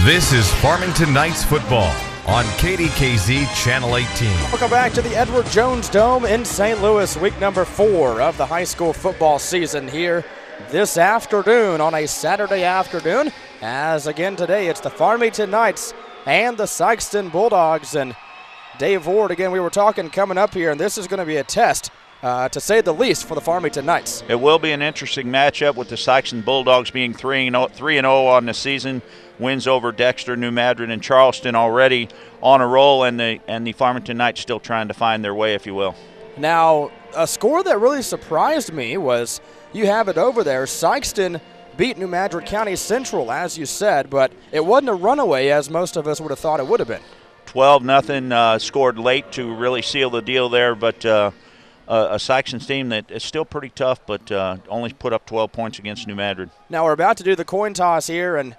This is Farmington Knights football on KDKZ Channel 18. Welcome back to the Edward Jones Dome in St. Louis, week number 4 of the high school football season here this afternoon on a Saturday afternoon. As again today, it's the Farmington Knights and the Sikeston Bulldogs. And Dave Ward, again, we were talking coming up here, and this is going to be a test, to say the least, for the Farmington Knights. It will be an interesting matchup with the Sikeston Bulldogs being 3-0 on the season. Wins over Dexter, New Madrid, and Charleston already on a roll, and the Farmington Knights still trying to find their way, if you will. Now, a score that really surprised me was, you have it over there, Sikeston beat New Madrid County Central, as you said, but it wasn't a runaway as most of us would have thought it would have been. 12-0, scored late to really seal the deal there, but a Sikeston team that is still pretty tough, but only put up 12 points against New Madrid. Now we're about to do the coin toss here, and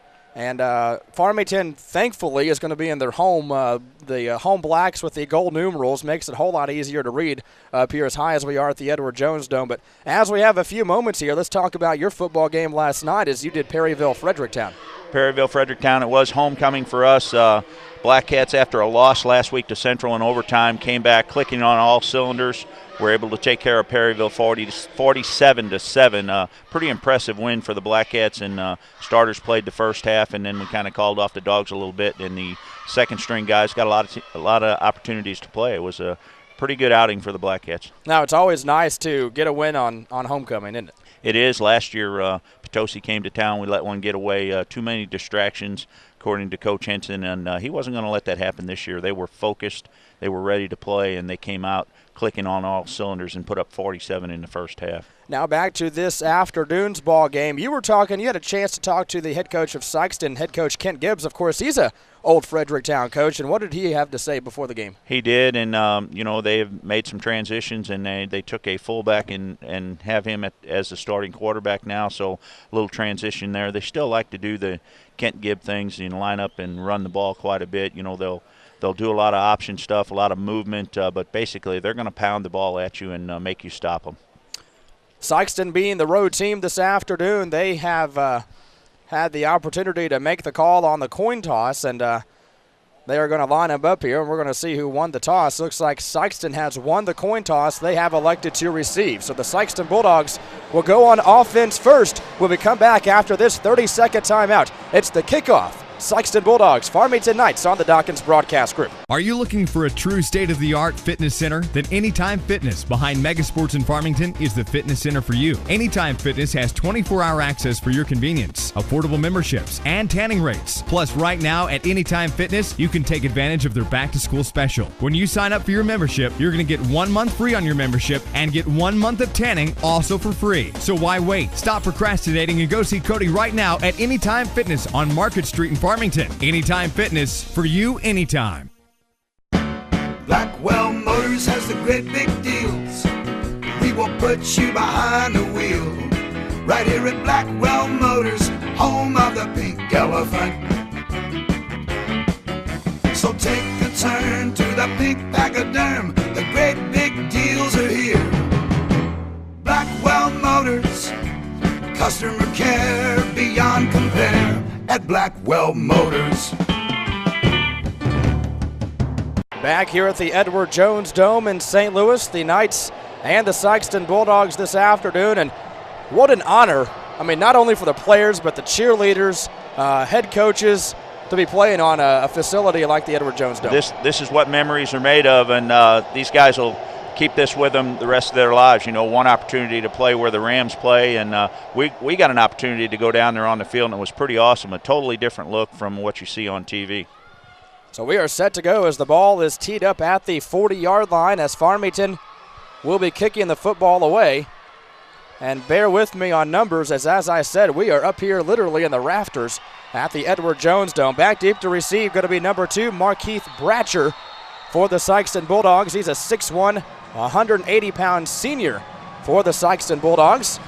Farmington, thankfully, is going to be in their home. The home blacks with the gold numerals makes it a whole lot easier to read up here as high as we are at the Edward Jones Dome. But as we have a few moments here, let's talk about your football game last night as you did Perryville-Fredericktown. Perryville-Fredericktown, it was homecoming for us. Black Cats, after a loss last week to Central in overtime, came back clicking on all cylinders. We're able to take care of Perryville 47-7. Pretty impressive win for the Black Cats, and starters played the first half, and then we kind of called off the dogs a little bit, and the second string guys got a lot of opportunities to play. It was a pretty good outing for the Black Cats. Now, it's always nice to get a win on homecoming, isn't it? It is. Last year, Potosi came to town. We let one get away. Too many distractions, according to Coach Henson, and he wasn't going to let that happen this year. They were focused. They were ready to play, and they came out clicking on all cylinders and put up 47 in the first half. Now back to this afternoon's ball game. You had a chance to talk to the head coach of Sikeston, head coach Kent Gibbs. Of course, he's a old Fredericktown coach, and what did he have to say before the game? He did, and they have made some transitions, and they took a fullback and have him as the starting quarterback now, so a little transition there. They still like to do the Kent Gibbs things, line up and run the ball quite a bit. They'll do a lot of option stuff, a lot of movement, but basically they're going to pound the ball at you and make you stop them. Sikeston being the road team this afternoon, they have had the opportunity to make the call on the coin toss, and they are going to line them up here, and we're going to see who won the toss. Looks like Sikeston has won the coin toss. They have elected to receive. So the Sikeston Bulldogs will go on offense first when we come back after this 30-second timeout. It's the kickoff. Sikeston Bulldogs, Farmington Knights on the Dockins broadcast group. Are you looking for a true state-of-the-art fitness center? Then Anytime Fitness behind Megasports in Farmington is the fitness center for you. Anytime Fitness has 24-hour access for your convenience, affordable memberships, and tanning rates. Plus, right now at Anytime Fitness, you can take advantage of their back-to-school special. When you sign up for your membership, you're going to get 1 month free on your membership and get 1 month of tanning also for free. So why wait? Stop procrastinating and go see Cody right now at Anytime Fitness on Market Street in Farmington. Anytime Fitness, for you anytime. Blackwell Motors has the great big deals. We will put you behind the wheel. Right here at Blackwell Motors, home of the pink elephant. So take a turn to the pink pachyderm. The great big deals are here. Blackwell Motors, customer care beyond compare at Blackwell Motors. Back here at the Edward Jones Dome in St. Louis, the Knights and the Sikeston Bulldogs this afternoon, and what an honor. I mean, not only for the players, but the cheerleaders, head coaches, to be playing on a facility like the Edward Jones Dome. This is what memories are made of, and these guys will keep this with them the rest of their lives. One opportunity to play where the Rams play, and we got an opportunity to go down there on the field, and it was pretty awesome. A totally different look from what you see on TV. So we are set to go as the ball is teed up at the 40-yard line as Farmington will be kicking the football away. And bear with me on numbers as I said, we are up here literally in the rafters at the Edward Jones Dome. Back deep to receive, going to be number 2, Markeith Bratcher for the Sikeston Bulldogs. He's a 6'1", 180-pound senior for the Sikeston Bulldogs.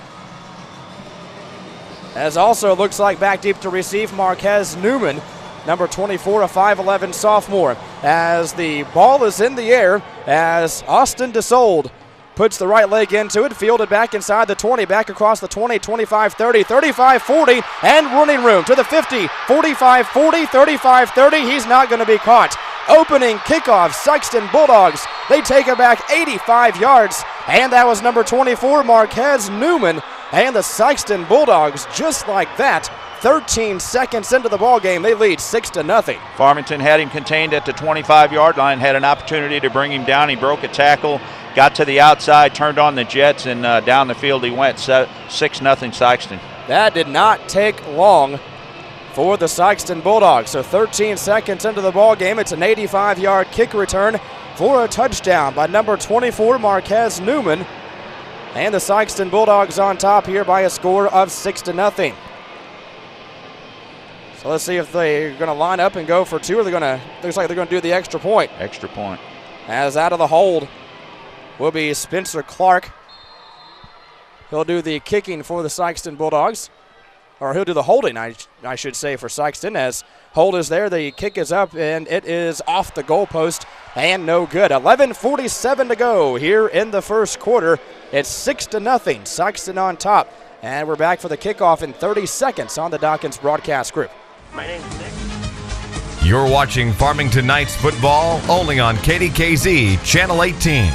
As also looks like back deep to receive, Marquez Newman, number 24, a 5'11 sophomore. As the ball is in the air, as Austin DeSold puts the right leg into it, fielded back inside the 20, back across the 20, 25, 30, 35, 40, and running room to the 50, 45, 40, 35, 30. He's not going to be caught. Opening kickoff, Sikeston Bulldogs. They take it back 85 yards, and that was number 24, Marquez Newman. And the Sikeston Bulldogs, just like that, 13 seconds into the ball game, they lead 6-0. Farmington had him contained at the 25-yard line, had an opportunity to bring him down. He broke a tackle, got to the outside, turned on the jets, and down the field he went. 6-0 Sikeston. That did not take long for the Sikeston Bulldogs. So 13 seconds into the ball game, it's an 85-yard kick return for a touchdown by number 24, Marquez Newman. And the Sikeston Bulldogs on top here by a score of 6-0. So let's see if they're going to line up and go for two, or they're going to, looks like they're going to do the extra point. Extra point. As out of the hold will be Spencer Clark. He'll do the kicking for the Sikeston Bulldogs. Or he'll do the holding, I should say, for Sikeston. As hold is there, the kick is up, and it is off the goalpost and no good. 11:47 to go here in the first quarter. It's 6-0, Sikeston on top. And we're back for the kickoff in 30 seconds on the Dockins broadcast group. My name's Nick. You're watching Farmington Knights football only on KDKZ Channel 18.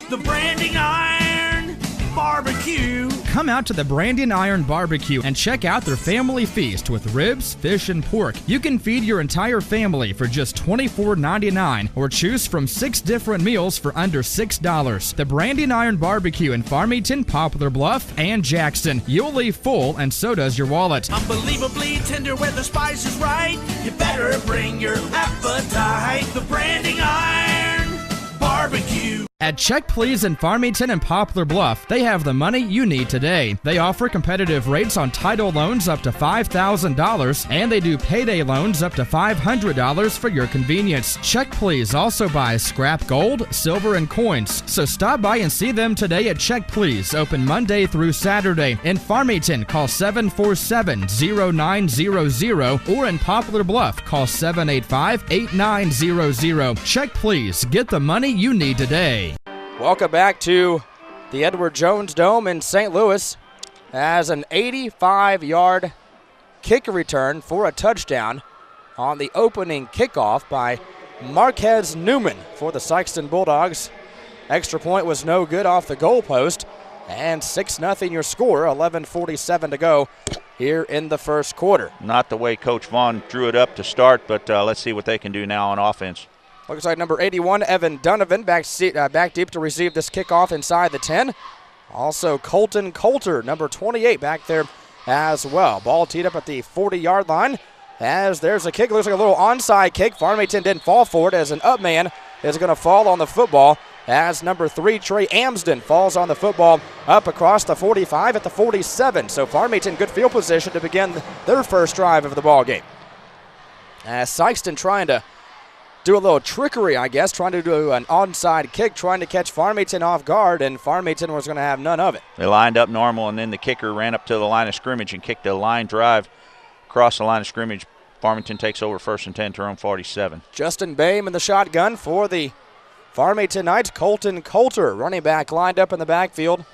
The Branding Iron Barbecue. Come out to the Brandon Iron Barbecue and check out their family feast with ribs, fish, and pork. You can feed your entire family for just $24.99 or choose from 6 different meals for under $6. The Brandon Iron Barbecue in Farmington, Poplar Bluff, and Jackson. You'll leave full, and so does your wallet. Unbelievably tender where the spice is right. You better bring your appetite. The Branding Iron Barbecue. At Check Please in Farmington and Poplar Bluff, they have the money you need today. They offer competitive rates on title loans up to $5,000, and they do payday loans up to $500 for your convenience. Check Please also buys scrap gold, silver, and coins. So stop by and see them today at Check Please, open Monday through Saturday. In Farmington, call 747-0900, or in Poplar Bluff, call 785-8900. Check Please, get the money you need today. Welcome back to the Edward Jones Dome in St. Louis as an 85-yard kick return for a touchdown on the opening kickoff by Marquez Newman for the Sikeston Bulldogs. Extra point was no good off the goalpost, and 6-0 your score, 11:47 to go here in the first quarter. Not the way Coach Vaughn drew it up to start, but let's see what they can do now on offense. Looks like number 81, Evan Donovan, back deep to receive this kickoff inside the 10. Also Colton Coulter, number 28, back there as well. Ball teed up at the 40-yard line as there's a kick. Looks like a little onside kick. Farmington didn't fall for it as an up man is going to fall on the football as number 3, Trey Amsden, falls on the football up across the 45 at the 47. So Farmington, good field position to begin their first drive of the ball game. As Sikeston trying to do a little trickery, I guess, trying to do an onside kick, trying to catch Farmington off guard, and Farmington was going to have none of it. They lined up normal, and then the kicker ran up to the line of scrimmage and kicked a line drive across the line of scrimmage. Farmington takes over 1st and 10 to their own 47. Justin Boehm in the shotgun for the Farmington Knights. Colton Coulter, running back, lined up in the backfield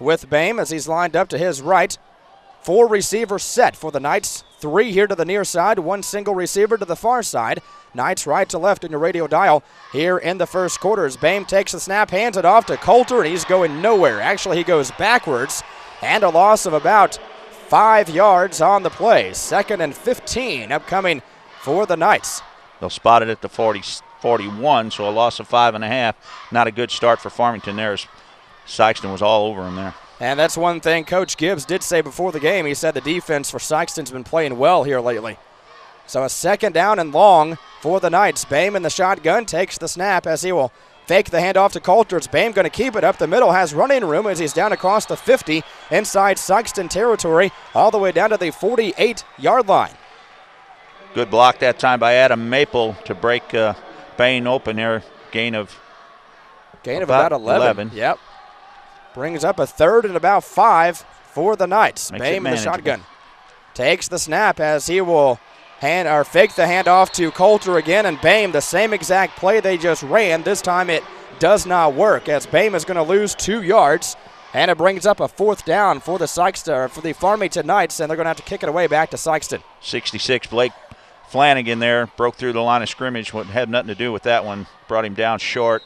with Boehm as he's lined up to his right. 4 receivers set for the Knights. 3 here to the near side, 1 single receiver to the far side. Knights right to left in your radio dial here in the first quarter as Boehm takes the snap, hands it off to Coulter, and he's going nowhere. Actually, he goes backwards, and a loss of about 5 yards on the play. 2nd and 15 upcoming for the Knights. They'll spot it at the 41, so a loss of 5.5. Not a good start for Farmington there as Sikeston was all over him there. And that's one thing Coach Gibbs did say before the game. He said the defense for Sikeston's been playing well here lately. So a 2nd down and long for the Knights. Boehm in the shotgun takes the snap as he will fake the handoff to Coulter. It's Boehm going to keep it up the middle, has running room as he's down across the 50 inside Sikeston territory all the way down to the 48-yard line. Good block that time by Adam Maple to break Boehm open there. Gain of about 11. Yep. Brings up a 3rd and about 5 for the Knights. Boehm in the shotgun takes the snap as he will fake the handoff to Coulter again, and Bame, the same exact play they just ran. This time it does not work, as Bame is going to lose 2 yards, and it brings up a 4th down for the Farmington Knights, and they're going to have to kick it away back to Sikeston. 66, Blake Flanagan there, broke through the line of scrimmage. Had nothing to do with that one. Brought him down short.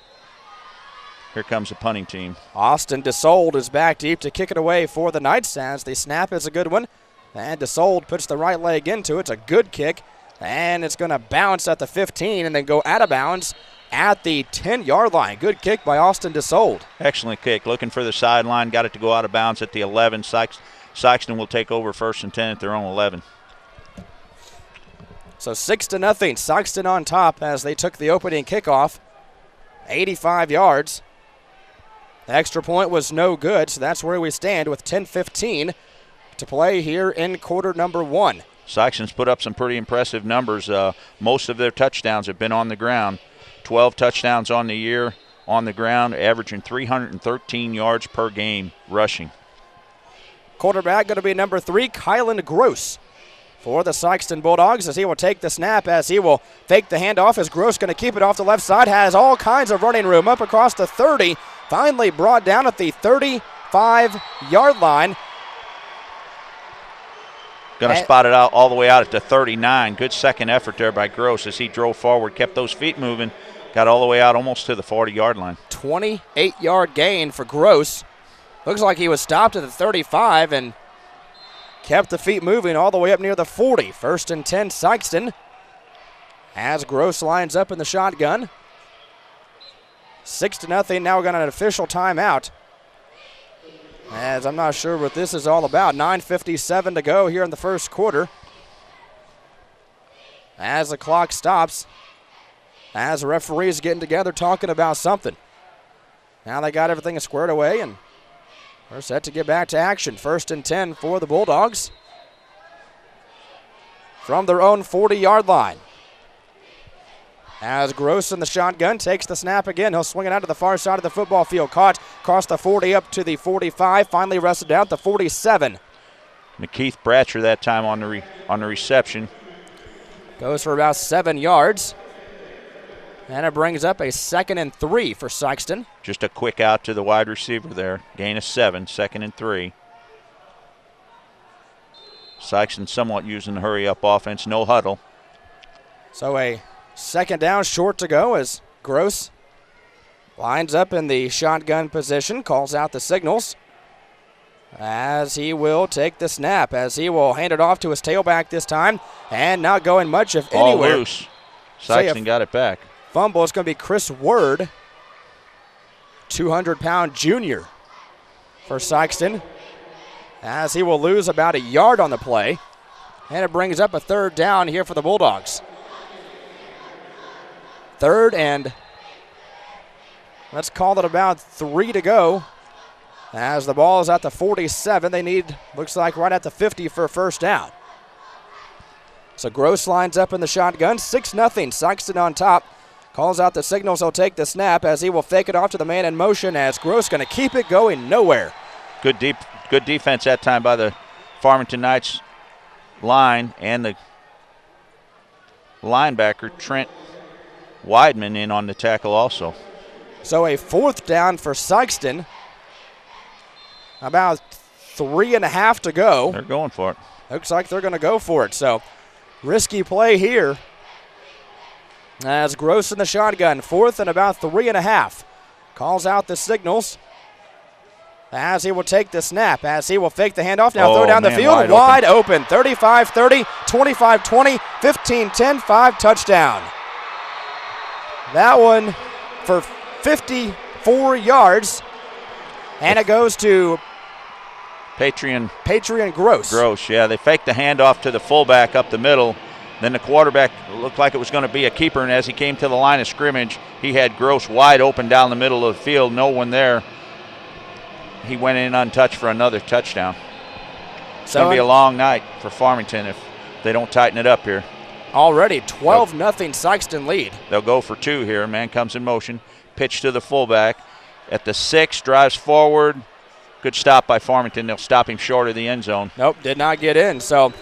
Here comes the punting team. Austin DeSold is back deep to kick it away for the Knights, as the snap is a good one. And DeSold puts the right leg into it. It's a good kick, and it's going to bounce at the 15 and then go out of bounds at the 10-yard line. Good kick by Austin DeSold. Excellent kick. Looking for the sideline. Got it to go out of bounds at the 11. Sikeston will take over 1st and 10 at their own 11. So 6-0. Sikeston on top as they took the opening kickoff. 85 yards. The extra point was no good, so that's where we stand with 10:15 to play here in quarter number 1. Sikeston's put up some pretty impressive numbers. Most of their touchdowns have been on the ground. 12 touchdowns on the year on the ground, averaging 313 yards per game rushing. Quarterback going to be number 3, Kylan Gross, for the Sikeston Bulldogs, as he will take the snap, as he will fake the handoff, as Gross going to keep it off the left side, has all kinds of running room up across the 30, finally brought down at the 35-yard line. Going to spot it out all the way out at the 39. Good second effort there by Gross as he drove forward, kept those feet moving, got all the way out almost to the 40-yard line. 28-yard gain for Gross. Looks like he was stopped at the 35 and kept the feet moving all the way up near the 40. 1st and 10, Sikeston, as Gross lines up in the shotgun. 6-0. Now we've got an official timeout, as I'm not sure what this is all about. 9:57 to go here in the first quarter. As the clock stops, as the referees getting together talking about something. Now they got everything squared away, and we're set to get back to action. 1st and 10 for the Bulldogs from their own 40-yard line. As Gross in the shotgun takes the snap again, he'll swing it out to the far side of the football field. Caught across the 40 up to the 45, finally wrestled down at the 47. McKeith Bratcher that time on the reception. Goes for about 7 yards. And it brings up a 2nd and 3 for Sikeston. Just a quick out to the wide receiver there. Gain of 7, 2nd and 3. Sikeston somewhat using the hurry-up offense, no huddle. So a 2nd down, short to go, as Gross lines up in the shotgun position, calls out the signals, as he will take the snap, as he will hand it off to his tailback this time, and not going much, if anywhere. All loose. Sikeston got it back. Fumble is going to be Chris Word, 200-pound junior for Sikeston, as he will lose about a yard on the play, and it brings up a 3rd down here for the Bulldogs. 3rd and let's call it about 3 to go, as the ball is at the 47. They need, looks like, right at the 50 for a 1st down. So Gross lines up in the shotgun. 6-0. Sikeston on top. Calls out the signals. He'll take the snap, as he will fake it off to the man in motion, as Gross going to keep it going nowhere. Good defense that time by the Farmington Knights line, and the linebacker Trent Weidman in on the tackle also. So a 4th down for Sikeston. About 3.5 to go. They're going for it. Looks like they're going to go for it. So risky play here, as Gross in the shotgun. 4th and about 3.5. Calls out the signals, as he will take the snap, as he will fake the handoff. Now throw down the field. Wide open. 35-30, 25-20, 15-10, 5 touchdown. That one for 54 yards, and it goes to Patreon Gross. Gross, yeah. They faked the handoff to the fullback up the middle. Then the quarterback looked like it was going to be a keeper, and as he came to the line of scrimmage, he had Gross wide open down the middle of the field. No one there. He went in untouched for another touchdown. It's going to be a long night for Farmington if they don't tighten it up here. Already 12-0 Sikeston lead. They'll go for 2 here. Man comes in motion. Pitch to the fullback. At the 6, drives forward. Good stop by Farmington. They'll stop him short of the end zone. Nope, did not get in. So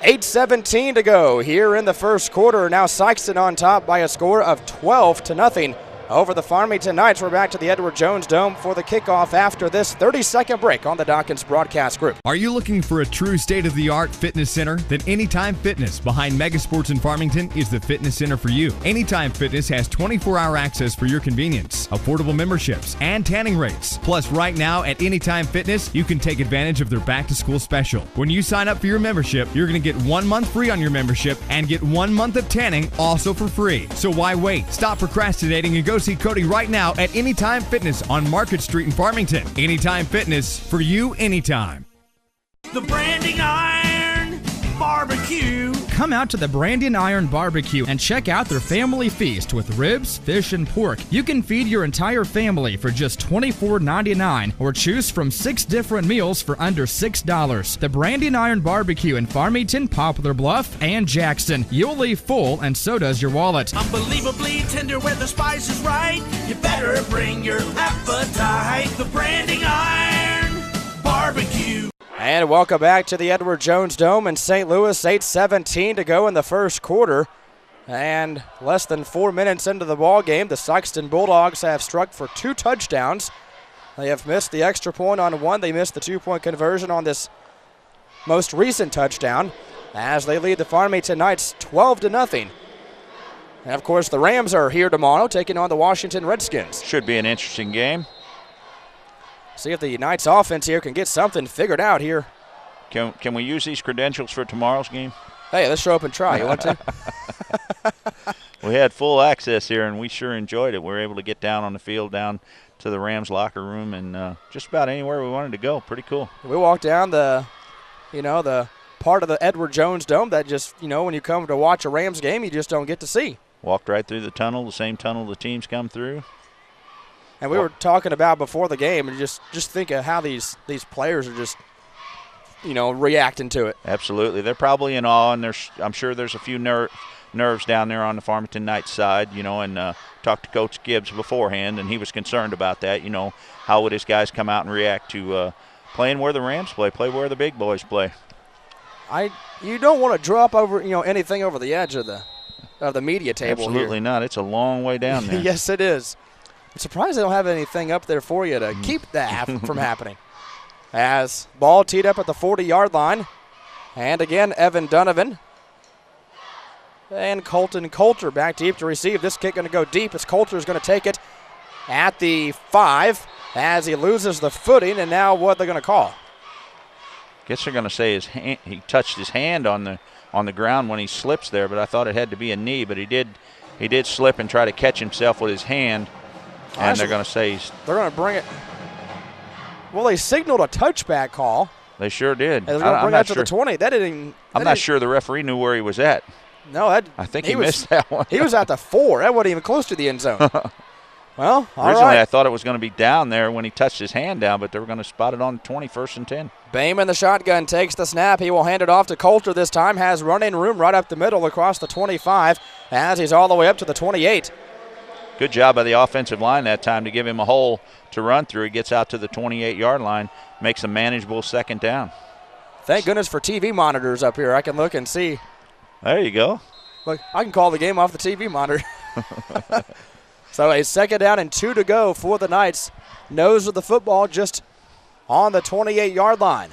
8:17 to go here in the first quarter. Now Sikeston on top by a score of 12-0 over the Farmington Knights. We're back to the Edward Jones Dome for the kickoff after this 30-second break on the Dockins broadcast group. Are you looking for a true state-of-the-art fitness center? Then Anytime Fitness behind Megasports in Farmington is the fitness center for you. Anytime Fitness has 24-hour access for your convenience, affordable memberships, and tanning rates. Plus, right now at Anytime Fitness, you can take advantage of their back-to-school special. When you sign up for your membership, you're going to get 1 month free on your membership and get 1 month of tanning also for free. So why wait? Stop procrastinating and go see Cody right now at Anytime Fitness on Market Street in Farmington. Anytime Fitness, for you anytime. The Branding Iron Barbecue. Come out to the Branding Iron Barbecue and check out their family feast with ribs, fish, and pork. You can feed your entire family for just $24.99 or choose from 6 different meals for under $6. The Branding Iron Barbecue in Farmington, Poplar Bluff, and Jackson. You'll leave full, and so does your wallet. Unbelievably tender where the spice is right. You better bring your appetite. The Branding Iron Barbecue. And welcome back to the Edward Jones Dome in St. Louis. 8:17 to go in the first quarter. And less than 4 minutes into the ball game, the Sikeston Bulldogs have struck for 2 touchdowns. They have missed the extra point on 1. They missed the 2-point conversion on this most recent touchdown as they lead the Farmington Knights 12-0. And, of course, the Rams are here tomorrow taking on the Washington Redskins. Should be an interesting game. See if the Knights offense here can get something figured out here. Can we use these credentials for tomorrow's game? Hey, let's show up and try. You want to? We had full access here, and we sure enjoyed it. We were able to get down on the field, down to the Rams locker room, and just about anywhere we wanted to go. Pretty cool. We walked down the part of the Edward Jones Dome that just, when you come to watch a Rams game, you just don't get to see. Walked right through the tunnel, the same tunnel the teams come through. And we were talking about before the game, and just think of how these players are just, reacting to it. Absolutely. They're probably in awe, and I'm sure there's a few nerves down there on the Farmington Knights side, and talked to Coach Gibbs beforehand, and he was concerned about that. How would his guys come out and react to playing where the Rams play where the big boys play. You don't want to drop over, anything over the edge of the media table. Absolutely here. Not. It's a long way down there. Yes, it is. I'm surprised they don't have anything up there for you to keep that from happening. As ball teed up at the 40-yard line. And again, Evan Donovan. And Colton Coulter back deep to receive. This kick going to go deep as Coulter is going to take it at the 5 as he loses the footing. And now what they're going to call? Guess they're going to say he touched his hand on the ground when he slips there, but I thought it had to be a knee. But he did slip and try to catch himself with his hand. And they're going to say they're going to bring it. Well, they signaled a touchback call. They sure did. They're going to bring that to the 20. I'm not sure the referee knew where he was at. No, I think he missed that one. He was at the 4. That wasn't even close to the end zone. Well, all originally right. I thought it was going to be down there when he touched his hand down, but they were going to spot it on 20, 1st and 10. Boehm in the shotgun takes the snap. He will hand it off to Coulter this time. Has running room right up the middle across the 25 as he's all the way up to the 28. Good job by the offensive line that time to give him a hole to run through. He gets out to the 28-yard line, makes a manageable 2nd down. Thank goodness for TV monitors up here. I can look and see. There you go. Look, I can call the game off the TV monitor. So a 2nd down and 2 to go for the Knights. Nose of the football just on the 28-yard line.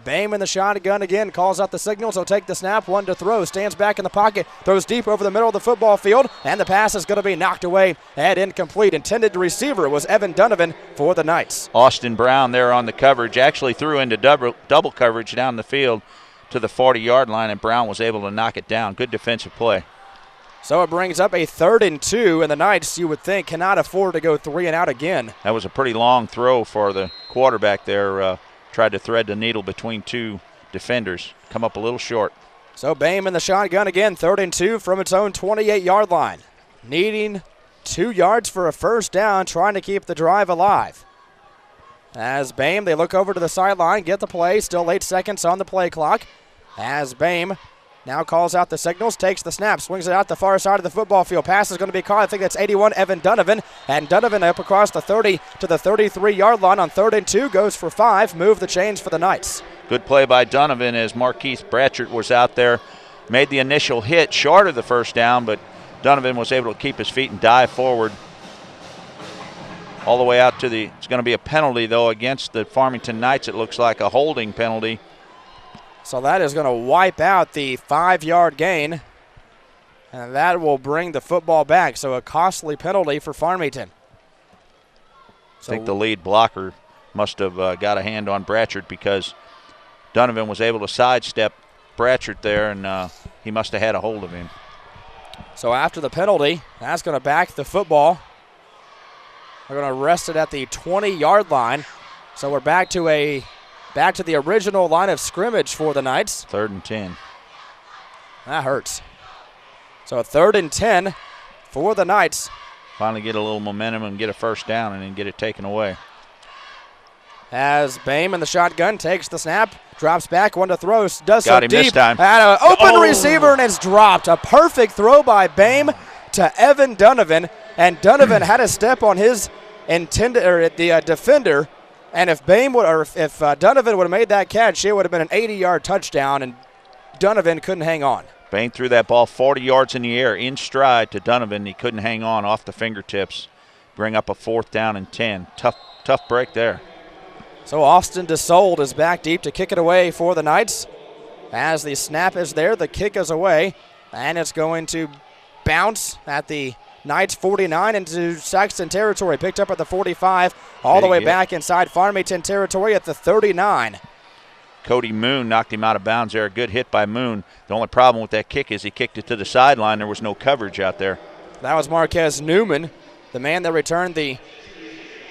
Boehm in the shotgun again, calls out the signals. He'll take the snap, 1 to throw, stands back in the pocket, throws deep over the middle of the football field, and the pass is going to be knocked away and incomplete. Intended receiver was Evan Donovan for the Knights. Austin Brown there on the coverage, actually threw into double coverage down the field to the 40-yard line, and Brown was able to knock it down. Good defensive play. So it brings up a 3rd and 2, and the Knights, you would think, cannot afford to go 3 and out again. That was a pretty long throw for the quarterback there. Tried to thread the needle between 2 defenders. Come up a little short. So Boehm in the shotgun again, 3rd and 2 from its own 28-yard line. Needing 2 yards for a 1st down, trying to keep the drive alive. As Boehm, they look over to the sideline, get the play, still 8 seconds on the play clock. As Boehm Now calls out the signals, takes the snap, swings it out the far side of the football field. Pass is going to be caught. I think that's 81, Evan Donovan. And Donovan up across the 30 to the 33-yard line on 3rd and 2. Goes for 5. Move the chains for the Knights. Good play by Donovan as Marquise Bratchett was out there. Made the initial hit short of the first down, but Donovan was able to keep his feet and dive forward. All the way out to the, it's going to be a penalty, though, against the Farmington Knights. It looks like a holding penalty. So that is going to wipe out the 5-yard gain, and that will bring the football back. So a costly penalty for Farmington. I think the lead blocker must have got a hand on Bratchett because Donovan was able to sidestep Bratchett there, and he must have had a hold of him. So after the penalty, that's going to back the football. They're going to rest it at the 20-yard line. So we're back to the original line of scrimmage for the Knights. 3rd and 10. That hurts. So 3rd and 10 for the Knights. Finally get a little momentum and get a first down and then get it taken away. As Bame in the shotgun takes the snap, drops back, one to throw, does Got so him deep. this time. At an open receiver, and it's dropped. A perfect throw by Bame to Evan Donovan, and Donovan had a step on his defender. And if Donovan would have made that catch, it would have been an 80-yard touchdown, and Donovan couldn't hang on. Bame threw that ball 40 yards in the air in stride to Donovan. He couldn't hang on off the fingertips. Bring up a 4th down and 10. Tough break there. So Austin DeSold is back deep to kick it away for the Knights. As the snap is there, the kick is away, and it's going to bounce at the Knights 49 into Sikeston territory. Picked up at the 45, all the way back inside Farmington territory at the 39. Cody Moon knocked him out of bounds there. A good hit by Moon. The only problem with that kick is he kicked it to the sideline. There was no coverage out there. That was Marquez Newman, the man that returned the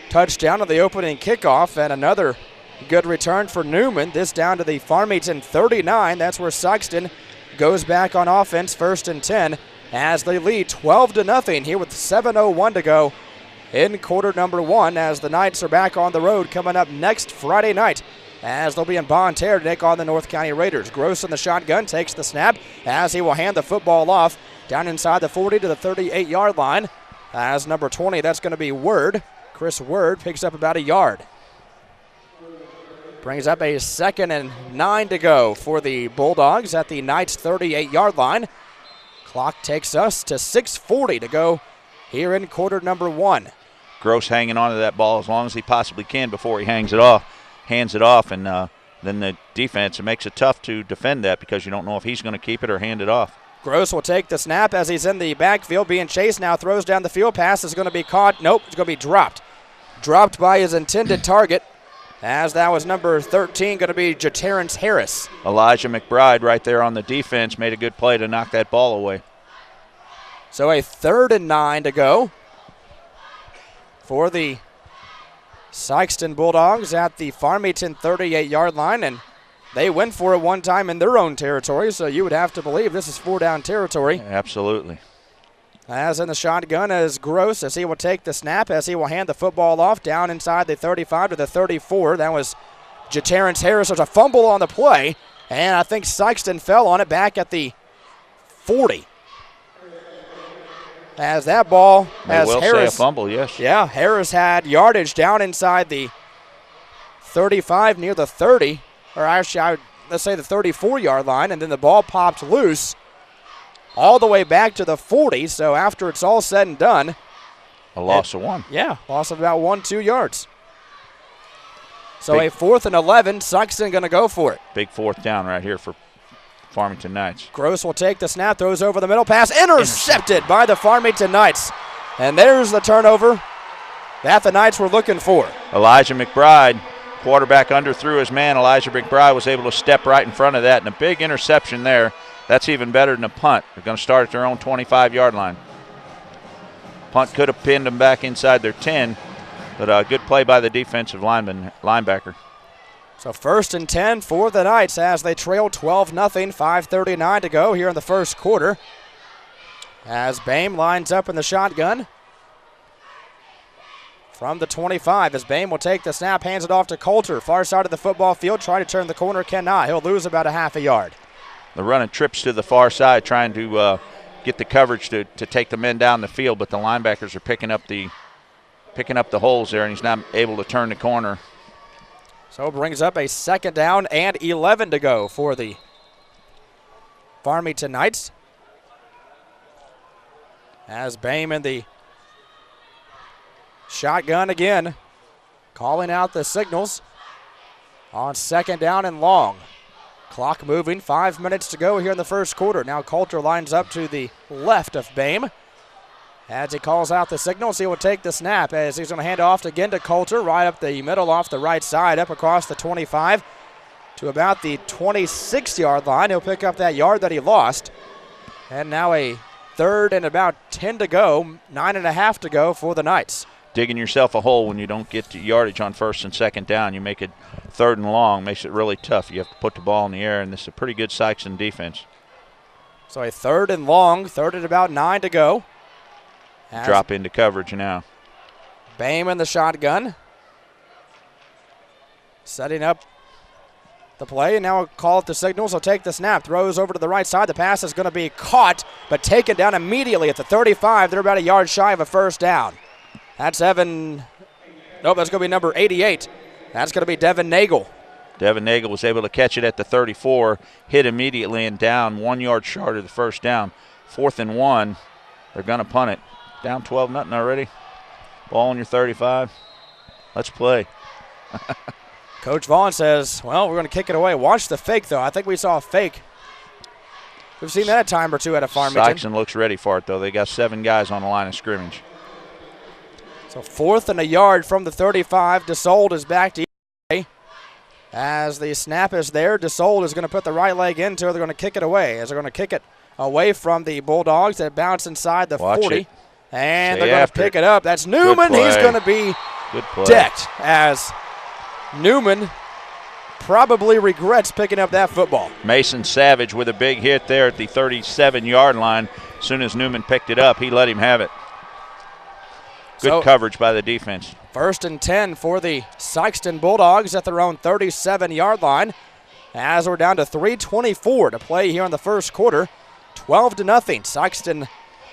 touchdown of the opening kickoff, and another good return for Newman. This down to the Farmington 39. That's where Sikeston goes back on offense, 1st and 10, as they lead 12-0 here with 7:01 to go in quarter number 1, as the Knights are back on the road coming up next Friday night, as they'll be in Bonne Terre to take on the North County Raiders. Gross in the shotgun takes the snap as he will hand the football off down inside the 40 to the 38-yard line. As number 20, that's going to be Word. Chris Word picks up about a yard. Brings up a 2nd and 9 to go for the Bulldogs at the Knights 38-yard line. Clock takes us to 6:40 to go here in quarter number 1. Gross hanging on to that ball as long as he possibly can before he hands it off, and then the defense, it makes it tough to defend that because you don't know if he's going to keep it or hand it off. Gross will take the snap as he's in the backfield, being chased now, throws down the field. Pass is going to be caught. Nope, it's going to be dropped. Dropped by his intended target, as that was number 13, going to be Jaterrence Harris. Elijah McBride right there on the defense made a good play to knock that ball away. So a 3rd and 9 to go for the Sikeston Bulldogs at the Farmington 38-yard line, and they went for it one time in their own territory, so you would have to believe this is 4-down territory. Absolutely. As in the shotgun is Gross, as he will take the snap, as he will hand the football off down inside the 35 to the 34. That was Jaterrence Harris. There's a fumble on the play, and I think Sikeston fell on it back at the 40. As that ball, as Harris, say a fumble, yes. Yeah, Harris had yardage down inside the 35 near the 30, or actually, let's say the 34-yard line, and then the ball popped loose all the way back to the 40. So after it's all said and done, a loss of 1. Yeah, loss of about 1-2 yards. So a 4th and 11, Sikeston going to go for it. Big 4th down right here for Farmington Knights. Gross will take the snap, throws over the middle, pass intercepted by the Farmington Knights. And there's the turnover that the Knights were looking for. Elijah McBride, quarterback underthrew his man. Elijah McBride was able to step right in front of that, and a big interception there. That's even better than a punt. They're going to start at their own 25-yard line. Punt could have pinned them back inside their 10, but a good play by the defensive linebacker. So 1st and 10 for the Knights as they trail 12-0, 5:39 to go here in the first quarter. As Bame lines up in the shotgun from the 25, as Bame will take the snap, hands it off to Coulter, far side of the football field, try to turn the corner, cannot. He'll lose about a half a yard. They're running trips to the far side trying to get the coverage to take the men down the field, but the linebackers are picking up the holes there, and he's not able to turn the corner. So it brings up a 2nd down and 11 to go for the Farmington Knights. As Boehm in the shotgun again, calling out the signals on 2nd down and long. Clock moving, 5 minutes to go here in the first quarter. Now Coulter lines up to the left of Boehm. As he calls out the signals, he will take the snap as he's going to hand off again to Coulter, right up the middle off the right side, up across the 25 to about the 26-yard line. He'll pick up that yard that he lost. And now a 3rd and about 10 to go, 9.5 to go for the Knights. Digging yourself a hole when you don't get to yardage on 1st and 2nd down. You make it 3rd and long, makes it really tough. You have to put the ball in the air, and this is a pretty good Sikeston defense. So a 3rd and long, 3rd and about 9 to go. Drop into coverage now. Boehm in the shotgun. Setting up the play, and now we'll call it the signals. He'll take the snap, throws over to the right side. The pass is going to be caught, but taken down immediately at the 35. They're about a yard shy of a 1st down. That's Evan. Nope, that's going to be number 88. That's going to be Devin Nagel. Devin Nagel was able to catch it at the 34, hit immediately and down, 1 yard short of the 1st down. 4th and 1. They're going to punt it. Down 12-0 already. Ball on your 35. Let's play. Coach Vaughn says, well, we're going to kick it away. Watch the fake, though. I think we saw a fake. We've seen that a time or two at a Farmington. Sikeston looks ready for it, though. They got 7 guys on the line of scrimmage. So 4th and a yard from the 35. DeSold is back to as the snap is there. DeSold is going to put the right leg into it. They're going to kick it away as they're going to kick it away from the Bulldogs. That bounce inside the 40. And they're going to pick it up. That's Newman. He's going to be decked as Newman probably regrets picking up that football. Mason Savage with a big hit there at the 37-yard line. As soon as Newman picked it up, he let him have it. Good coverage by the defense. 1st and 10 for the Sikeston Bulldogs at their own 37-yard line. As we're down to 3:24 to play here in the first quarter. 12-0. Sikeston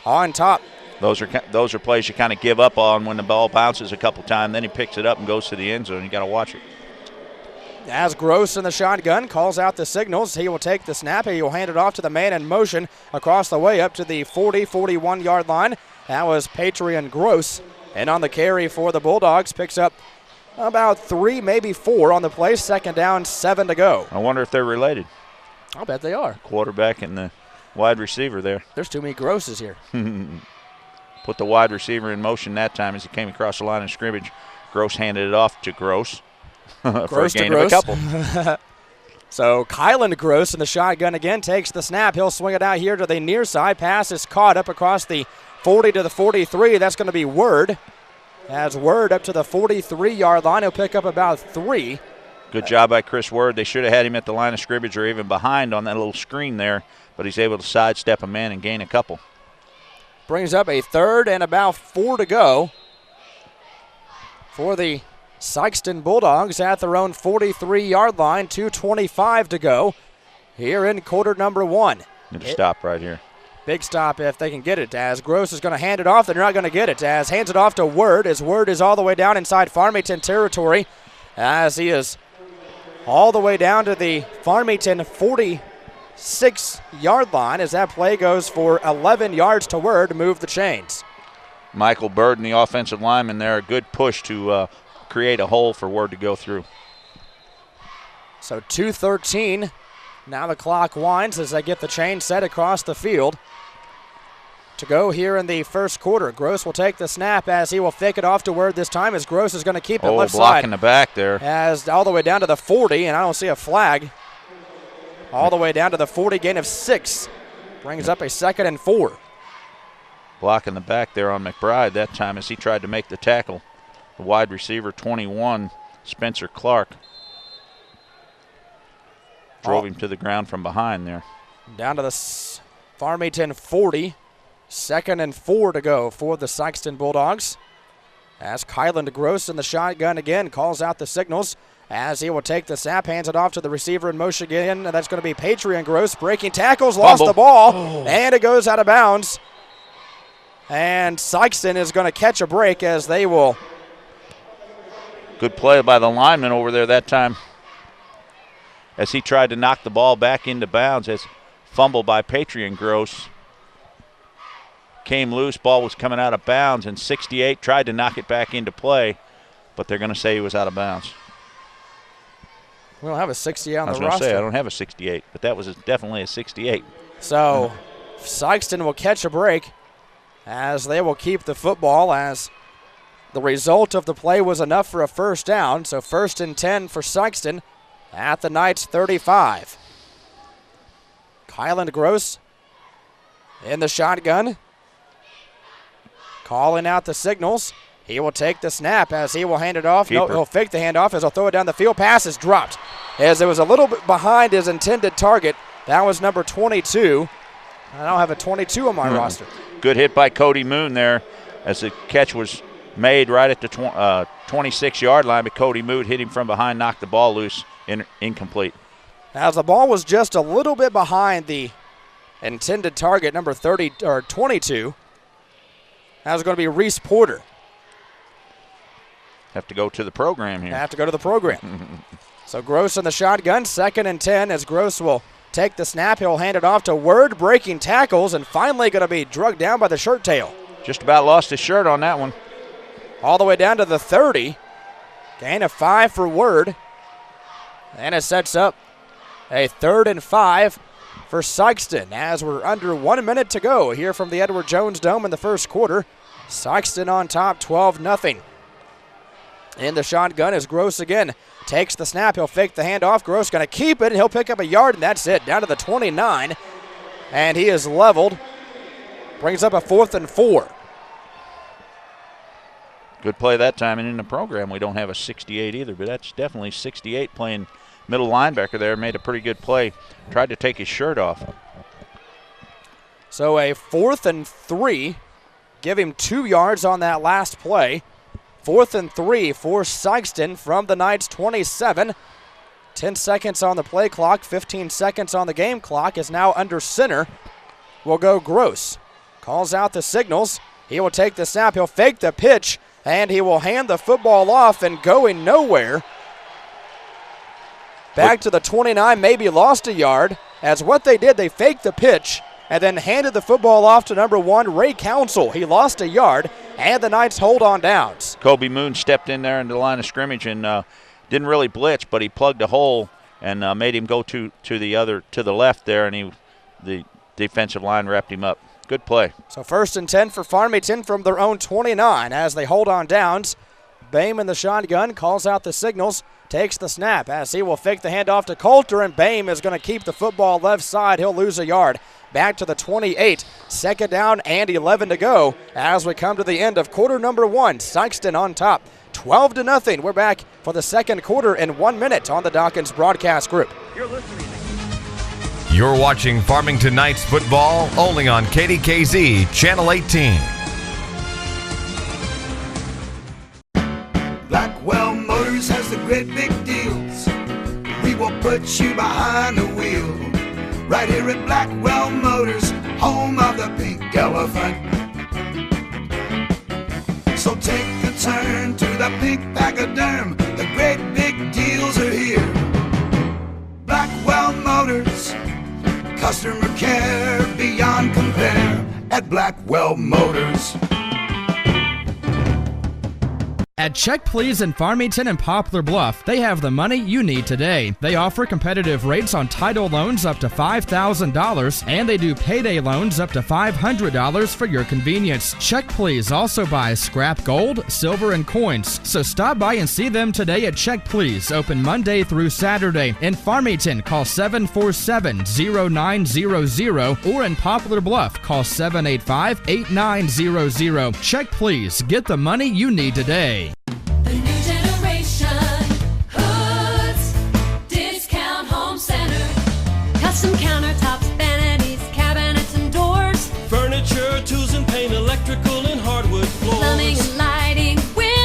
on top. Those are plays you kind of give up on when the ball bounces a couple times. Then he picks it up and goes to the end zone. You got to watch it. As Gross in the shotgun calls out the signals, he will take the snap. He will hand it off to the man in motion across the way up to the 41-yard line. That was Patreon Gross. And on the carry for the Bulldogs, picks up about 3, maybe 4 on the play. 2nd down, 7 to go. I wonder if they're related. I'll bet they are. Quarterback and the wide receiver there. There's too many Grosses here. Put the wide receiver in motion that time as he came across the line of scrimmage. Gross handed it off to Gross for a gain of a couple. So Kylan Gross in the shotgun again takes the snap. He'll swing it out here to the near side. Pass is caught up across the 40 to the 43. That's going to be Word. As Word up to the 43-yard line. He'll pick up about 3. Good job by Chris Word. They should have had him at the line of scrimmage or even behind on that little screen there, but he's able to sidestep a man and gain a couple. Brings up a 3rd and about 4 to go for the Sikeston Bulldogs at their own 43-yard line. 2:25 to go here in quarter number 1. Need to stop right here. Big stop if they can get it. As Gross is going to hand it off. They're not going to get it. As hands it off to Word. As Word is all the way down inside Farmington territory. As he is all the way down to the Farmington 46-yard line. As that play goes for 11 yards to Word to move the chains. Michael Burden, the offensive lineman there. A good push to create a hole for Word to go through. So 2:13. Now the clock winds as they get the chain set across the field. To go here in the first quarter. Gross will take the snap as he will fake it off to Word this time as Gross is going to keep it left side. Block in the back there. As all the way down to the 40, and I don't see a flag. All the way down to the 40, gain of 6. Brings up a 2nd and 4. Block in the back there on McBride that time as he tried to make the tackle. The wide receiver, 21, Spencer Clark. Drove him to the ground from behind there. Down to the Farmington 40. 2nd and 4 to go for the Sikeston Bulldogs. as Kylan Gross in the shotgun again calls out the signals as he will take the snap, hands it off to the receiver in motion again, and that's going to be Patreon Gross breaking tackles, lost the ball, and it goes out of bounds. And Sikeston is going to catch a break as they will. Good play by the lineman over there that time as he tried to knock the ball back into bounds as fumbled by Patreon Gross. Came loose, ball was coming out of bounds, and 68 tried to knock it back into play, but they're going to say he was out of bounds. We don't have a 68 on the roster. I was going to say, I don't have a 68, but that was definitely a 68. So Sikeston will catch a break as they will keep the football as the result of the play was enough for a first down. So 1st and 10 for Sikeston at the Knights 35. Kylan Gross in the shotgun, calling out the signals. He will take the snap as he will hand it off. No, he'll fake the handoff as he'll throw it down the field. Pass is dropped as it was a little bit behind his intended target. That was number 22. I don't have a 22 on my roster. Good hit by Cody Moon there as the catch was made right at the 26-yard line, but Cody Moon hit him from behind, knocked the ball loose, incomplete. As the ball was just a little bit behind the intended target, number 22. That was going to be Reese Porter. Have to go to the program here. Have to go to the program. So Gross in the shotgun, 2nd and 10 as Gross will take the snap. He'll hand it off to Word, breaking tackles, and finally going to be drugged down by the shirt tail. Just about lost his shirt on that one. All the way down to the 30. Gain of 5 for Word. And it sets up a 3rd and 5 for Sikeston as we're under 1 minute to go here from the Edward Jones Dome in the first quarter. Sikeston on top, 12-0. In the shotgun is Gross again. Takes the snap. He'll fake the handoff. Gross going to keep it, and he'll pick up a yard, and that's it. Down to the 29, and he is leveled. Brings up a 4th and 4. Good play that time, and in the program we don't have a 68 either, but that's definitely 68 playing middle linebacker there. Made a pretty good play. Tried to take his shirt off. So a 4th and 3. Give him 2 yards on that last play. 4th and 3 for Sikeston from the Knights 27. 10 seconds on the play clock, 15 seconds on the game clock. Is now under center. Will go Gross. Calls out the signals. He will take the snap. He'll fake the pitch, and he will hand the football off and going nowhere. Back to the 29, maybe lost a yard. As what they did, they faked the pitch and then handed the football off to number 1, Ray Council. He lost a yard, and the Knights hold on downs. Kobe Moon stepped in there in the line of scrimmage and didn't really blitz, but he plugged a hole and made him go to the left there, and the defensive line wrapped him up. Good play. So 1st and 10 for Farmington from their own 29 as they hold on downs. Bame in the shotgun calls out the signals, takes the snap as he will fake the handoff to Coulter, and Bame is going to keep the football left side. He'll lose a yard. Back to the 28. 2nd down and 11 to go as we come to the end of quarter number 1. Sikeston on top, 12-0. We're back for the second quarter in 1 minute on the Dockins Broadcast Group. You're watching Farmington Knights football only on KDKZ Channel 18. Blackwell Motors has the great big deals. We will put you behind the wheel. Right here at Blackwell Motors, home of the pink elephant. So take a turn to the pink pachyderm. The great big deals are here. Blackwell Motors, customer care beyond compare at Blackwell Motors. At Check Please in Farmington and Poplar Bluff, they have the money you need today. They offer competitive rates on title loans up to $5,000, and they do payday loans up to $500 for your convenience. Check Please also buys scrap gold, silver, and coins. So stop by and see them today at Check Please, open Monday through Saturday. In Farmington, call 747-0900, or in Poplar Bluff, call 785-8900. Check Please. Get the money you need today. The new generation, Hoods Discount Home Center. Custom countertops, vanities, cabinets, and doors. Furniture, tools and paint, electrical and hardwood floors. Plumbing and lighting, windows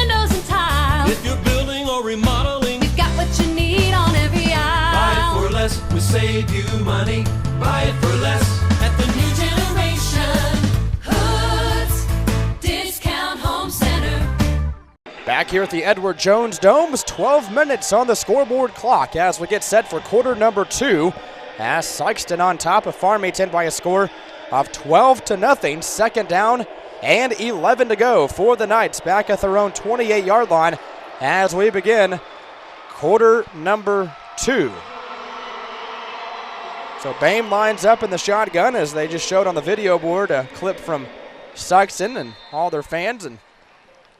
save you money. Buy it for less at the New generation Hoods Discount Home Center. Back here at the Edward Jones Dome, 12 minutes on the scoreboard clock as we get set for quarter number 2. As Sikeston on top of Farmington by a score of 12-0. Second down and 11 to go for the Knights back at their own 28-yard line as we begin quarter number 2. So Bame lines up in the shotgun as they just showed on the video board a clip from Sikeston and all their fans, and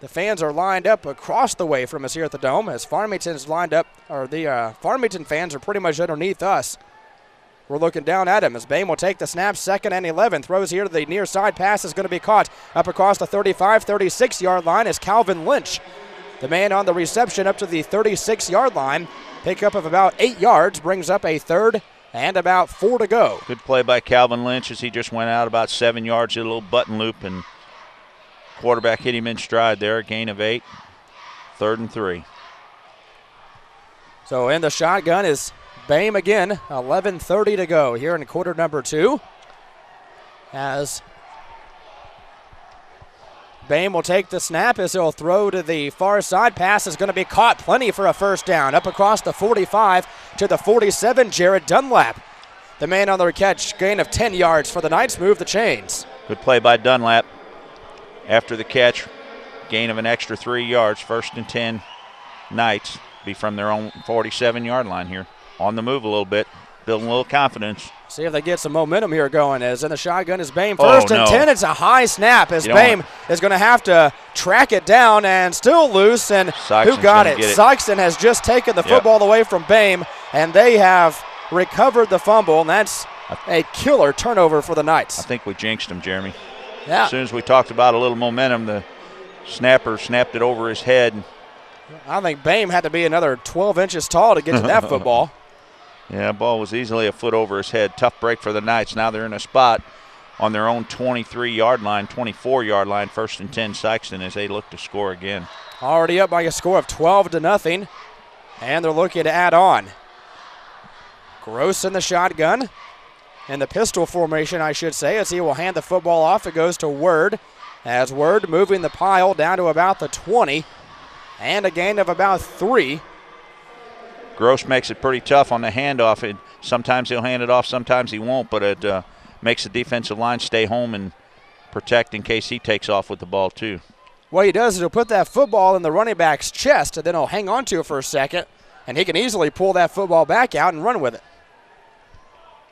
the fans are lined up across the way from us here at the Dome as Farmington's lined up, or the Farmington fans are pretty much underneath us. We're looking down at him as Bame will take the snap, 2nd and 11. Throws here to the near side. Pass is going to be caught up across the 35, 36-yard line as Calvin Lynch, the man on the reception, up to the 36-yard line. Pickup of about 8 yards brings up a 3rd and about 4 to go. Good play by Calvin Lynch as he just went out about 7 yards, did a little button loop, and quarterback hit him in stride there. Gain of 8, 3rd and 3. So in the shotgun is Bame again, 11:30 to go here in quarter number 2. As Bame will take the snap as he'll throw to the far side. Pass is going to be caught, plenty for a first down. Up across the 45 to the 47, Jared Dunlap, the man on the catch. Gain of 10 yards for the Knights, move the chains. Good play by Dunlap. After the catch, gain of an extra 3 yards. 1st and 10, Knights be from their own 47-yard line here. On the move a little bit, building a little confidence. See if they get some momentum here going. As in the shotgun is Bame. 1st and 10. It's a high snap as Bame is going to have to track it down and still loose. And Sikeston's who got it? Sikeston has just taken the football away from Bame, and they have recovered the fumble, and that's a killer turnover for the Knights. I think we jinxed him, Jeremy. Yeah. As soon as we talked about a little momentum, the snapper snapped it over his head. I think Bame had to be another 12 inches tall to get to that football. Yeah, ball was easily a foot over his head. Tough break for the Knights. Now they're in a spot on their own 23-yard line, 24-yard line, 1st and 10 Sikeston as they look to score again. Already up by a score of 12-0, and they're looking to add on. Gross in the shotgun, in the pistol formation, I should say, as he will hand the football off. It goes to Word, as Word moving the pile down to about the 20, and a gain of about 3. Gross makes it pretty tough on the handoff. Sometimes he'll hand it off, sometimes he won't, but it makes the defensive line stay home and protect in case he takes off with the ball too. What he does is he'll put that football in the running back's chest, and then he'll hang on to it for a second, and he can easily pull that football back out and run with it.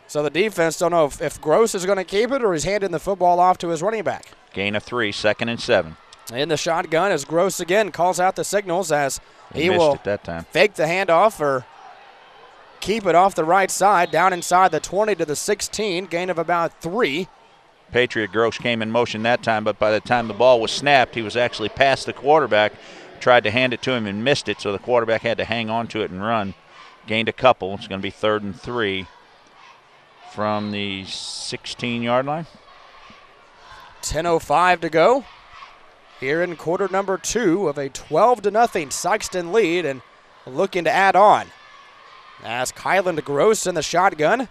So the defense don't know if Gross is going to keep it or he's handing the football off to his running back. Gain of 3, 2nd and 7. In the shotgun as Gross again calls out the signals as he missed will it that time. Fake the handoff or keep it off the right side, down inside the 20 to the 16, gain of about 3. Patriot Gross came in motion that time, but by the time the ball was snapped, he was actually past the quarterback, tried to hand it to him and missed it, so the quarterback had to hang on to it and run. Gained a couple. It's going to be 3rd and 3 from the 16-yard line. 10:05 to go here in quarter number 2 of a 12-0 Sikeston lead, and looking to add on. As Kylan Gross in the shotgun,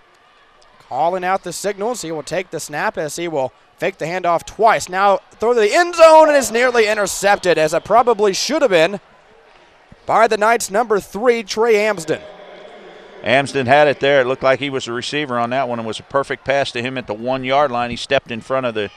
calling out the signals. He will take the snap as he will fake the handoff twice. Now throw to the end zone, and is nearly intercepted, as it probably should have been, by the Knights' number 3, Trey Amsden. Amsden had it there. It looked like he was the receiver on that one. It was a perfect pass to him at the 1-yard line. He stepped in front of the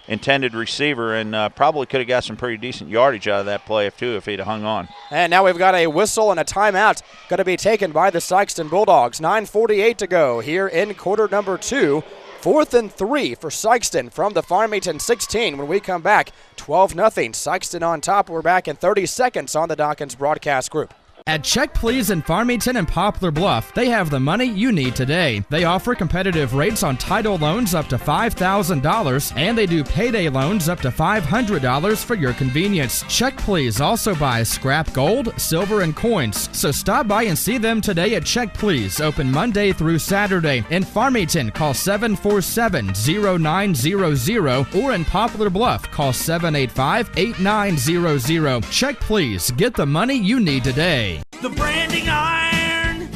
intended receiver and probably could have got some pretty decent yardage out of that play if he'd have hung on. And now we've got a whistle and a timeout going to be taken by the Sikeston Bulldogs. 9:48 to go here in quarter number 2. 4th and 3 for Sikeston from the Farmington 16. When we come back, 12-0. Sikeston on top. We're back in 30 seconds on the Dockins broadcast group. At Check Please in Farmington and Poplar Bluff, they have the money you need today. They offer competitive rates on title loans up to $5,000, and they do payday loans up to $500 for your convenience. Check Please also buys scrap gold, silver, and coins. So stop by and see them today at Check Please, open Monday through Saturday. In Farmington, call 747-0900, or in Poplar Bluff, call 785-8900. Check Please, get the money you need today. The branding iron,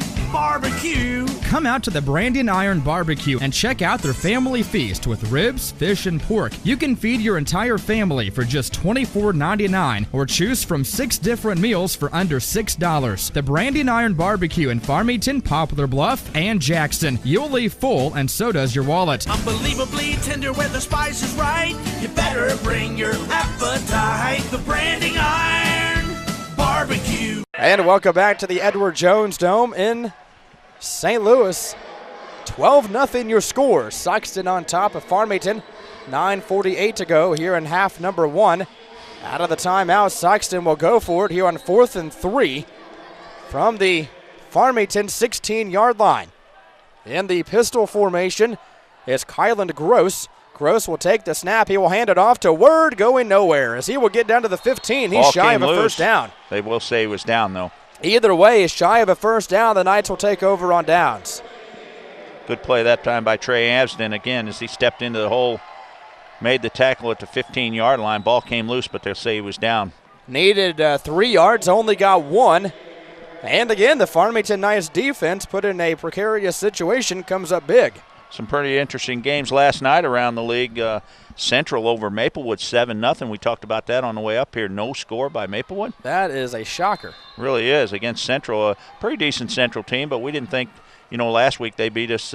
barbecue. Come out to the Branding Iron Barbecue and check out their family feast with ribs, fish, and pork. You can feed your entire family for just $24.99 or choose from 6 different meals for under $6. The Branding Iron Barbecue in Farmington, Poplar Bluff, and Jackson. You'll leave full, and so does your wallet. Unbelievably tender where the spice is right. You better bring your appetite. The Branding Iron Barbecue. And welcome back to the Edward Jones Dome in St. Louis. 12-0 your score. Sikeston on top of Farmington. 9:48 to go here in half number 1. Out of the timeout, Sikeston will go for it here on 4th and 3 from the Farmington 16-yard line. In the pistol formation is Kylan Gross. Gross will take the snap. He will hand it off to Word, going nowhere as he will get down to the 15. He's shy of a first down. They will say he was down, though. Either way, he's shy of a first down. The Knights will take over on downs. Good play that time by Trey Avsden again as he stepped into the hole, made the tackle at the 15-yard line. Ball came loose, but they'll say he was down. Needed 3 yards, only got 1. And again, the Farmington Knights defense put in a precarious situation, comes up big. Some pretty interesting games last night around the league. Central over Maplewood 7-0. We talked about that on the way up here. No score by Maplewood. That is a shocker. Really is against Central. A pretty decent Central team, but we didn't think, last week they beat us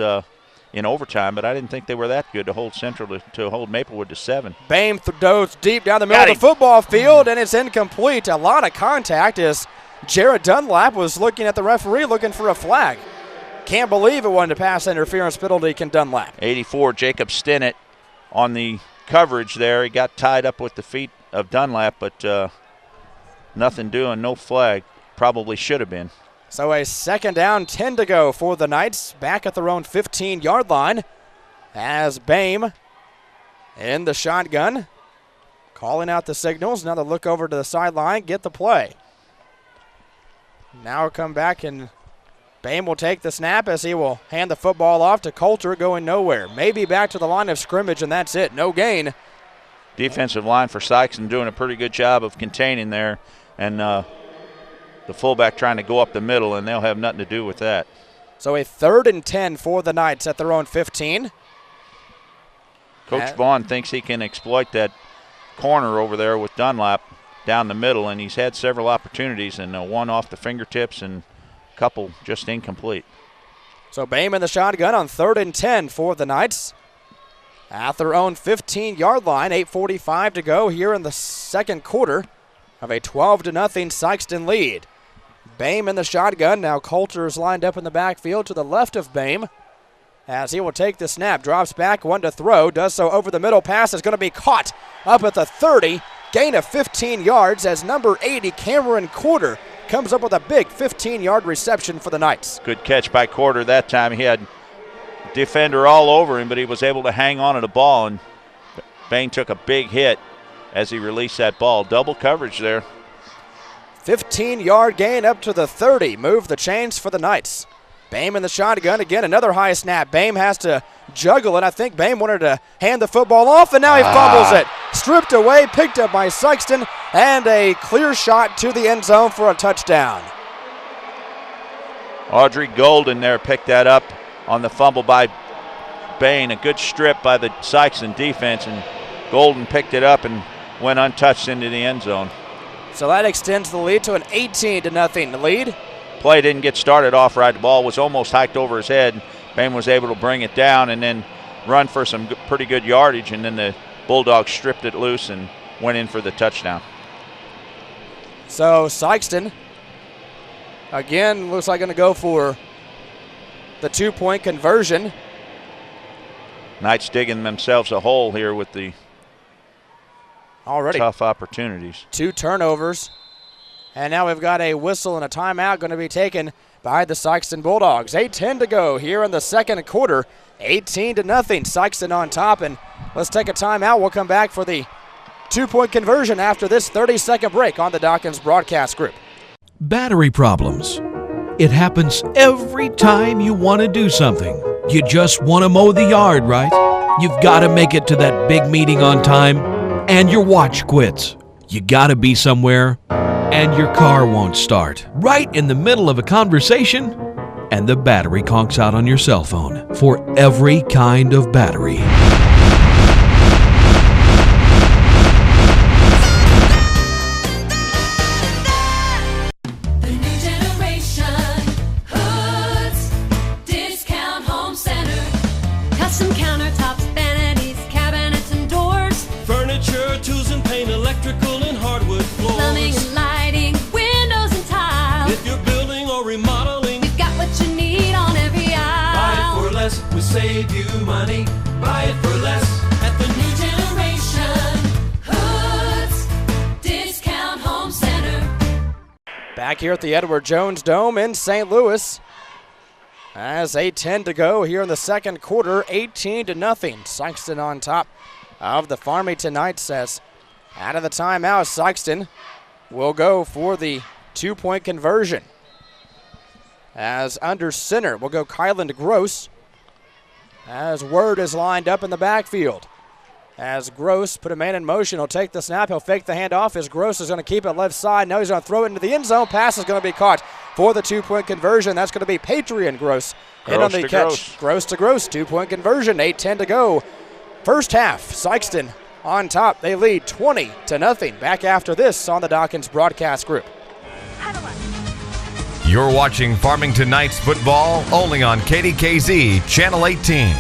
in overtime, but I didn't think they were that good to hold Central to hold Maplewood to 7. Bame throws deep down the middle of the football field, and it's incomplete. A lot of contact as Jared Dunlap was looking at the referee looking for a flag. Can't believe it wasn't a pass interference penalty can Dunlap. 84, Jacob Stinnett on the coverage there. He got tied up with the feet of Dunlap, but nothing doing, no flag. Probably should have been. So a 2nd down, 10 to go for the Knights, back at their own 15-yard line as Bame in the shotgun, calling out the signals. Now they look over to the sideline, get the play. Now come back and Bame will take the snap as he will hand the football off to Coulter, going nowhere. Maybe back to the line of scrimmage, and that's it. No gain. Defensive line for Sikeston doing a pretty good job of containing there, and the fullback trying to go up the middle, and they'll have nothing to do with that. So a 3rd and 10 for the Knights at their own 15. Coach Vaughn thinks he can exploit that corner over there with Dunlap down the middle, and he's had several opportunities, and one off the fingertips and couple just incomplete. So Bame in the shotgun on 3rd and 10 for the Knights. At their own 15-yard line, 8:45 to go here in the second quarter of a 12-0 Sikeston lead. Bame in the shotgun. Now Coulter is lined up in the backfield to the left of Bame as he will take the snap. Drops back, one to throw. Does so over the middle. Pass is going to be caught up at the 30. Gain of 15 yards as number 80, Cameron Quarter, comes up with a big 15-yard reception for the Knights. Good catch by Quarter that time. He had defender all over him, but he was able to hang on to the ball, and Bame took a big hit as he released that ball. Double coverage there. 15-yard gain up to the 30. Move the chains for the Knights. Bame in the shotgun. Again, another high snap. Bame has to juggle it. I think Bame wanted to hand the football off, and now he fumbles it. Stripped away, picked up by Sikeston, and a clear shot to the end zone for a touchdown. Audrey Golden there picked that up on the fumble by Bame. A good strip by the Sikeston defense, and Golden picked it up and went untouched into the end zone. So that extends the lead to an 18-0 lead. Play didn't get started off right. The ball was almost hiked over his head. Bame was able to bring it down and then run for some pretty good yardage, and then the Bulldogs stripped it loose and went in for the touchdown. So Sikeston, again, looks like going to go for the 2-point conversion. Knights digging themselves a hole here with the already tough opportunities. 2 turnovers. And now we've got a whistle and a timeout going to be taken by the Sikeston Bulldogs. 8:10 to go here in the second quarter. 18-0. Sikeston on top. And let's take a timeout. We'll come back for the 2-point conversion after this 30-second break on the Dockins Broadcast Group. Battery problems. It happens every time you want to do something. You just want to mow the yard, right? You've got to make it to that big meeting on time, and your watch quits. You got to be somewhere, and your car won't start. Right in the middle of a conversation, and the battery conks out on your cell phone. For every kind of battery. The new generation, Hoods Discount Home Center. Custom countertops, vanities, cabinets, and doors. Furniture, tools and paint, electrical and hardwood floors. Plumbing and lighting, windows and tile. If you're building or remodeling, We've got what you need on every aisle. buy it for less, we save you money. Buy it for less at the New generation, Hoods Discount Home Center. Back here at the Edward Jones Dome in St. Louis. As 8:10 to go here in the second quarter, 18-0. Sikeston on top of the Farmington Knights as out of the timeout, Sikeston will go for the two-point conversion. As under center will go Kylan Gross. As Word is lined up in the backfield. As Gross put a man in motion, he'll take the snap, he'll fake the handoff as Gross is going to keep it left side. Now he's going to throw it into the end zone. Pass is going to be caught for the two-point conversion. That's going to be Patriot Gross. In on the catch. Gross to Gross, two-point conversion, 8:10 to go. First half, Sikeston on top. They lead 20-0. Back after this on the Dockins Broadcast Group. You're watching Farmington Knights football only on KDKZ Channel 18.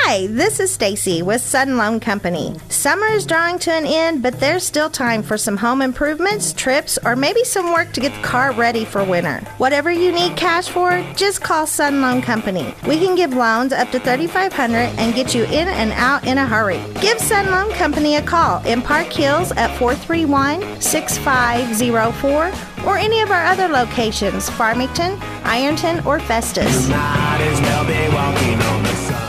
Hi, this is Stacy with Sudden Loan Company. Summer is drawing to an end, but there's still time for some home improvements, trips, or maybe some work to get the car ready for winter. Whatever you need cash for, just call Sudden Loan Company. We can give loans up to $3,500 and get you in and out in a hurry. Give Sudden Loan Company a call in Park Hills at 431-6504 or any of our other locations, Farmington, Ironton, or Festus. Might as well be walking on the sun.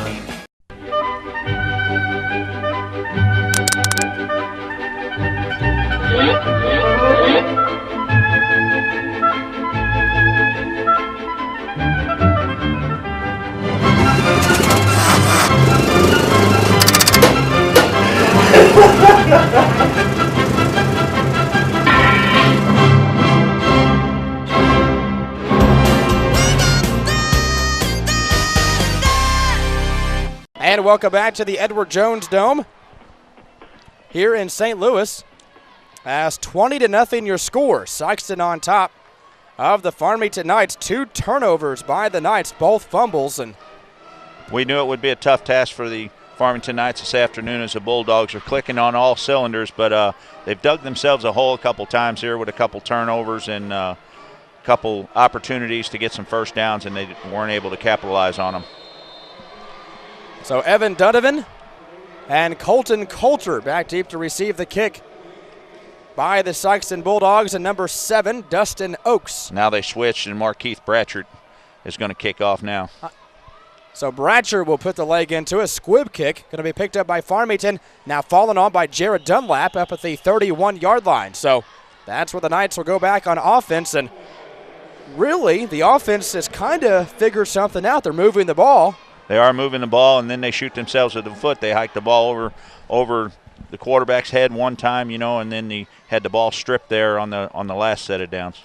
And welcome back to the Edward Jones Dome here in St. Louis. As 20-0 your score. Sikeston on top of the Farmington Knights. 2 turnovers by the Knights, both fumbles. And We knew it would be a tough task for the Farmington Knights this afternoon as the Bulldogs are clicking on all cylinders, but they've dug themselves a hole a couple times here with a couple turnovers and a couple opportunities to get some first downs, and they weren't able to capitalize on them. so Evan Donovan and Colton Coulter back deep to receive the kick by the Sikeston Bulldogs, and number 7, Dustin Oakes. Now they switched, and Markeith Bratchard is going to kick off now. So Bratcher will put the leg into a squib kick. Going to be picked up by Farmington. Now fallen on by Jared Dunlap up at the 31-yard line. So that's where the Knights will go back on offense. And really, the offense has kind of figured something out. They're moving the ball. They are moving the ball, and then they shoot themselves with the foot. They hike the ball over the quarterback's head one time, and then he had the ball stripped there on the last set of downs.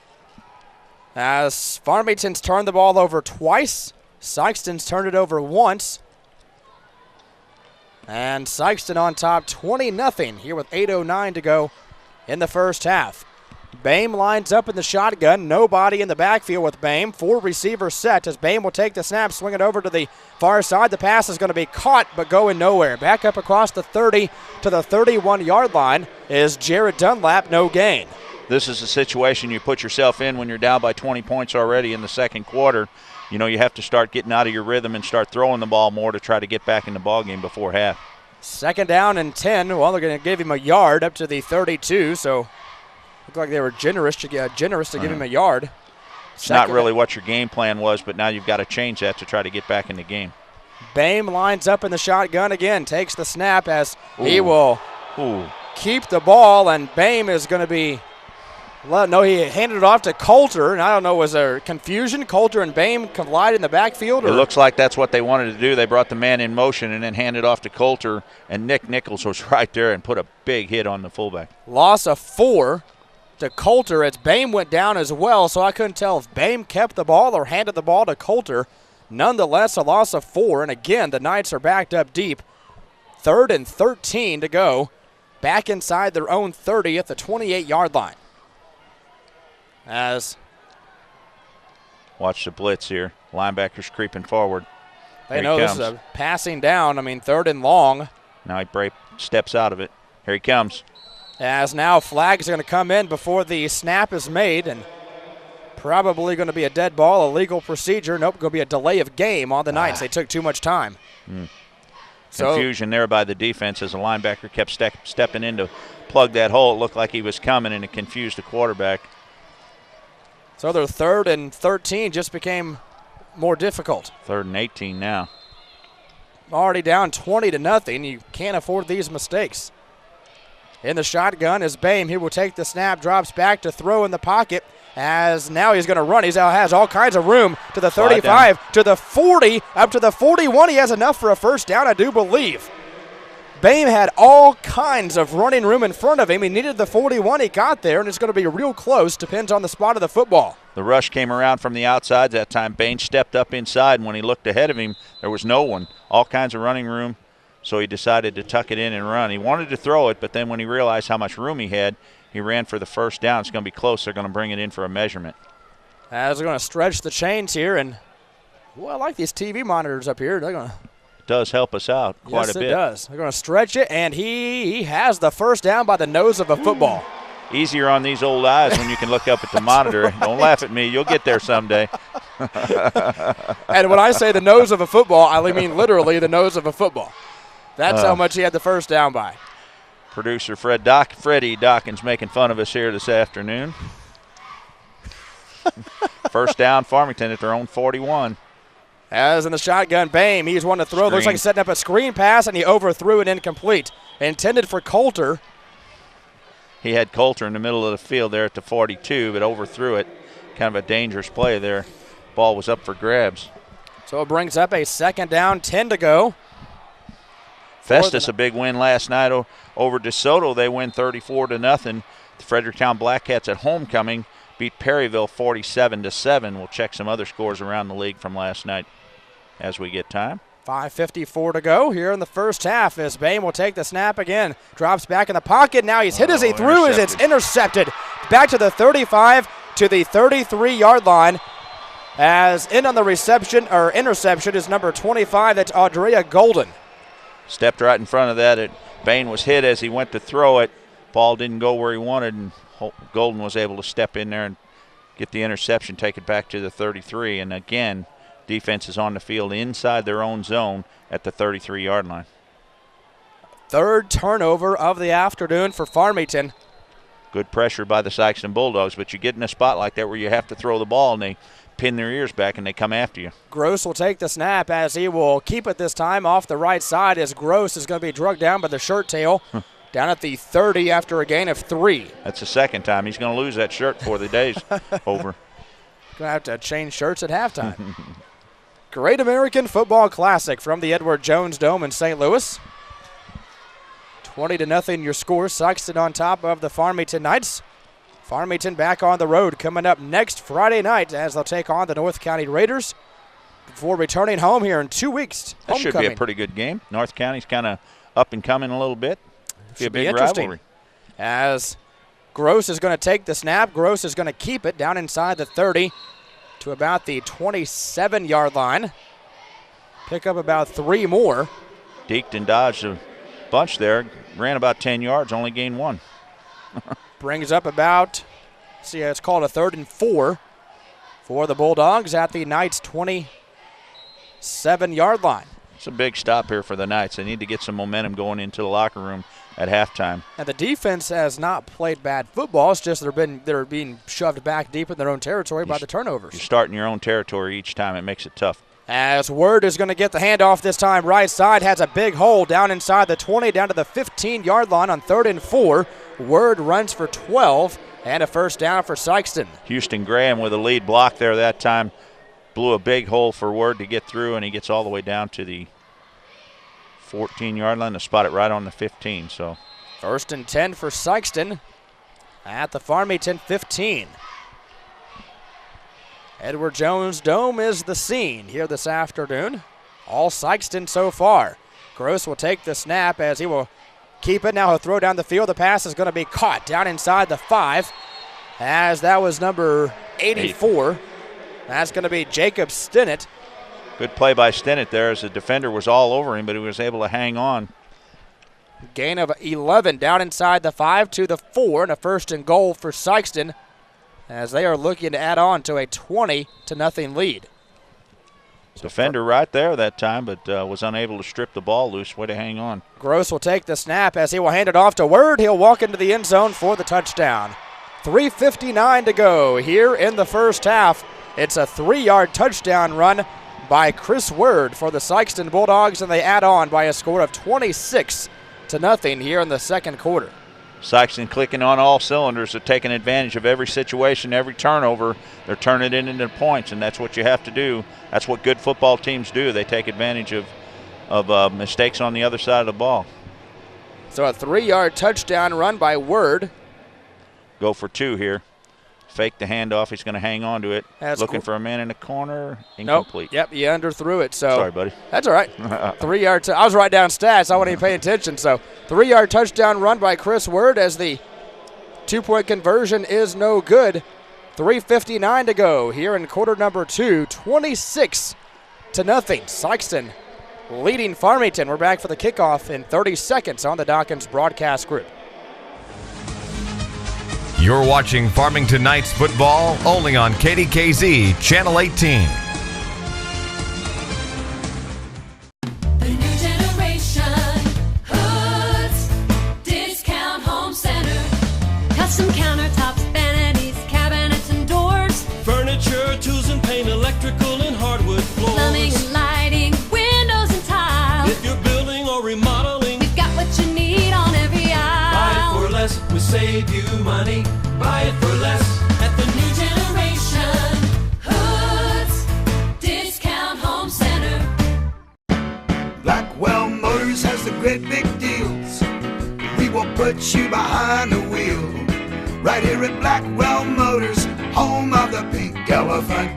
As Farmington's turned the ball over twice, Sikeston's turned it over once. And Sikeston on top 20-0 here with 8:09 to go in the first half. Bame lines up in the shotgun. Nobody in the backfield with Bame. 4 receivers set as Bame will take the snap, swing it over to the far side. The pass is going to be caught but going nowhere. Back up across the 30 to the 31-yard line is Jared Dunlap, no gain. This is a situation you put yourself in when you're down by 20 points already in the second quarter. You have to start getting out of your rhythm and start throwing the ball more to try to get back in the ballgame before half. Second down and 10. Well, they're going to give him a yard up to the 32, so looked like they were generous to give him a yard. It's not really what your game plan was, but now you've got to change that to try to get back in the game. Bame lines up in the shotgun again, takes the snap as he will keep the ball, and Bame is going to be no, he handed it off to Coulter, and I don't know, was there confusion? Coulter and Bame collide in the backfield? It looks like that's what they wanted to do. They brought the man in motion and then handed off to Coulter, and Nick Nichols was right there and put a big hit on the fullback. Loss of 4 to Coulter as Bame went down as well, so I couldn't tell if Bame kept the ball or handed the ball to Coulter. Nonetheless, a loss of 4, and again, the Knights are backed up deep. 3rd and 13 to go. Back inside their own 30 at the 28-yard line. As watch the blitz here. Linebackers creeping forward. They know this is a passing down. I mean, 3rd and long. Now he steps out of it. Here he comes. As now flags are going to come in before the snap is made, and probably going to be a dead ball, a legal procedure. Nope, going to be a delay of game on the Knights. They took too much time. Confusion there by the defense as the linebacker kept stepping in to plug that hole. It looked like he was coming, and it confused the quarterback. So their 3rd and 13 just became more difficult. 3rd and 18 now. Already down 20-0. You can't afford these mistakes. In the shotgun is Bame. He will take the snap, drops back to throw in the pocket. As now he's going to run. He has all kinds of room to the 35, to the 40, up to the 41. He has enough for a first down, I do believe. Bame had all kinds of running room in front of him. He needed the 41. He got there, and it's going to be real close. Depends on the spot of the football. The rush came around from the outside that time. Bame stepped up inside, and when he looked ahead of him, there was no one. All kinds of running room, so he decided to tuck it in and run. He wanted to throw it, but then when he realized how much room he had, he ran for the first down. It's going to be close. They're going to bring it in for a measurement. As they're going to stretch the chains here, and well, I like these TV monitors up here. They're going to. It does help us out quite a bit. Yes, it does. They're going to stretch it, and he has the first down by the nose of a football. Easier on these old eyes when you can look up at the monitor. Right. Don't laugh at me. You'll get there someday. And when I say the nose of a football, I mean literally the nose of a football. That's how much he had the first down by. Producer Freddie Dockins making fun of us here this afternoon. First down, Farmington at their own 41. As in the shotgun, Bame, he's one to throw. Screen. Looks like he's setting up a screen pass, and he overthrew it incomplete. Intended for Coulter. He had Coulter in the middle of the field there at the 42, but overthrew it. Kind of a dangerous play there. Ball was up for grabs. So it brings up a 2nd down, 10 to go. Festus, a big win last night over DeSoto. They win 34-0. The Fredericktown Blackcats at homecoming beat Perryville 47-7. We'll check some other scores around the league from last night as we get time. 5:54 to go here in the first half as Bame will take the snap again. Drops back in the pocket. Now he's hit as he threw as it's intercepted. Back to the 35 to the 33-yard line. As in on the interception is number 25. That's Audrea Golden. Stepped right in front of that. Bame was hit as he went to throw it. Ball didn't go where he wanted, and Golden was able to step in there and get the interception, take it back to the 33. And again, defense is on the field inside their own zone at the 33-yard line. 3rd turnover of the afternoon for Farmington. Good pressure by the Sikeston Bulldogs, but you get in a spot like that where you have to throw the ball and they pin their ears back and they come after you. Gross will take the snap as he will keep it this time off the right side as Gross is going to be drugged down by the shirt tail. Down at the 30 after a gain of 3. That's the second time. He's going to lose that shirt before the day's over. Going to have to change shirts at halftime. Great American Football Classic from the Edward Jones Dome in St. Louis. 20-0 your score. Sikeston on top of the Farmington Knights. Farmington back on the road coming up next Friday night as they'll take on the North County Raiders before returning home here in 2 weeks. That should be a pretty good game. North County's kind of up and coming a little bit. Be a big rivalry. As Gross is going to take the snap. Gross is going to keep it down inside the 30 to about the 27-yard line. Pick up about 3 more. Deked and dodged a bunch there. Ran about 10 yards, only gained 1. Brings up about, it's called a 3rd and 4 for the Bulldogs at the Knights' 27-yard line. It's a big stop here for the Knights. They need to get some momentum going into the locker room at halftime. And the defense has not played bad football. It's just they're being shoved back deep in their own territory by the turnovers. You're starting your own territory each time. It makes it tough. As Word is going to get the handoff this time. Right side has a big hole down inside the 20, down to the 15-yard line on 3rd and 4. Word runs for 12 and a first down for Sikeston. Houston Graham with a lead block there that time. Blew a big hole for Word to get through, and he gets all the way down to the 14-yard line to spot it right on the 15. So 1st and 10 for Sikeston at the Farmington 15. Edward Jones Dome is the scene here this afternoon. All Sikeston so far. Gross will take the snap as he will keep it. Now he'll throw down the field. The pass is going to be caught down inside the 5, as that was number 84. That's going to be Jacob Stinnett. Good play by Stinnett there as the defender was all over him, but he was able to hang on. Gain of 11 down inside the 5 to the 4, and a first and goal for Sikeston, as they are looking to add on to a 20-0 lead. Defender right there that time, but was unable to strip the ball loose. Way to hang on. Gross will take the snap as he will hand it off to Word. He'll walk into the end zone for the touchdown. 3:59 to go here in the first half. It's a 3-yard touchdown run by Chris Word for the Sikeston Bulldogs, and they add on by a score of 26-0 here in the second quarter. Sikeston clicking on all cylinders. They're taking advantage of every situation, every turnover. They're turning it into points, and that's what you have to do. That's what good football teams do. They take advantage of mistakes on the other side of the ball. So a 3-yard touchdown run by Word. Go for 2 here. Fake the handoff. He's going to hang on to it. That's looking for a man in the corner. Incomplete. Nope. Yep, you underthrew it. So sorry, buddy. That's all right. 3-yard. I was writing down stats. I wasn't even paying attention. So 3-yard touchdown run by Chris Word as the 2-point conversion is no good. 3:59 to go here in quarter number 2. 26-0. Sikeston leading Farmington. We're back for the kickoff in 30 seconds on the Dockins broadcast group. You're watching Farmington Knights football only on KDKZ Channel 18. The new generation, Hoods Discount Home Center. Custom countertops, vanities, cabinets, and doors. Furniture, tools and paint, electrical and hardwood floors. Plumbing and lighting, windows and tile. If you're building or remodeling, We've got what you need on every aisle. buy it for less, we save you money. Buy it for less at the New generation, Hoods Discount Home Center. Blackwell Motors has the great big deals. We will put you behind the wheel. Right here at Blackwell Motors, home of the pink elephant.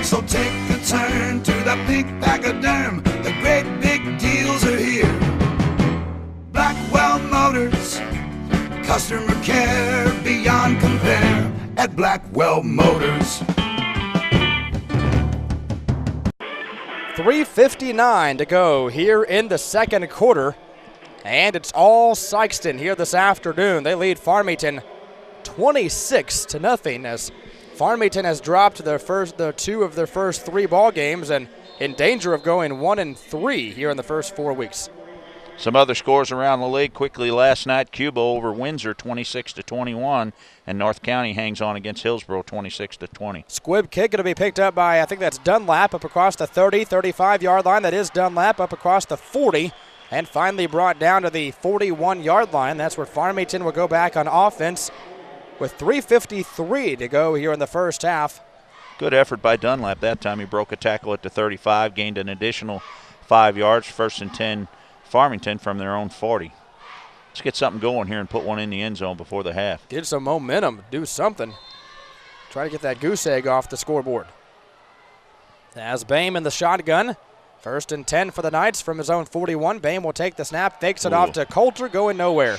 So take a turn to the pink pachyderm. The great big deals are here. Blackwell Motors, customer care beyond compare at Blackwell Motors. 3:59 to go here in the second quarter, and it's all Sikeston here this afternoon. They lead Farmington 26-0 as Farmington has dropped the 2 of their first 3 ball games and in danger of going 1-3 here in the first 4 weeks. Some other scores around the league quickly last night. Cuba over Windsor 26-21, and North County hangs on against Hillsborough 26-20. Squib kick going to be picked up by, I think that's Dunlap, up across the 30, 35-yard line. That is Dunlap up across the 40, and finally brought down to the 41-yard line. That's where Farmington will go back on offense with 3:53 to go here in the first half. Good effort by Dunlap that time. He broke a tackle at the 35, gained an additional 5 yards, 1st and 10 Farmington from their own 40. Let's get something going here and put one in the end zone before the half. Get some momentum, do something. Try to get that goose egg off the scoreboard. As Bame in the shotgun. 1st and 10 for the Knights from his own 41. Bame will take the snap, fakes it off to Coulter, going nowhere.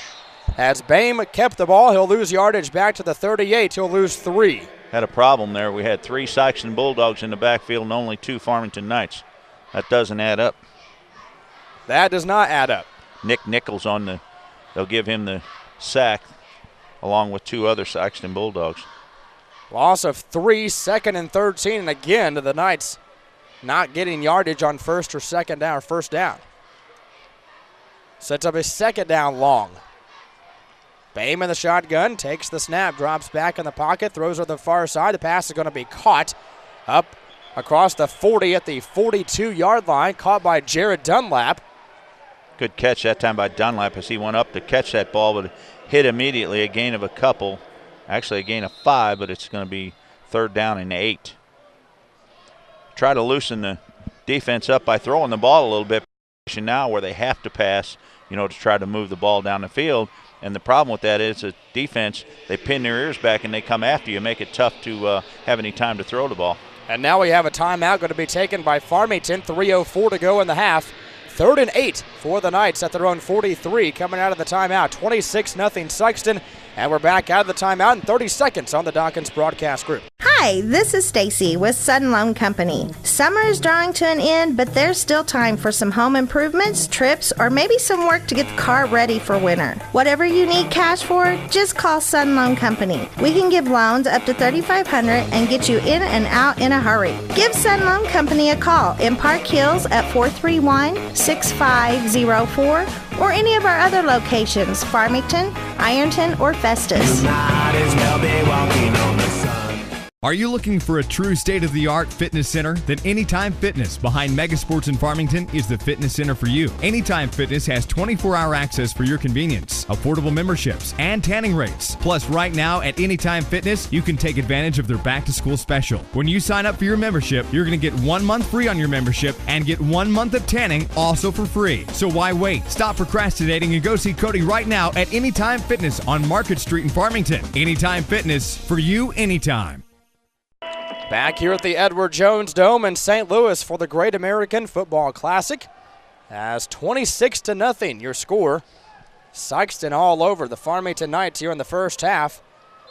As Bame kept the ball, he'll lose yardage back to the 38. He'll lose 3. Had a problem there. We had 3 Sikeston Bulldogs in the backfield and only 2 Farmington Knights. That doesn't add up. That does not add up. Nick Nichols they'll give him the sack along with 2 other Sikeston Bulldogs. Loss of 3, 2nd and 13, and again the Knights not getting yardage on first down. Sets up a 2nd down long. Bame in the shotgun, takes the snap, drops back in the pocket, throws to the far side. The pass is going to be caught up across the 40 at the 42-yard line, caught by Jared Dunlap. Good catch that time by Dunlap as he went up to catch that ball, but hit immediately, a gain of a couple. Actually a gain of 5, but it's going to be 3rd down and 8. Try to loosen the defense up by throwing the ball a little bit now where they have to pass, to try to move the ball down the field. And the problem with that is the defense, they pin their ears back and they come after you, make it tough to have any time to throw the ball. And now we have a timeout going to be taken by Farmington. 3:04 to go in the half. 3rd and 8 for the Knights at their own 43 coming out of the timeout. 26-0 Sikeston. And we're back out of the timeout in 30 seconds on the Dockins Broadcast Group. Hi, this is Stacy with Sudden Loan Company. Summer is drawing to an end, but there's still time for some home improvements, trips, or maybe some work to get the car ready for winter. Whatever you need cash for, just call Sudden Loan Company. We can give loans up to $3,500 and get you in and out in a hurry. Give Sudden Loan Company a call in Park Hills at 431-6504 or any of our other locations, Farmington, Ironton, or Festus. Might as well be walking on the sun. Are you looking for a true state-of-the-art fitness center? Then Anytime Fitness behind Megasports in Farmington is the fitness center for you. Anytime Fitness has 24-hour access for your convenience, affordable memberships, and tanning rates. Plus, right now at Anytime Fitness, you can take advantage of their back-to-school special. When you sign up for your membership, you're going to get 1 month free on your membership and get 1 month of tanning also for free. So why wait? Stop procrastinating and go see Cody right now at Anytime Fitness on Market Street in Farmington. Anytime Fitness, for you anytime. Back here at the Edward Jones Dome in St. Louis for the Great American Football Classic. As 26-0 your score. Sikeston all over the Farmington Knights here in the first half.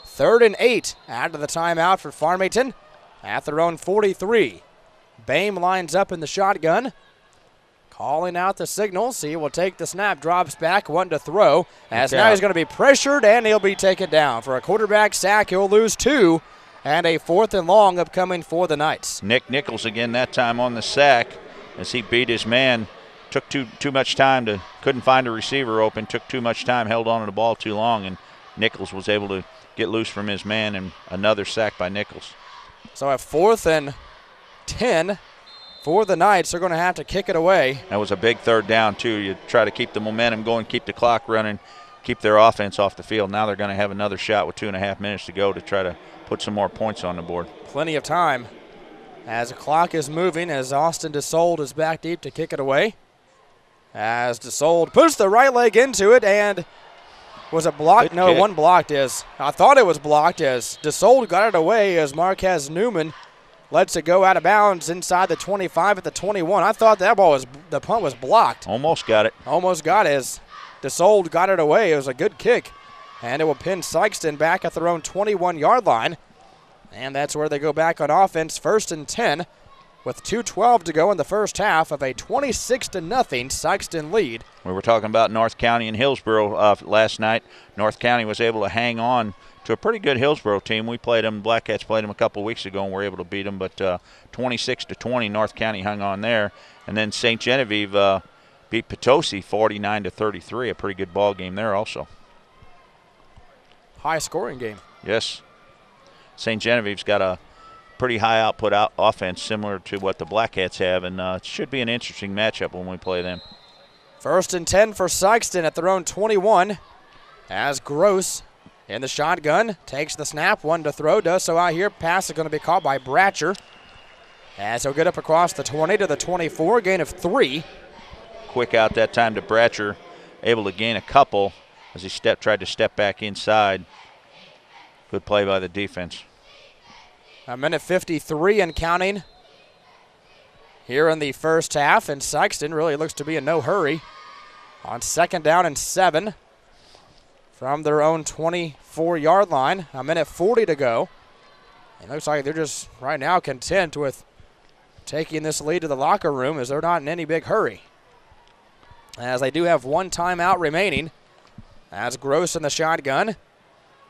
3rd and 8 out of the timeout for Farmington at their own 43. Bame lines up in the shotgun. Calling out the signals. He will take the snap, drops back, 1 to throw. As now he's going to be pressured and he'll be taken down. For a quarterback sack, he'll lose 2. And a 4th and long upcoming for the Knights. Nick Nichols again that time on the sack as he beat his man. Took too much time couldn't find a receiver open, took too much time, held on to the ball too long, and Nichols was able to get loose from his man, and another sack by Nichols. So a 4th and 10 for the Knights. They're going to have to kick it away. That was a big 3rd down too. You try to keep the momentum going, keep the clock running, keep their offense off the field. Now they're going to have another shot with 2.5 minutes to go to try to put some more points on the board. Plenty of time as the clock is moving, as Austin DeSold is back deep to kick it away. As DeSold puts the right leg into it, and was it blocked? No, it wasn't blocked. I thought it was blocked as DeSold got it away as Marquez Newman lets it go out of bounds inside the 25 at the 21. I thought the punt was blocked. Almost got it. Almost got it as DeSold got it away. It was a good kick. And it will pin Sikeston back at their own 21-yard line. And that's where they go back on offense, 1st and 10, with 2:12 to go in the first half of a 26-0 Sikeston lead. We were talking about North County and Hillsboro last night. North County was able to hang on to a pretty good Hillsboro team. We played them, Black Cats played them a couple weeks ago and were able to beat them. But 26-20, North County hung on there. And then St. Genevieve beat Potosi 49-33, a pretty good ball game there also. High-scoring game. Yes. St. Genevieve's got a pretty high output offense similar to what the Black Cats have, and it should be an interesting matchup when we play them. 1st and 10 for Sikeston at their own 21 as Gross in the shotgun takes the snap, 1 to throw, does so out here. Pass is going to be caught by Bratcher as he'll get up across the 20 to the 24, gain of 3. Quick out that time to Bratcher, able to gain a couple as he tried to step back inside. Good play by the defense. A minute 53 and counting here in the first half, and Sikeston really looks to be in no hurry on 2nd down and 7 from their own 24-yard line. A minute 40 to go. It looks like they're just right now content with taking this lead to the locker room as they're not in any big hurry. As they do have 1 timeout remaining. As Gross in the shotgun,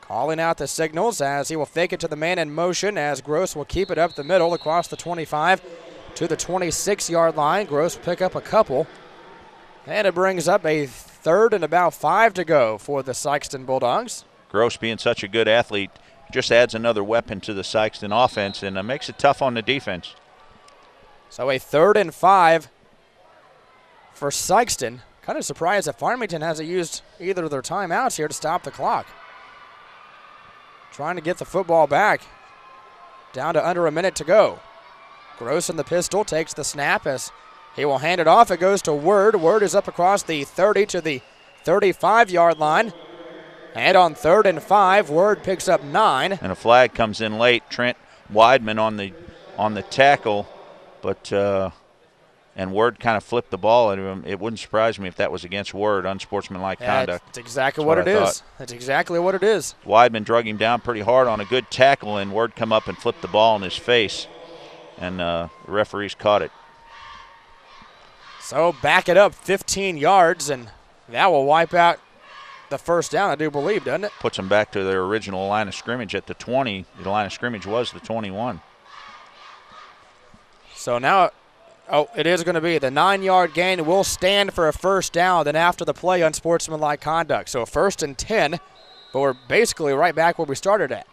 calling out the signals as he will fake it to the man in motion as Gross will keep it up the middle across the 25 to the 26-yard line. Gross will pick up a couple. And it brings up a 3rd and about 5 to go for the Sikeston Bulldogs. Gross being such a good athlete just adds another weapon to the Sikeston offense and makes it tough on the defense. So a 3rd and 5 for Sikeston. Kind of surprised that Farmington hasn't used either of their timeouts here to stop the clock. Trying to get the football back. Down to under a minute to go. Gross in the pistol takes the snap as he will hand it off. It goes to Word. Word is up across the 30 to the 35-yard line. And on 3rd and 5, Word picks up 9. And a flag comes in late. Trent Weidman on the tackle, but and Word kind of flipped the ball at him. It wouldn't surprise me if that was against Word, unsportsmanlike conduct. That's exactly what it is. That's exactly what it is. Weidman drug him down pretty hard on a good tackle, and Word come up and flipped the ball in his face, and the referees caught it. So back it up 15 yards, and that will wipe out the first down, I do believe, doesn't it? Puts them back to their original line of scrimmage at the 20. The line of scrimmage was the 21. So now, it is going to be the 9-yard gain. Will stand for a first down. Then after the play, unsportsmanlike conduct. So 1st and 10, but we're basically right back where we started at.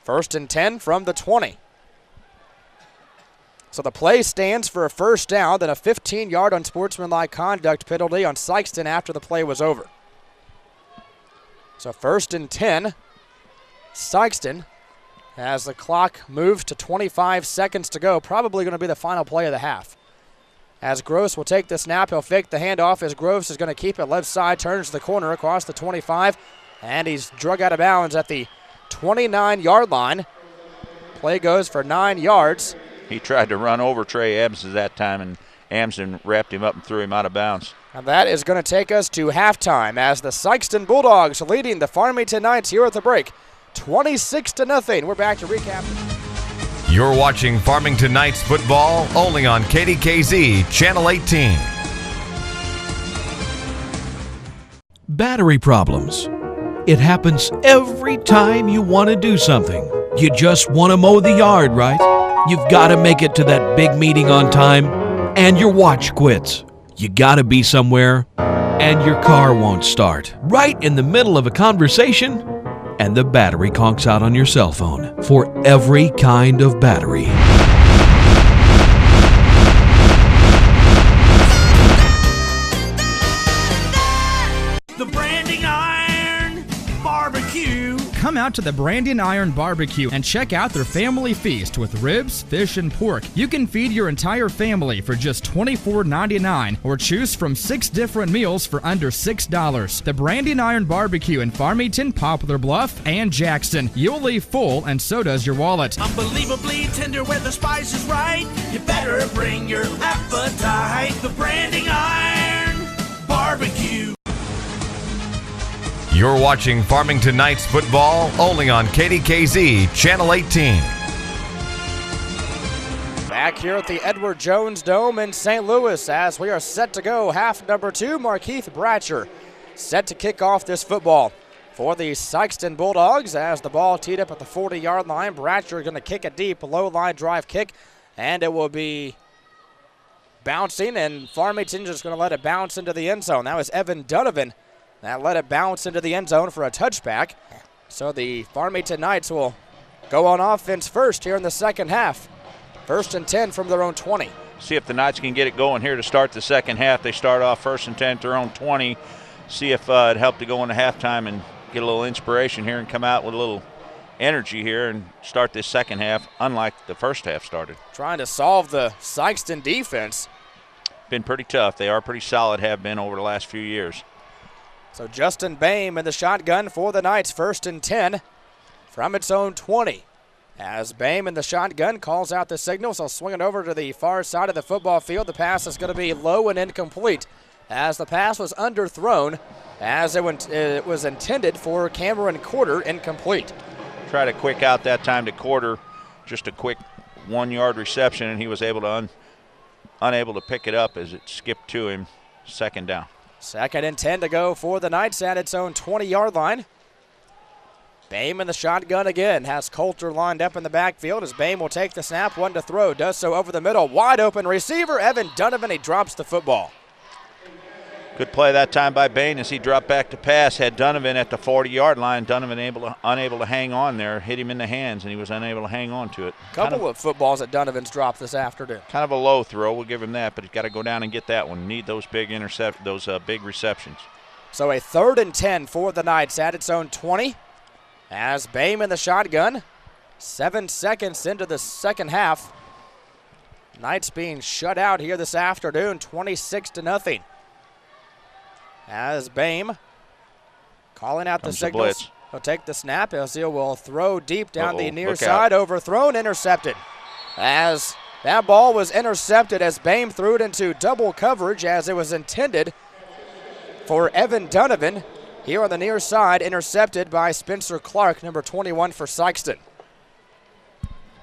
1st and 10 from the 20. So the play stands for a first down, then a 15-yard unsportsmanlike conduct penalty on Sikeston after the play was over. So 1st and 10, Sikeston, as the clock moves to 25 seconds to go, probably going to be the final play of the half. As Gross will take the snap, he'll fake the handoff as Gross is going to keep it left side, turns the corner across the 25, and he's drug out of bounds at the 29-yard line. Play goes for 9 yards. He tried to run over Trey Amsden that time, and Amsden wrapped him up and threw him out of bounds. And that is going to take us to halftime as the Sikeston Bulldogs leading the Farmington Knights here at the break, 26-0. We're back to recap. You're watching Farmington Knights football only on KDKZ Channel 18. Battery problems. It happens every time you want to do something. You just want to mow the yard, right? You've got to make it to that big meeting on time, and your watch quits. You got to be somewhere, and your car won't start. Right in the middle of a conversation, and the battery conks out on your cell phone. For every kind of battery. The Branding Iron Barbecue. Come out to the Brandon Iron Barbecue and check out their family feast with ribs, fish, and pork. You can feed your entire family for just $24.99 or choose from 6 different meals for under $6. The Brandon Iron Barbecue in Farmington, Poplar Bluff, and Jackson. You'll leave full, and so does your wallet. Unbelievably tender where the spice is right. You better bring your appetite. The Branding Iron Barbecue. You're watching Farmington Knights football only on KDKZ Channel 18. Back here at the Edward Jones Dome in St. Louis as we are set to go. Half number 2, Markeith Bratcher set to kick off this football for the Sikeston Bulldogs as the ball teed up at the 40-yard line. Bratcher going to kick a deep low-line drive kick, and it will be bouncing, and Farmington just going to let it bounce into the end zone. That was Evan Donovan that let it bounce into the end zone for a touchback. So the Farmington Knights will go on offense first here in the second half. 1st and 10 from their own 20. See if the Knights can get it going here to start the second half. They start off 1st and 10 at their own 20. See if it helped to go into halftime and get a little inspiration here and come out with a little energy here and start this second half, unlike the first half started. Trying to solve the Sikeston defense. Been pretty tough. They are pretty solid, have been over the last few years. So Justin Boehm in the shotgun for the Knights, 1st and 10 from its own 20. As Boehm in the shotgun calls out the signal, so swing it over to the far side of the football field. The pass is going to be low and incomplete as the pass was underthrown as it was intended for Cameron Quarter, incomplete. Tried a quick out that time to Quarter, just a quick 1-yard reception, and he was able to unable to pick it up as it skipped to him, 2nd down. 2nd and 10 to go for the Knights at its own 20-yard line. Boehm in the shotgun again, has Coulter lined up in the backfield as Boehm will take the snap, one to throw, does so over the middle, wide open receiver, Evan Donovan, he drops the football. Good play that time by Boehm as he dropped back to pass, had Donovan at the 40-yard line. Donovan unable to hang on there, hit him in the hands, and he was unable to hang on to it. Couple of footballs that Donovan's dropped this afternoon. Kind of a low throw, we'll give him that, but he's got to go down and get that one. Need those big big receptions. So a 3rd and 10 for the Knights at its own 20. As Boehm in the shotgun, 7 seconds into the second half. Knights being shut out here this afternoon, 26-0. As Boehm Calling out the Comes the signals. blitz. He'll take the snap as he will throw deep down the near Look side. out. Overthrown, intercepted. As that ball was intercepted as Bame threw it into double coverage as it was intended for Evan Donovan. Here on the near side, intercepted by Spencer Clark, number 21 for Sikeston.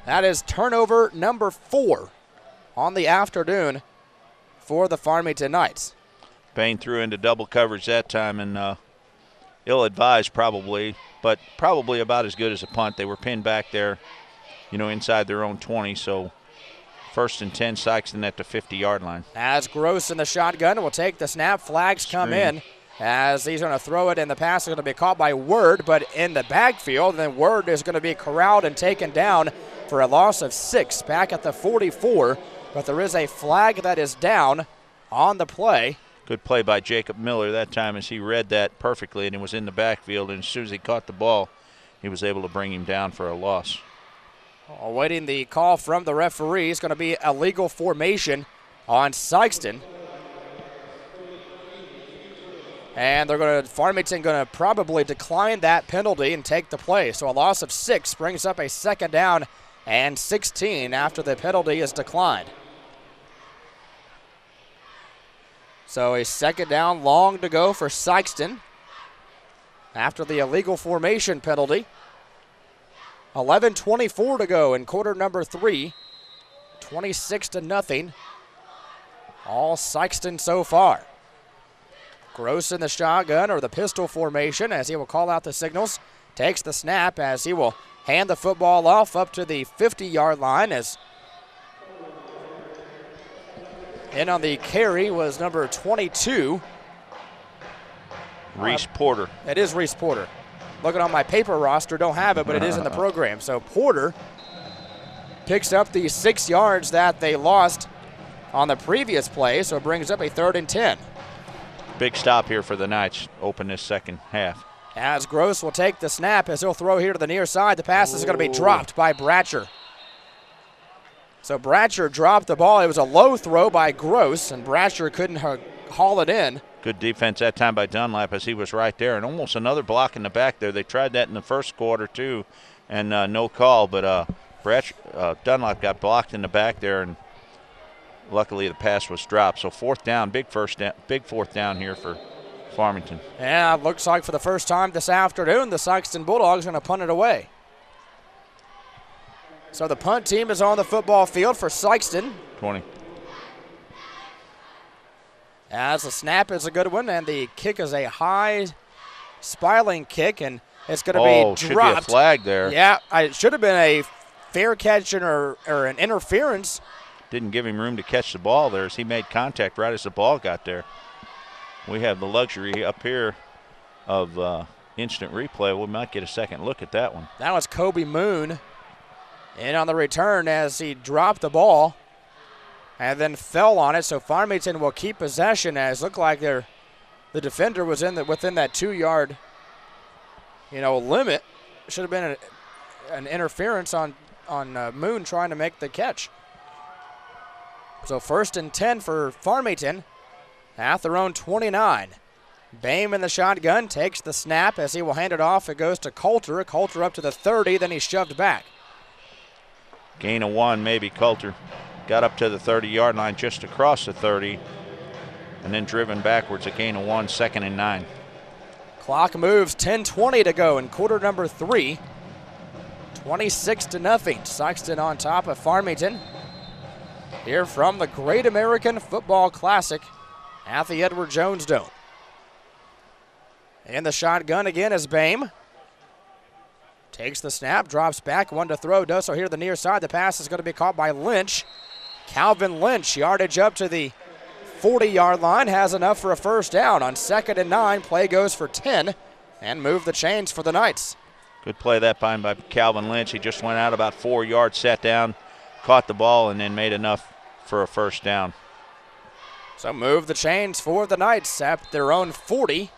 That is turnover number 4 on the afternoon for the Farmington Knights. Bain threw into double coverage that time, and ill-advised probably, but probably about as good as a punt. They were pinned back there, inside their own 20, so 1st and 10, Sikeston at the 50-yard line. As Gross in the shotgun will take the snap, flags come in as he's going to throw it, and the pass is going to be caught by Word, but in the backfield, and then Word is going to be corralled and taken down for a loss of 6 back at the 44, but there is a flag that is down on the play. Good play by Jacob Miller that time as he read that perfectly, and he was in the backfield, and as soon as he caught the ball, he was able to bring him down for a loss. Awaiting the call from the referee is going to be a legal formation on Sikeston. And Farmington going to probably decline that penalty and take the play. So a loss of 6 brings up a 2nd down and 16 after the penalty is declined. So a 2nd down, long to go for Sikeston after the illegal formation penalty. 11:24 to go in quarter number 3. 26-0. All Sikeston so far. Gross in the shotgun or the pistol formation as he will call out the signals. Takes the snap as he will hand the football off up to the 50-yard line as in on the carry was number 22. Reese Porter. It is Reese Porter. Looking on my paper roster, don't have it, but it is in the program. So Porter picks up the 6 yards that they lost on the previous play, so it brings up a 3rd and 10. Big stop here for the Knights, open this second half. As Gross will take the snap as he'll throw here to the near side. The pass is going to be dropped by Bratcher. So Bratcher dropped the ball. It was a low throw by Gross, and Bratcher couldn't haul it in. Good defense that time by Dunlap as he was right there, and almost another block in the back there. They tried that in the first quarter too, and no call, but Dunlap got blocked in the back there, and luckily the pass was dropped. So 4th down, big 4th down here for Farmington. Yeah, it looks like for the first time this afternoon, the Sikeston Bulldogs are going to punt it away. So the punt team is on the football field for Sikeston. 20. As the snap is a good one, and the kick is a high spiraling kick, and it's going to be dropped. Should be a flag there. Yeah, it should have been a fair catch or an interference. Didn't give him room to catch the ball there as he made contact right as the ball got there. We have the luxury up here of instant replay. We might get a second look at that one. That was Kobe Moon in on the return as he dropped the ball and then fell on it. So Farmington will keep possession as looked like the defender was within that 2-yard limit. Should have been an interference on Moon trying to make the catch. So 1st and 10 for Farmington at their own 29. Bame in the shotgun takes the snap as he will hand it off. It goes to Coulter. Coulter up to the 30, then he's shoved back. Gain of 1, maybe. Coulter got up to the 30-yard line, just across the 30, and then driven backwards. A gain of 1, 2nd and 9. Clock moves, 10:20 to go in quarter number 3. 26-0. Sikeston on top of Farmington. Here from the Great American Football Classic at the Edward Jones Dome. In the shotgun again is Bame. Takes the snap, drops back, 1 to throw, does so here to the near side. The pass is going to be caught by Lynch. Calvin Lynch, yardage up to the 40-yard line, has enough for a 1st down. On 2nd and 9, play goes for 10 and move the chains for the Knights. Good play that time by Calvin Lynch. He just went out about 4 yards, sat down, caught the ball, and then made enough for a 1st down. So move the chains for the Knights at their own 40.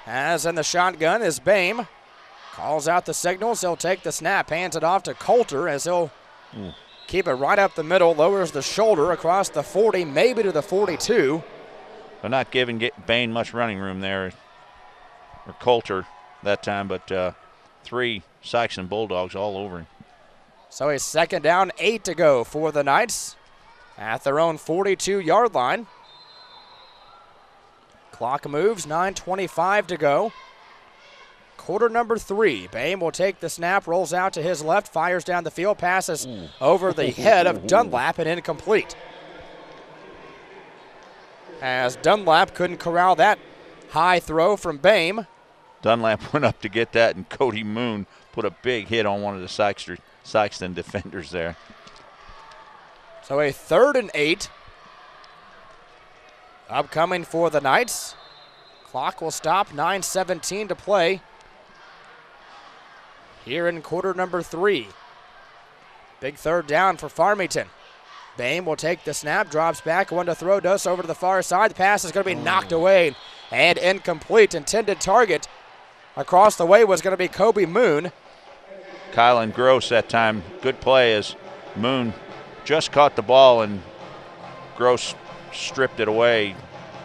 As in the shotgun is Bame. Calls out the signals. He'll take the snap, hands it off to Coulter as he'll keep it right up the middle, lowers the shoulder across the 40, maybe to the 42. They're not giving Bain much running room there, or Coulter that time, but 3 Sikeston Bulldogs all over him. So a 2nd down, 8 to go for the Knights at their own 42-yard line. Clock moves, 9:25 to go. Quarter number 3. Bain will take the snap, rolls out to his left, fires down the field, passes over the head of Dunlap and incomplete. As Dunlap couldn't corral that high throw from Bain. Dunlap went up to get that, and Cody Moon put a big hit on one of the Sikeston defenders there. So a 3rd and 8. Upcoming for the Knights. Clock will stop, 9:17 to play here in quarter number 3. Big 3rd down for Farmington. Bain will take the snap, drops back, one to throw, does over to the far side. The pass is going to be knocked away and incomplete. Intended target across the way was going to be Kobe Moon. Kylan Gross that time. Good play as Moon just caught the ball and Gross stripped it away.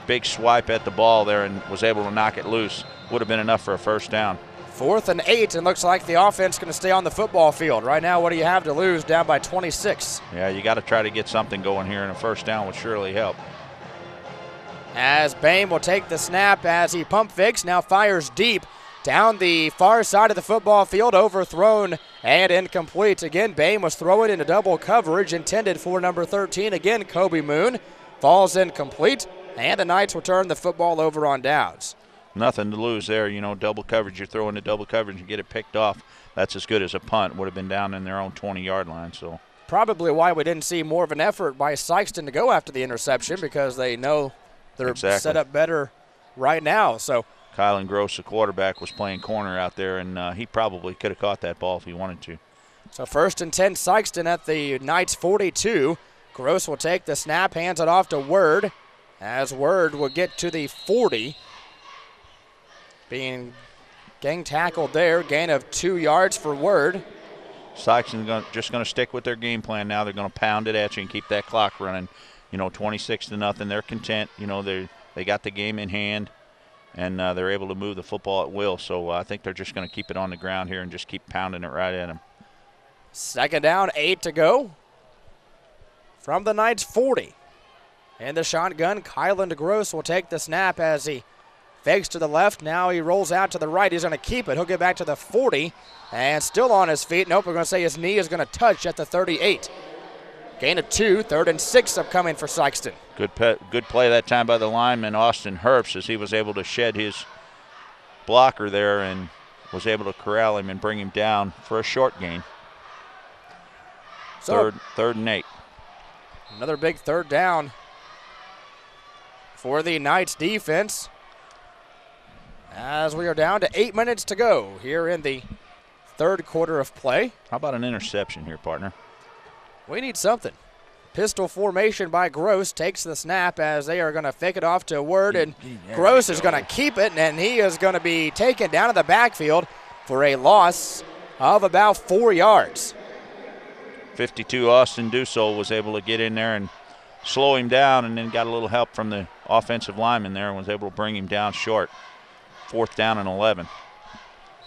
Big swipe at the ball there and was able to knock it loose. Would have been enough for a 1st down. 4th and 8, and looks like the offense going to stay on the football field. Right now, what do you have to lose? Down by 26. Yeah, you got to try to get something going here, and a 1st down would surely help. As Bain will take the snap as he pump fakes, now fires deep down the far side of the football field, overthrown and incomplete. Again, Bain was throwing into double coverage, intended for number 13. Again, Kobe Moon falls incomplete, and the Knights will turn the football over on downs. Nothing to lose there. You know, double coverage, you're throwing the double coverage and get it picked off. That's as good as a punt. Would have been down in their own 20-yard line. So probably why we didn't see more of an effort by Sikeston to go after the interception, because they know they're set up better right now. So Kylan Gross, the quarterback, was playing corner out there, and he probably could have caught that ball if he wanted to. So 1st and 10, Sikeston at the Knights 42. Gross will take the snap, hands it off to Word, as Word will get to the 40. Being gang tackled there, gain of 2 yards for Word. Sikeston's just going to stick with their game plan now. They're going to pound it at you and keep that clock running. 26-0. They're content. They got the game in hand, and they're able to move the football at will. So I think they're just going to keep it on the ground here and just keep pounding it right at them. 2nd down, 8 to go from the Knights 40. And the shotgun, Kylan Gross will take the snap as he fakes to the left. Now he rolls out to the right. He's going to keep it. He'll get back to the 40 and still on his feet. Nope, we're going to say his knee is going to touch at the 38. Gain of 2, 3rd and 6 upcoming for Sikeston. Good play that time by the lineman, Austin Herbst, as he was able to shed his blocker there and was able to corral him and bring him down for a short gain. So, 3rd and 8. Another big 3rd down for the Knights defense, as we are down to 8 minutes to go here in the 3rd quarter of play. How about an interception here, partner? We need something. Pistol formation by Gross, takes the snap as they are going to fake it off to Word, and Gross is going to keep it, and he is going to be taken down to the backfield for a loss of about 4 yards. 52 Austin Dussault was able to get in there and slow him down, and then got a little help from the offensive lineman there and was able to bring him down short. 4th down and 11.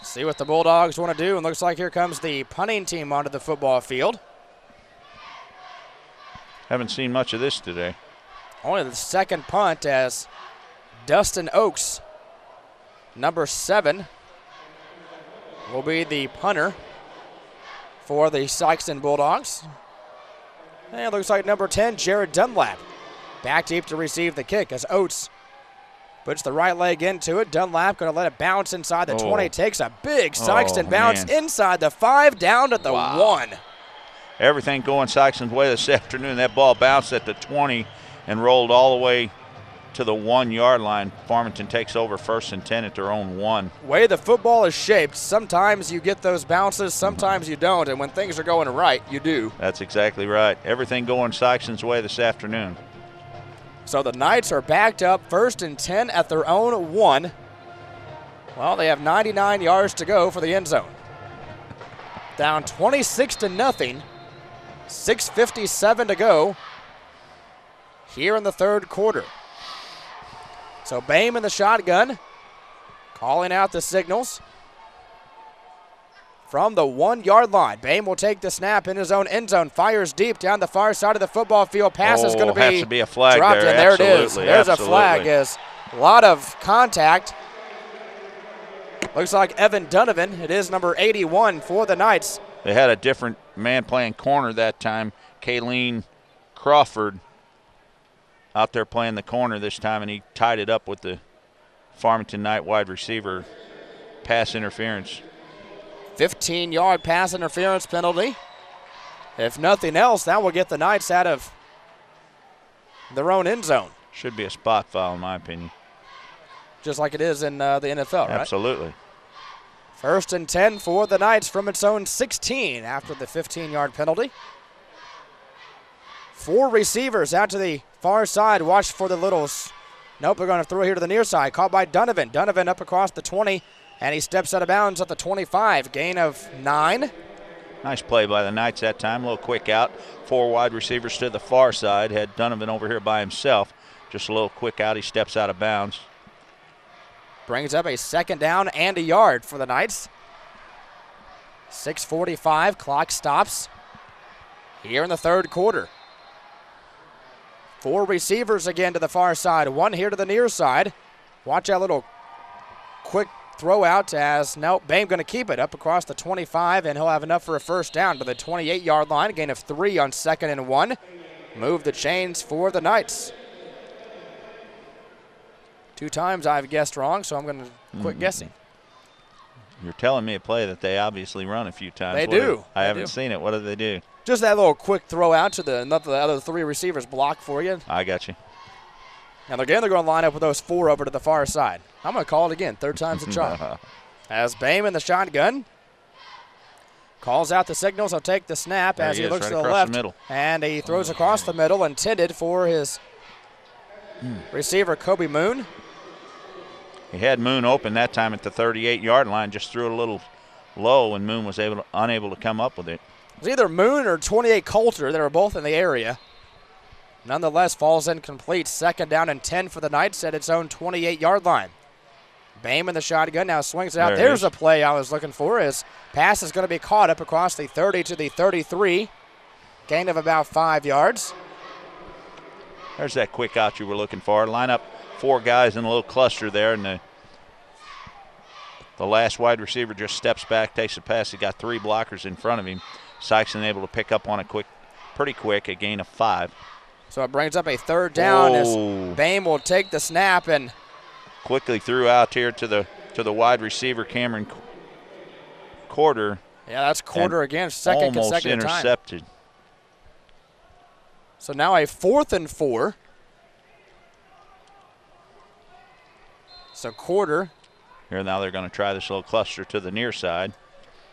See what the Bulldogs want to do, and looks like here comes the punting team onto the football field. Haven't seen much of this today. Only the 2nd punt, as Dustin Oakes, number 7, will be the punter for the Sikeston Bulldogs. And it looks like number 10, Jared Dunlap, back deep to receive the kick as Oates puts the right leg into it. Dunlap going to let it bounce inside the 20. Takes a big Sikeston bounce inside the 5, down at the 1. Everything going Sikeston's way this afternoon. That ball bounced at the 20 and rolled all the way to the 1-yard line. Farmington takes over 1st and 10 at their own 1. Way the football is shaped, sometimes you get those bounces, sometimes you don't, and when things are going right, you do. That's exactly right. Everything going Sikeston's way this afternoon. So the Knights are backed up 1st and 10 at their own 1. Well, they have 99 yards to go for the end zone. Down 26-0. 6:57 to go here in the 3rd quarter. So Bame in the shotgun, calling out the signals. From the 1-yard line, Bame will take the snap in his own end zone, fires deep down the far side of the football field. Pass is going to has to be a flag dropped, there. and there it is. Absolutely, There's absolutely. a flag. Is a lot of contact. Looks like Evan Donovan. It is number 81 for the Knights. They had a different man playing corner that time. Kayleen Crawford out there playing the corner this time, and he tied it up with the Farmington Knight wide receiver. Pass interference. 15-yard pass interference penalty. If nothing else, that will get the Knights out of their own end zone. Should be a spot foul, in my opinion. Just like it is in the NFL, right? Absolutely. 1st and 10 for the Knights from its own 16 after the 15-yard penalty. 4 receivers out to the far side. Watch for the Littles. Nope, they're going to throw it here to the near side. Caught by Donovan. Donovan up across the 20, and he steps out of bounds at the 25. Gain of 9. Nice play by the Knights that time. A little quick out. 4 wide receivers to the far side. Had Donovan over here by himself. Just a little quick out. He steps out of bounds. Brings up a 2nd down and a yard for the Knights. 6:45. Clock stops here in the 3rd quarter. 4 receivers again to the far side. 1 here to the near side. Watch that little quick throw out as, nope, Bame going to keep it up across the 25, and he'll have enough for a 1st down to the 28-yard line. Gain of 3 on 2nd and 1. Move the chains for the Knights. 2 times I've guessed wrong, so I'm going to quit guessing. You're telling me a play that they obviously run a few times. They do. I haven't seen it. What do they do? Just that little quick throw out to the other 3 receivers block for you. I got you. And again, they're going to line up with those 4 over to the far side. I'm going to call it again. 3rd time's a charm. As Bame in the shotgun. Calls out the signals. He'll take the snap There as he he is, looks right to the across left. the middle. And he throws across the middle, intended for his receiver, Kobe Moon. He had Moon open that time at the 38-yard line. Just threw it a little low, and Moon was unable to come up with it. It was either Moon or 28 Coulter. They were both in the area. Nonetheless, falls incomplete. 2nd down and 10 for the Knights at its own 28-yard line. Bame in the shotgun now swings it out. There's a play I was looking for. His pass is going to be caught up across the 30 to the 33. Gain of about 5 yards. There's that quick out you were looking for. Line up 4 guys in a little cluster there, and the last wide receiver just steps back, takes a pass. He got 3 blockers in front of him. Sikeston able to pick up on it pretty quick, a gain of 5. So it brings up a 3rd down as Bame will take the snap and quickly threw out here to the wide receiver, Cameron Quarter. Yeah, that's Quarter again, 2nd consecutive almost intercepted. time. So now a 4th and 4. So Quarter. Here now they're going to try this little cluster to the near side.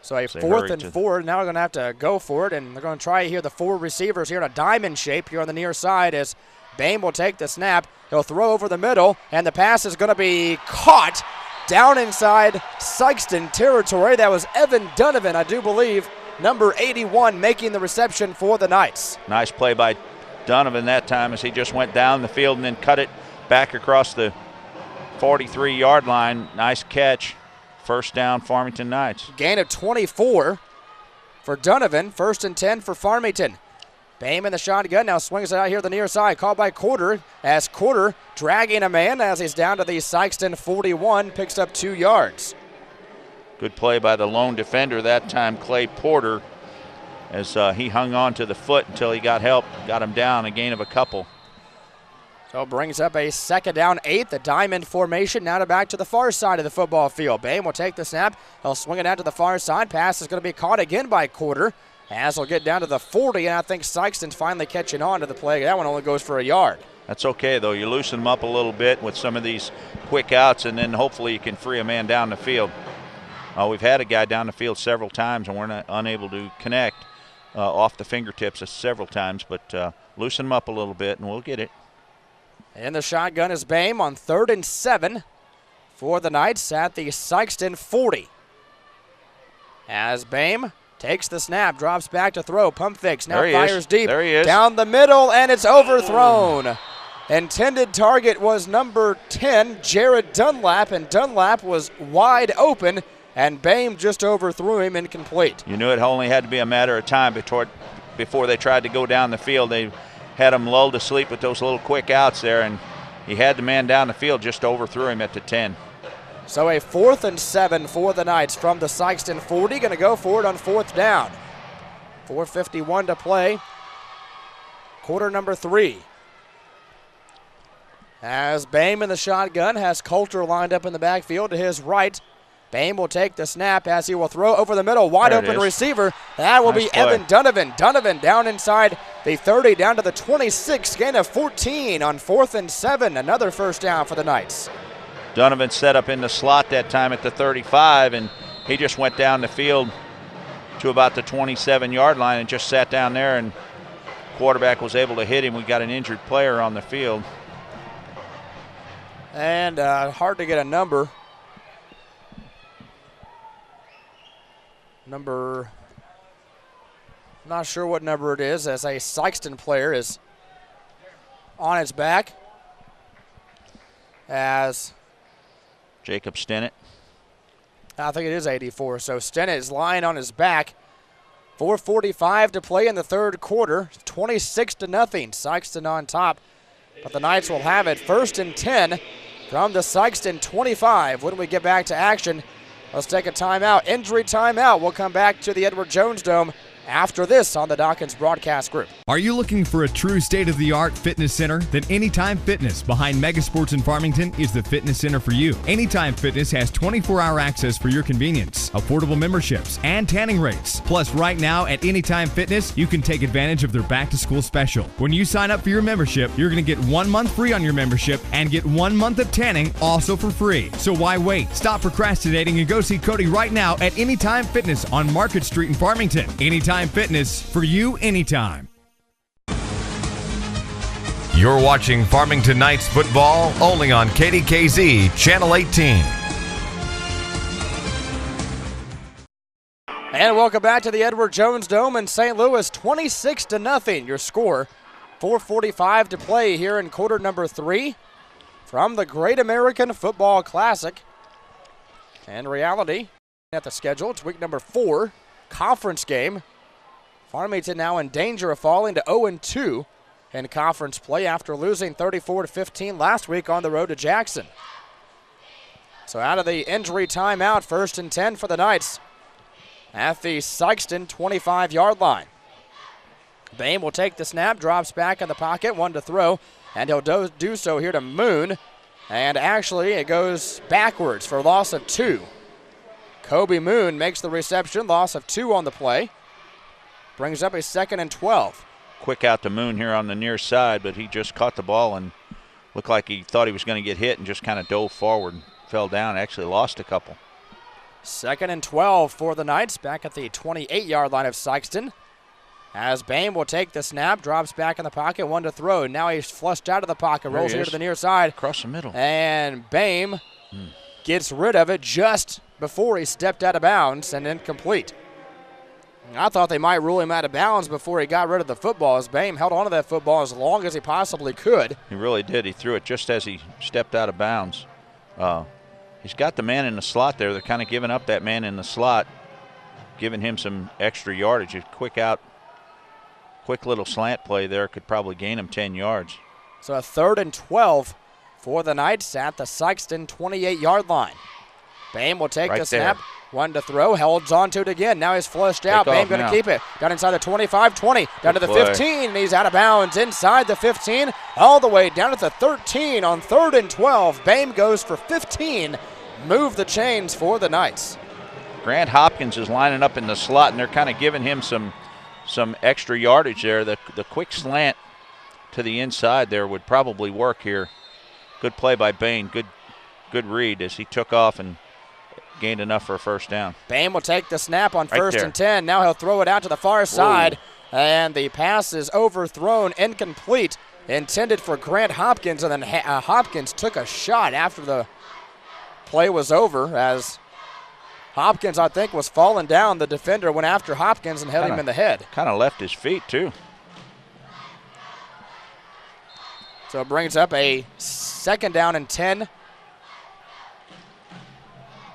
So a 4th and 4. Now we're going to have to go for it, and they're going to try here the 4 receivers here in a diamond shape here on the near side as Bame will take the snap. He'll throw over the middle, and the pass is going to be caught down inside Sikeston territory. That was Evan Donovan, I do believe, number 81, making the reception for the Knights. Nice play by Donovan that time as he just went down the field and then cut it back across the 43-yard line. Nice catch. 1st down, Farmington Knights. Gain of 24 for Donovan. 1st and 10 for Farmington. Bame in the shotgun now swings it out here to the near side. Called by Quarter as Quarter dragging a man as he's down to the Sikeston 41. Picks up 2 yards. Good play by the lone defender that time, Clay Porter, as he hung on to the foot until he got help. Got him down, a gain of a couple. So it brings up a 2nd down, 8, the diamond formation. Now back to the far side of the football field. Bame will take the snap. He'll swing it out to the far side. Pass is going to be caught again by Quarter as he'll get down to the 40, and I think Sikeston's finally catching on to the play. That one only goes for a yard. That's okay, though. You loosen them up a little bit with some of these quick outs, and then hopefully you can free a man down the field. We've had a guy down the field several times, and we're unable to connect off the fingertips several times, but loosen them up a little bit, and we'll get it. In the shotgun is Bame on 3rd and 7 for the Knights at the Sikeston 40. As Bame takes the snap, drops back to throw, pump fakes, now fires deep. There he is. Down the middle, and it's overthrown. Intended target was number 10, Jared Dunlap, and Dunlap was wide open, and Bame just overthrew him, incomplete. You knew it only had to be a matter of time before they tried to go down the field. They had him lulled to sleep with those little quick outs there, and he had the man down the field, just overthrew him at the 10. So a 4th and 7 for the Knights from the Sikeston 40. Going to go for it on 4th down. 4:51 to play. Quarter number 3. As Bame in the shotgun has Coulter lined up in the backfield to his right. Bame will take the snap as he will throw over the middle. Wide open receiver. That will be Evan Donovan. Donovan down inside the 30, down to the 26. Gain of 14 on 4th and 7. Another first down for the Knights. Donovan set up in the slot that time at the 35, and he just went down the field to about the 27-yard line and just sat down there, and quarterback was able to hit him. We got an injured player on the field. And hard to get a number. Not sure what number it is, as a Sikeston player is on his back. As Jacob Stennett. I think it is 84. So Stennett is lying on his back. 4:45 to play in the third quarter. 26-0. Sikeston on top. But the Knights will have it 1st and 10 from the Sikeston 25. When we get back to action, let's take a timeout. Injury timeout. We'll come back to the Edward Jones Dome after this on the Dockins Broadcast Group. Are you looking for a true state-of-the-art fitness center? Then Anytime Fitness behind Megasports in Farmington is the fitness center for you. Anytime Fitness has 24-hour access for your convenience, affordable memberships, and tanning rates. Plus, right now at Anytime Fitness, you can take advantage of their back-to-school special. When you sign up for your membership, you're going to get 1 month free on your membership and get 1 month of tanning also for free. So why wait? Stop procrastinating and go see Cody right now at Anytime Fitness on Market Street in Farmington. Anytime Fitness for you anytime. You're watching Farmington Knights football only on KDKZ Channel 18. And welcome back to the Edward Jones Dome in St. Louis. 26-0 your score. 4:45 to play here in quarter number 3 from the Great American Football Classic. And reality at the schedule, it's week number 4, conference game. Farmington now in danger of falling to 0-2 in conference play after losing 34-15 last week on the road to Jackson. So out of the injury timeout, 1st and 10 for the Knights at the Sikeston 25-yard line. Bame will take the snap, drops back in the pocket, 1 to throw, and he'll do so here to Moon. And actually it goes backwards for a loss of 2. Kobe Moon makes the reception, loss of 2 on the play. Brings up a 2nd and 12. Quick out to Moon here on the near side, but he just caught the ball and looked like he thought he was going to get hit and just kind of dove forward and fell down. Actually lost a couple. 2nd and 12 for the Knights back at the 28-yard line of Sikeston. As Bame will take the snap, drops back in the pocket, 1 to throw. Now he's flushed out of the pocket, rolls here to the near side. Across the middle. And Bame gets rid of it just before he stepped out of bounds and incomplete. I thought they might rule him out of bounds before he got rid of the football, as Bame held onto that football as long as he possibly could. He really did. He threw it just as he stepped out of bounds. He's got the man in the slot there. They're kind of giving up that man in the slot, giving him some extra yardage. A quick little slant play there could probably gain him 10 yards. So a 3rd and 12 for the Knights at the Sikeston 28-yard line. Bame will take the snap. 1 to throw, holds on to it again. Now he's flushed out. Bame going to keep it. Down inside the 25, 20, down to the 15. He's out of bounds inside the 15, all the way down at the 13 on 3rd and 12. Bame goes for 15. Move the chains for the Knights. Grant Hopkins is lining up in the slot, and they're kind of giving him some extra yardage there. The quick slant to the inside there would probably work here. Good play by Bame. Good read as he took off and gained enough for a first down. Bame will take the snap on 1st and 10. Now he'll throw it out to the far side, and the pass is overthrown, incomplete, intended for Grant Hopkins, and then Hopkins took a shot after the play was over, as Hopkins, I think, was falling down. The defender went after Hopkins and hit him in the head. Kind of left his feet, too. So it brings up a 2nd down and 10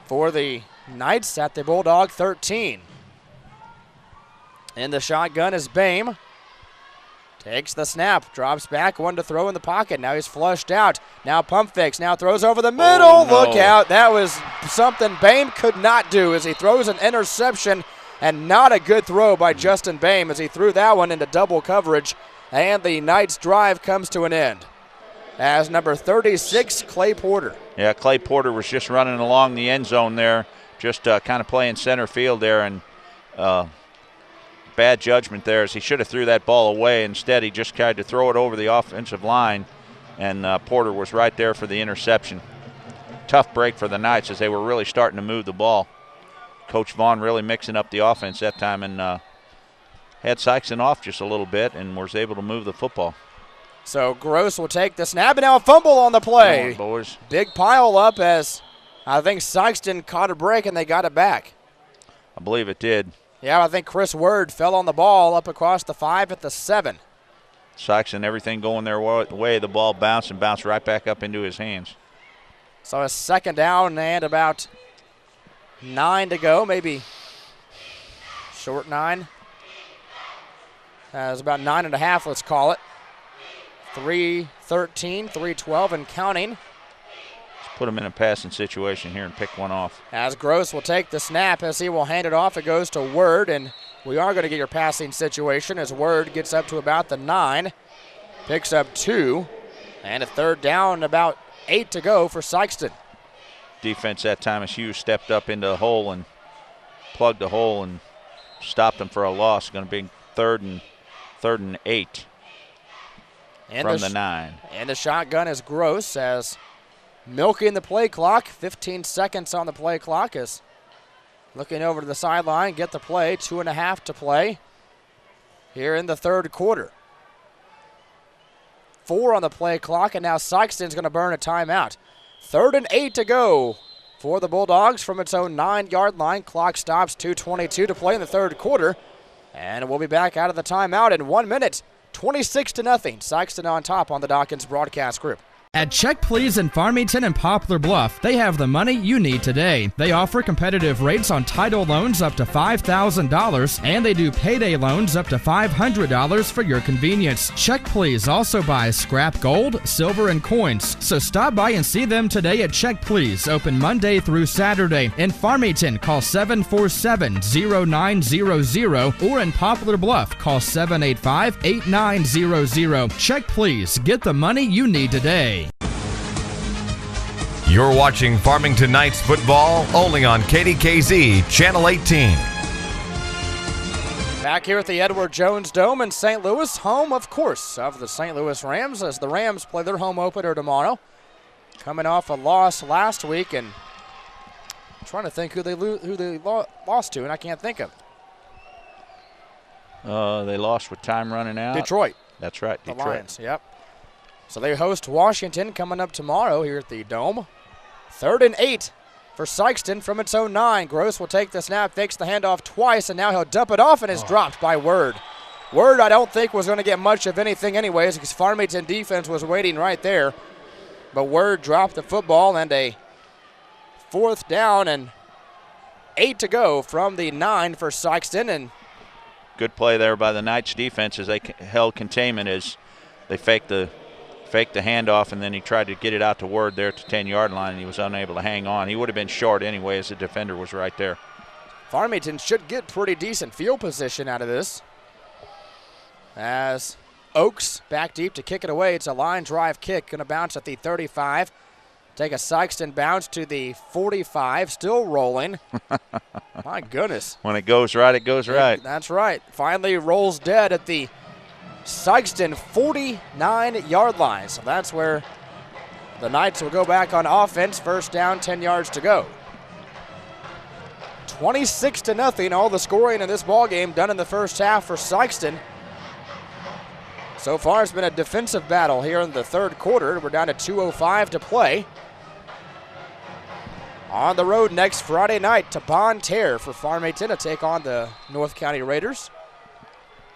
for the Knights at the Bulldog 13. In the shotgun is Bame. Takes the snap, drops back, one to throw in the pocket. Now he's flushed out. Now pump fakes, now throws over the middle. Oh, no. Look out. That was something Bame could not do as he throws an interception, and not a good throw by Justin Bame as he threw that one into double coverage, and the Knights' drive comes to an end. As number 36, Clay Porter. Yeah, Clay Porter was just running along the end zone there, just kind of playing center field there, and bad judgment there as he should have threw that ball away. Instead, he just tried to throw it over the offensive line, and Porter was right there for the interception. Tough break for the Knights as they were really starting to move the ball. Coach Vaughn really mixing up the offense that time and had Sikeston off just a little bit and was able to move the football. So Gross will take the snap, and now a fumble on the play. Come on, boys. Big pile up as I think Sikeston caught a break and they got it back. I believe it did. Yeah, I think Chris Word fell on the ball up across the 5 at the 7. Sikeston, everything going their way. The ball bounced and bounced right back up into his hands. So a 2nd down and about 9 to go, maybe short 9. It's about 9.5, let's call it. 3:13, 3:12 and counting. Let's put him in a passing situation here and pick one off. As Gross will take the snap, as he will hand it off, it goes to Word, and we are going to get your passing situation as Word gets up to about the 9, picks up 2, and a 3rd down, about 8 to go for Sikeston. Defense that time as Hughes stepped up into the hole and plugged the hole and stopped them for a loss. Going to be 3rd and 8 from the 9. And the shotgun is Gross as milking the play clock. 15 seconds on the play clock is looking over to the sideline, get the play. 2.5 to play here in the 3rd quarter. 4 on the play clock, and now Sikeston's going to burn a timeout. 3rd and 8 to go for the Bulldogs from its own 9-yard line. Clock stops, 2:22 to play in the 3rd quarter. And we'll be back out of the timeout in 1 minute. 26-0. Sikeston on top on the Dockins Broadcast Group. At Check Please in Farmington and Poplar Bluff, they have the money you need today. They offer competitive rates on title loans up to $5,000, and they do payday loans up to $500 for your convenience. Check Please also buys scrap gold, silver, and coins. So stop by and see them today at Check Please, open Monday through Saturday. In Farmington, call 747-0900, or in Poplar Bluff, call 785-8900. Check Please, get the money you need today. You're watching Farmington Knights football only on KDKZ Channel 18. Back here at the Edward Jones Dome in St. Louis, home, of course, of the St. Louis Rams, as the Rams play their home opener tomorrow. Coming off a loss last week, and I'm trying to think who they lost to, and I can't think of. They lost with time running out. Detroit. That's right, The Detroit. Lions, yep. So they host Washington coming up tomorrow here at the Dome. 3rd and 8 for Sikeston from its own 9. Gross will take the snap, fakes the handoff twice, and now he'll dump it off and is dropped by Word. Word, I don't think, was going to get much of anything anyways because Farmington defense was waiting right there. But Word dropped the football, and a 4th down and 8 to go from the 9 for Sikeston. And good play there by the Knights defense as they held containment as they faked the handoff, and then he tried to get it out to Word there at the 10-yard line, and he was unable to hang on. He would have been short anyway as the defender was right there. Farmington should get pretty decent field position out of this. As Oaks back deep to kick it away. It's a line drive kick, going to bounce at the 35. Take a Sikeston bounce to the 45, still rolling. My goodness. When it goes right, it goes right. That's right. Finally rolls dead at the Sikeston 49-yard line. So that's where the Knights will go back on offense. 1st down, 10 yards to go. 26-0, all the scoring in this ball game done in the first half for Sikeston. So far it's been a defensive battle here in the 3rd quarter. We're down to 2:05 to play. On the road next Friday night to Bon Terre for Farmington to take on the North County Raiders.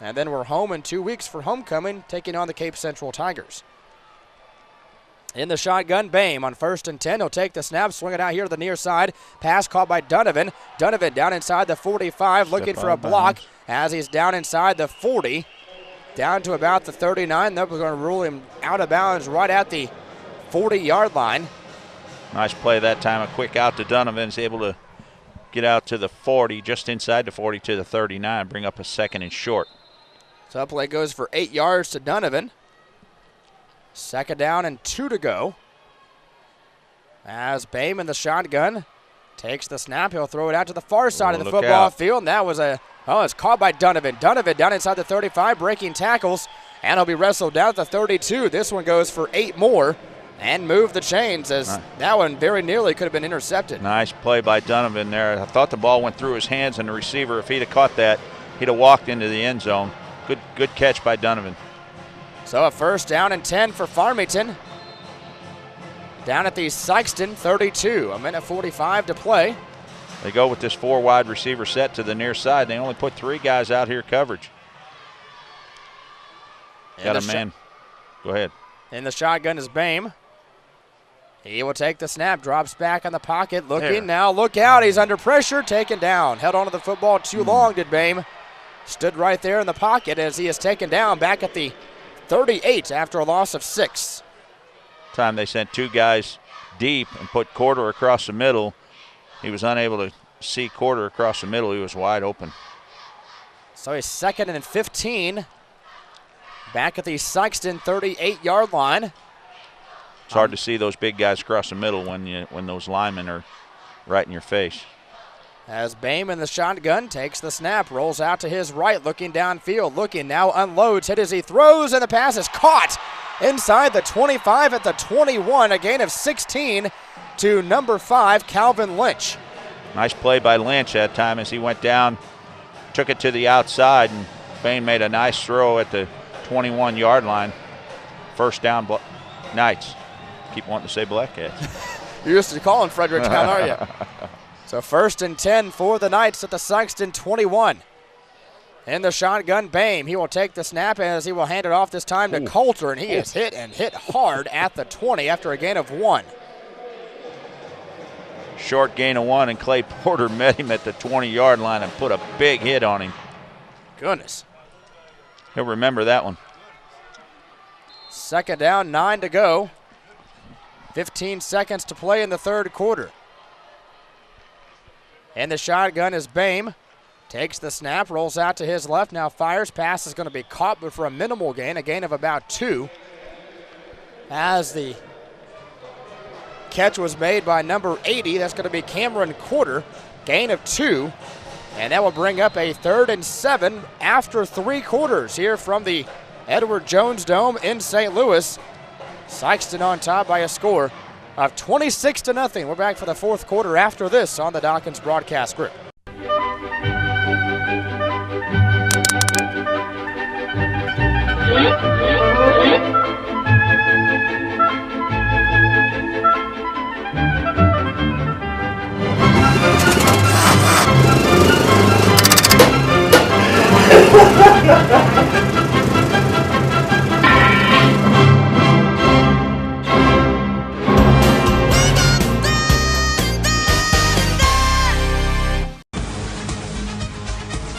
And then we're home in 2 weeks for homecoming, taking on the Cape Central Tigers. In the shotgun, Bame on 1st and 10. He'll take the snap, swing it out here to the near side. Pass caught by Donovan. Donovan down inside the 45, looking for a block as he's down inside the 40. Down to about the 39. They're going to rule him out of bounds right at the 40-yard line. Nice play that time. A quick out to Donovan's able to get out to the 40, just inside the 40 to the 39, bring up a 2nd and short. So that play goes for 8 yards to Donovan. 2nd down and 2 to go. As Bame in the shotgun takes the snap, he'll throw it out to the far side of the football field. And that was it's caught by Donovan. Donovan down inside the 35, breaking tackles, and he'll be wrestled down at the 32. This one goes for 8 more and move the chains, as that one very nearly could have been intercepted. Nice play by Donovan there. I thought the ball went through his hands, and the receiver, if he'd have caught that, he'd have walked into the end zone. Good catch by Donovan. So a 1st down and 10 for Farmington. Down at the Sikeston 32, 1:45 to play. They go with this 4 wide receiver set to the near side. They only put 3 guys out here coverage. Got a man. Go ahead. In the shotgun is Bame. He will take the snap, drops back in the pocket, looking now, look out, he's under pressure, taken down. Held onto the football too long, did Bame. Stood right there in the pocket as he is taken down back at the 38 after a loss of 6. Time they sent 2 guys deep and put Quarter across the middle. He was unable to see Quarter across the middle. He was wide open. So he's 2nd and 15. Back at the Sikeston 38-yard line. It's hard to see those big guys across the middle when those linemen are right in your face. As Bame in the shotgun takes the snap, rolls out to his right, looking downfield, looking now, unloads, hit as he throws, and the pass is caught inside the 25 at the 21, a gain of 16 to number 5, Calvin Lynch. Nice play by Lynch that time as he went down, took it to the outside, and Bame made a nice throw at the 21-yard line. 1st down, Knights. Keep wanting to say Black Cats. You're used to calling Fredericktown, are you? So 1st and 10 for the Knights at the Sikeston 21. In the shotgun, Bame. He will take the snap as he will hand it off this time to Coulter, and he is hit hard at the 20 after a gain of 1. Short gain of 1, and Clay Porter met him at the 20-yard line and put a big hit on him. Goodness. He'll remember that one. 2nd down, 9 to go. 15 seconds to play in the 3rd quarter. And the shotgun is Bame. Takes the snap, rolls out to his left, now fires. Pass is going to be caught, but for a minimal gain, a gain of about 2. As the catch was made by number 80, that's going to be Cameron Quarter. Gain of 2. And that will bring up a 3rd and 7 after 3 quarters here from the Edward Jones Dome in St. Louis. Sikeston on top by a score of 26-0. We're back for the 4th quarter after this on the Dockins Broadcast Group.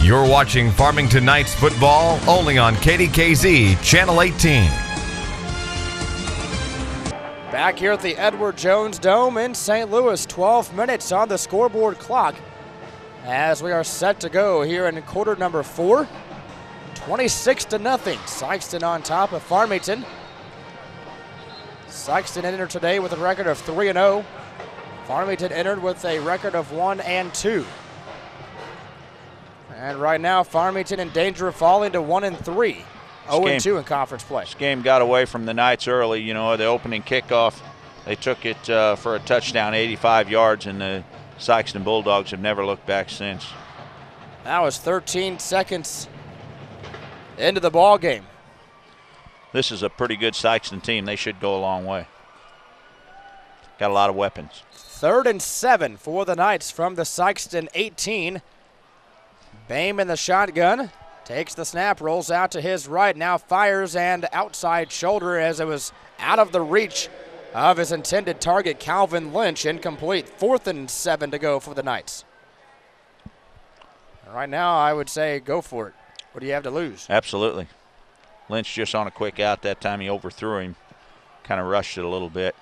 You're watching Farmington Knights football only on KDKZ Channel 18. Back here at the Edward Jones Dome in St. Louis, 12 minutes on the scoreboard clock as we are set to go here in quarter number 4. 26-0. Sikeston on top of Farmington. Sikeston entered today with a record of 3-0. Farmington entered with a record of 1-2. And right now, Farmington in danger of falling to 1-3. 0-2 in conference play. This game got away from the Knights early. You know, the opening kickoff, they took it for a touchdown, 85 yards, and the Sikeston Bulldogs have never looked back since. That was 13 seconds into the ball game. This is a pretty good Sikeston team. They should go a long way. Got a lot of weapons. 3rd and 7 for the Knights from the Sikeston 18. Bame in the shotgun. Takes the snap, rolls out to his right, now fires and outside shoulder as it was out of the reach of his intended target, Calvin Lynch, incomplete. 4th and 7 to go for the Knights. Right now, I would say go for it. What do you have to lose? Absolutely. Lynch just on a quick out that time. He overthrew him, kind of rushed it a little bit.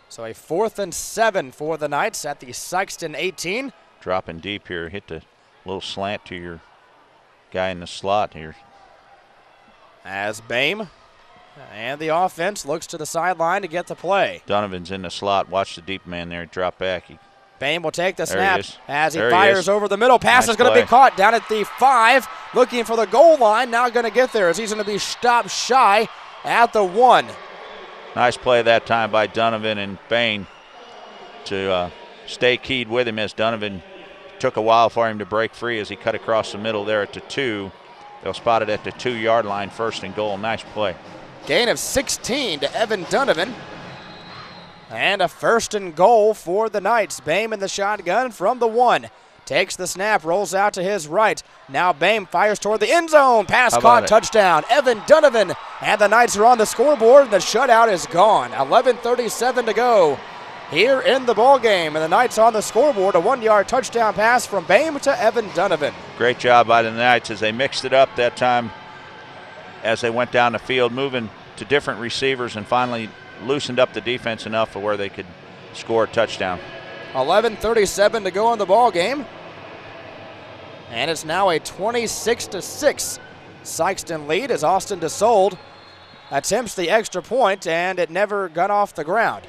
So a 4th and 7 for the Knights at the Sikeston 18. Dropping deep here, hit the little slant to your guy in the slot here. As Bame and the offense looks to the sideline to get the play. Donovan's in the slot. Watch the deep man there drop back. Bame will take the There snap he is. as he There he fires is. over the middle. Pass Nice is going to be play. caught down at the 5, looking for the goal line. Now going to get there as he's going to be stopped shy at the 1. Nice play that time by Donovan and Bain to stay keyed with him as Donovan took a while for him to break free as he cut across the middle there at the 2. They'll spot it at the 2-yard line, 1st and goal. Nice play. Gain of 16 to Evan Donovan. And a 1st and goal for the Knights. Bame in the shotgun from the 1. Takes the snap, rolls out to his right. Now Bame fires toward the end zone. Pass How caught, about it? touchdown. Evan Donovan. And the Knights are on the scoreboard. The shutout is gone. 11:37 to go here in the ball game. And the Knights on the scoreboard. A 1-yard touchdown pass from Bame to Evan Donovan. Great job by the Knights as they mixed it up that time as they went down the field, moving to different receivers and finally loosened up the defense enough for where they could score a touchdown. 11:37 to go in the ball game. And it's now a 26-6 Sikeston lead as Austin DeSold attempts the extra point, and it never got off the ground.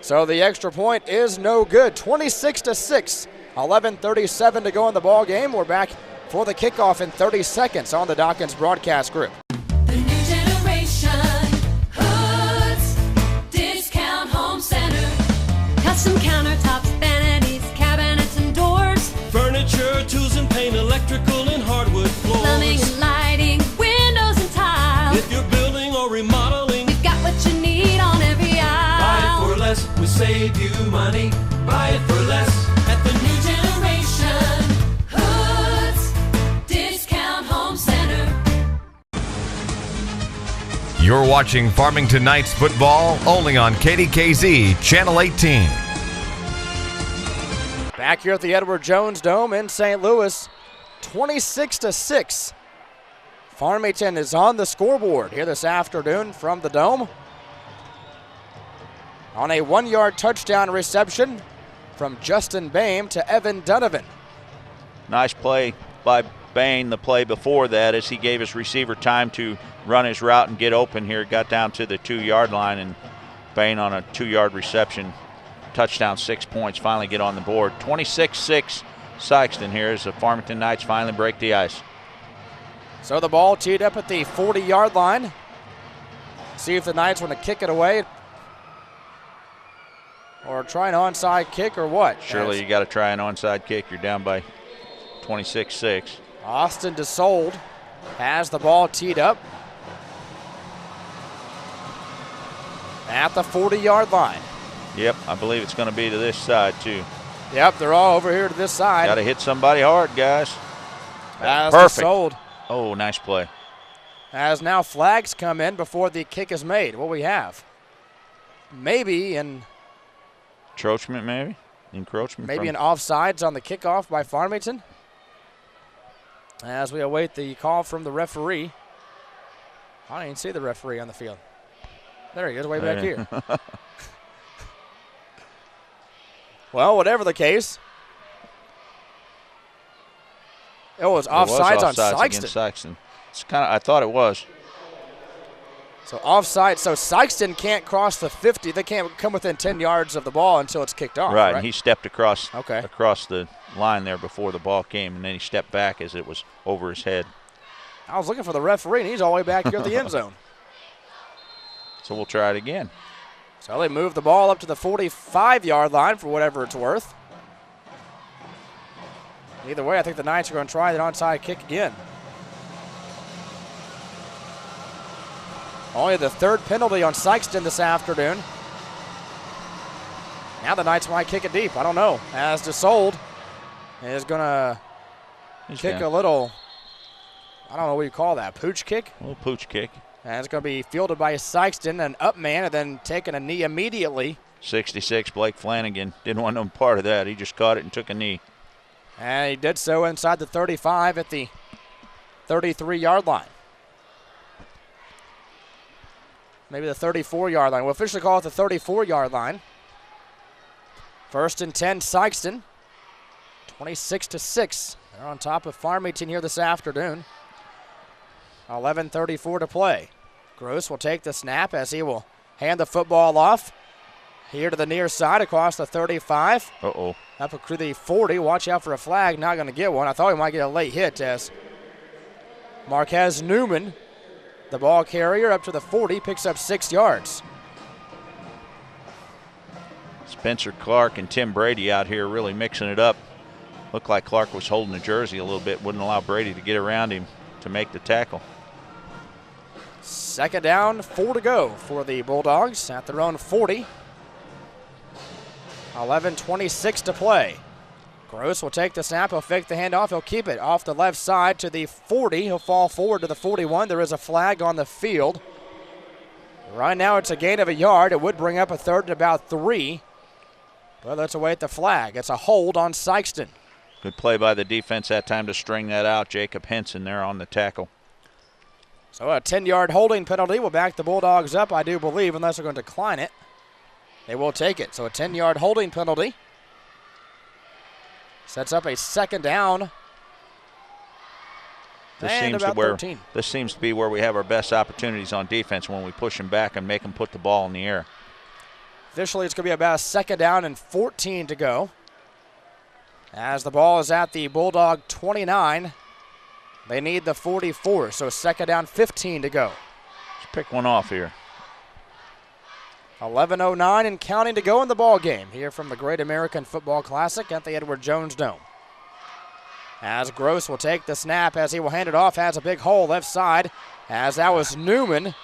So the extra point is no good. 26-6. 11:37 to go in the ball game. We're back for the kickoff in 30 seconds on the Dockins broadcast group. The new generation, Hoods, Discount Home Center. Custom countertops, vanities, cabinets, and doors. Furniture, tools and paint, electrical and hardwood floors. Plumbing and lighting, windows and tile. If you're building or remodeling, We've got what you need on every buy it aisle. for less. We save you money. Buy it for less at the New generation, Hoods, Discount Home Center. You're watching Farmington Knights football only on KDKZ Channel 18. Back here at the Edward Jones Dome in St. Louis, 26-6. Farmington is on the scoreboard here this afternoon from the Dome on a 1-yard touchdown reception from Justin Bame to Evan Donovan. Nice play by Bain the play before that as he gave his receiver time to run his route and get open here. Got down to the 2-yard line, and Bain on a 2-yard reception. Touchdown, 6 points, finally get on the board. 26-6 Sikeston here as the Farmington Knights finally break the ice. So the ball teed up at the 40-yard line. See if the Knights want to kick it away or try an onside kick or what. Surely you got to try an onside kick. You're down by 26-6. Austin DeSold has the ball teed up at the 40-yard line. Yep, I believe it's going to be to this side too. Yep, they're all over here to this side. Got to hit somebody hard, guys. As Perfect. DeSold. Oh, nice play. As now flags come in before the kick is made. What we have? Maybe an Encroachment, maybe? Encroachment. maybe from- an offsides on the kickoff by Farmington. As we await the call from the referee. I don't even see the referee on the field. There he is, way back here. Well, whatever the case, it was offsides on offsides Sikeston. against Sikeston. It's kind of. I thought it was. So offside. So Sikeston can't cross the 50. They can't come within 10 yards of the ball until it's kicked off. Right, and he stepped across the line there before the ball came, and then he stepped back as it was over his head. I was looking for the referee, and he's all the way back here at the end zone. So we'll try it again. So they move the ball up to the 45-yard line for whatever it's worth. Either way, I think the Knights are going to try the onside kick again. Only the third penalty on Sikeston this afternoon. Now the Knights might kick it deep. I don't know. As DeSold is going to kick a little, I don't know what you call that, pooch kick? A little pooch kick. And it's going to be fielded by Sikeston, an up man, and then taking a knee immediately. 66, Blake Flanagan. Didn't want no part of that. He just caught it and took a knee. And he did so inside the 35 at the 33-yard line. Maybe the 34-yard line. We'll officially call it the 34-yard line. 1st and 10, Sikeston. 26-6. They're on top of Farmington here this afternoon. 11:34 to play. Gross will take the snap as he will hand the football off. Here to the near side across the 35. Uh-oh. Up to the 40. Watch out for a flag. Not going to get one. I thought he might get a late hit as Marquez Newman, the ball carrier, up to the 40, picks up 6 yards. Spencer Clark and Tim Brady out here really mixing it up. Looked like Clark was holding the jersey a little bit, wouldn't allow Brady to get around him to make the tackle. 2nd down, 4 to go for the Bulldogs at their own 40. 11:26 to play. Gross will take the snap. He'll fake the handoff. He'll keep it off the left side to the 40. He'll fall forward to the 41. There is a flag on the field. Right now it's a gain of a yard. It would bring up a 3rd and about 3. But let's await the flag. It's a hold on Sikeston. Good play by the defense that time to string that out. Jacob Henson there on the tackle. So a 10-yard holding penalty will back the Bulldogs up, I do believe, unless they're going to decline it. They will take it. So a 10-yard holding penalty sets up a 2nd down. This seems to be where we have our best opportunities on defense, when we push them back and make them put the ball in the air. Officially, it's going to be about a 2nd down and 14 to go. As the ball is at the Bulldog 29, they need the 44, so 2nd down, 15 to go. Let's pick one off here. 11:09 and counting to go in the ball game here from the Great American Football Classic at the Edward Jones Dome. As Gross will take the snap as he will hand it off, has a big hole left side, as that was Newman.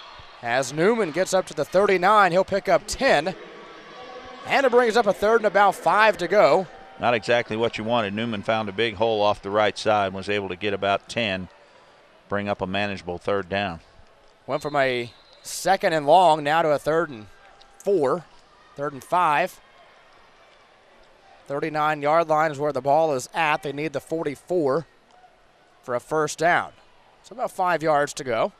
As Newman gets up to the 39, he'll pick up 10, and it brings up a 3rd and about 5 to go. Not exactly what you wanted. Newman found a big hole off the right side and was able to get about 10, bring up a manageable 3rd down. Went from a 2nd and long now to a 3rd and 4, 3rd and 5. 39-yard line is where the ball is at. They need the 44 for a 1st down. So about 5 yards to go.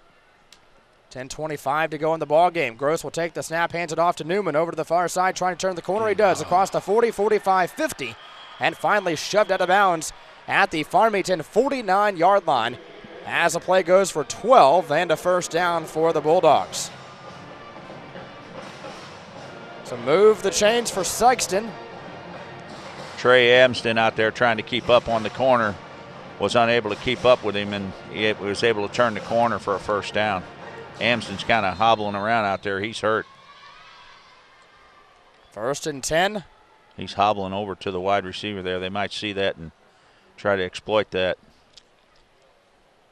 10:25 to go in the ball game. Gross will take the snap, hands it off to Newman over to the far side, trying to turn the corner. He does across the 40, 45, 50, and finally shoved out of bounds at the Farmington 49-yard line as the play goes for 12 and a 1st down for the Bulldogs. So move the chains for Sikeston. Trey Amston out there trying to keep up on the corner, was unable to keep up with him, and he was able to turn the corner for a 1st down. Amston's kind of hobbling around out there. He's hurt. 1st and 10. He's hobbling over to the wide receiver there. They might see that and try to exploit that.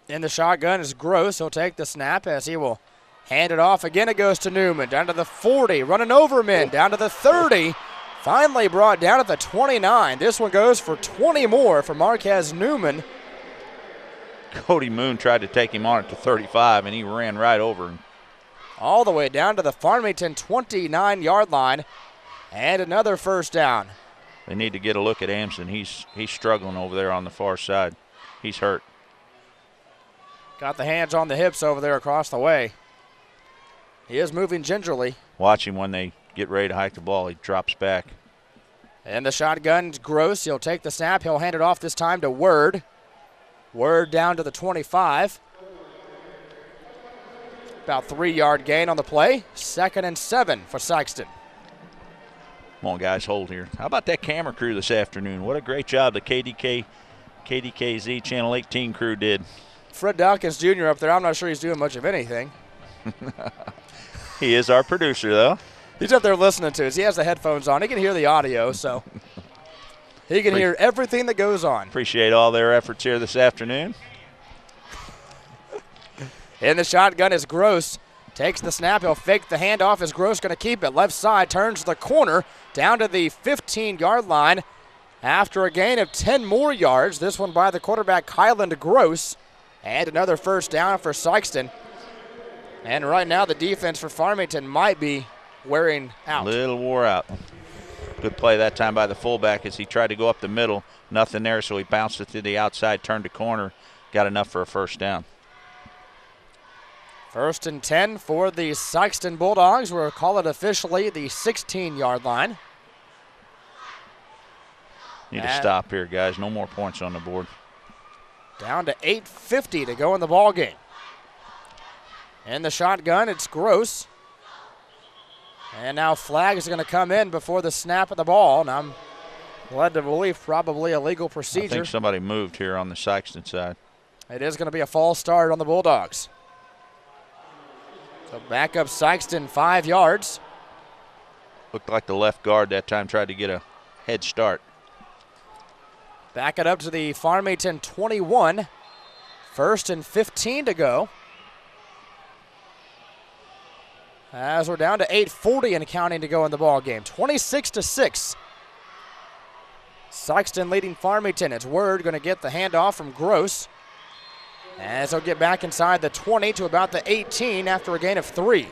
In the shotgun is Gross. He'll take the snap as he will hand it off. Again, it goes to Newman. Down to the 40. Running over men. Down to the 30. Finally brought down at the 29. This one goes for 20 more for Marquez Newman. Cody Moon tried to take him on at the 35, and he ran right over him. All the way down to the Farmington 29-yard line. And another 1st down. They need to get a look at Amston. He's struggling over there on the far side. He's hurt. Got the hands on the hips over there across the way. He is moving gingerly. Watch him when they get ready to hike the ball. He drops back. And the shotgun's Gross. He'll take the snap. He'll hand it off this time to Word. Word down to the 25. About 3-yard gain on the play. 2nd and 7 for Sikeston. Come on, guys, hold here. How about that camera crew this afternoon? What a great job the KDKZ Channel 18 crew did. Fred Dockins Jr. up there, I'm not sure he's doing much of anything. He is our producer, though. He's up there listening to us. He has the headphones on. He can hear the audio, so he can hear everything that goes on. Appreciate all their efforts here this afternoon. In the shotgun is Gross. Takes the snap. He'll fake the handoff. Is Gross going to keep it? Left side, turns the corner down to the 15-yard line after a gain of 10 more yards. This one by the quarterback, Kylan Gross. And another 1st down for Sikeston. And right now the defense for Farmington might be wearing out. Little wore out. Good play that time by the fullback as he tried to go up the middle. Nothing there, so he bounced it to the outside, turned the corner, got enough for a first down. 1st and 10 for the Sikeston Bulldogs. We'll call it officially the 16-yard line. Need to stop here, guys. No more points on the board. Down to 8:50 to go in the ball game. In the shotgun, it's Gross. And now flag is going to come in before the snap of the ball. And I'm led to believe probably a legal procedure. I think somebody moved here on the Sikeston side. It is going to be a false start on the Bulldogs. So back up Sikeston 5 yards. Looked like the left guard that time tried to get a head start. Back it up to the Farmington 21. 1st and 15 to go. As we're down to 8:40 and counting to go in the ball game. 26-6. Sikeston leading Farmington. It's Word going to get the handoff from Gross. As they'll get back inside the 20 to about the 18 after a gain of 3.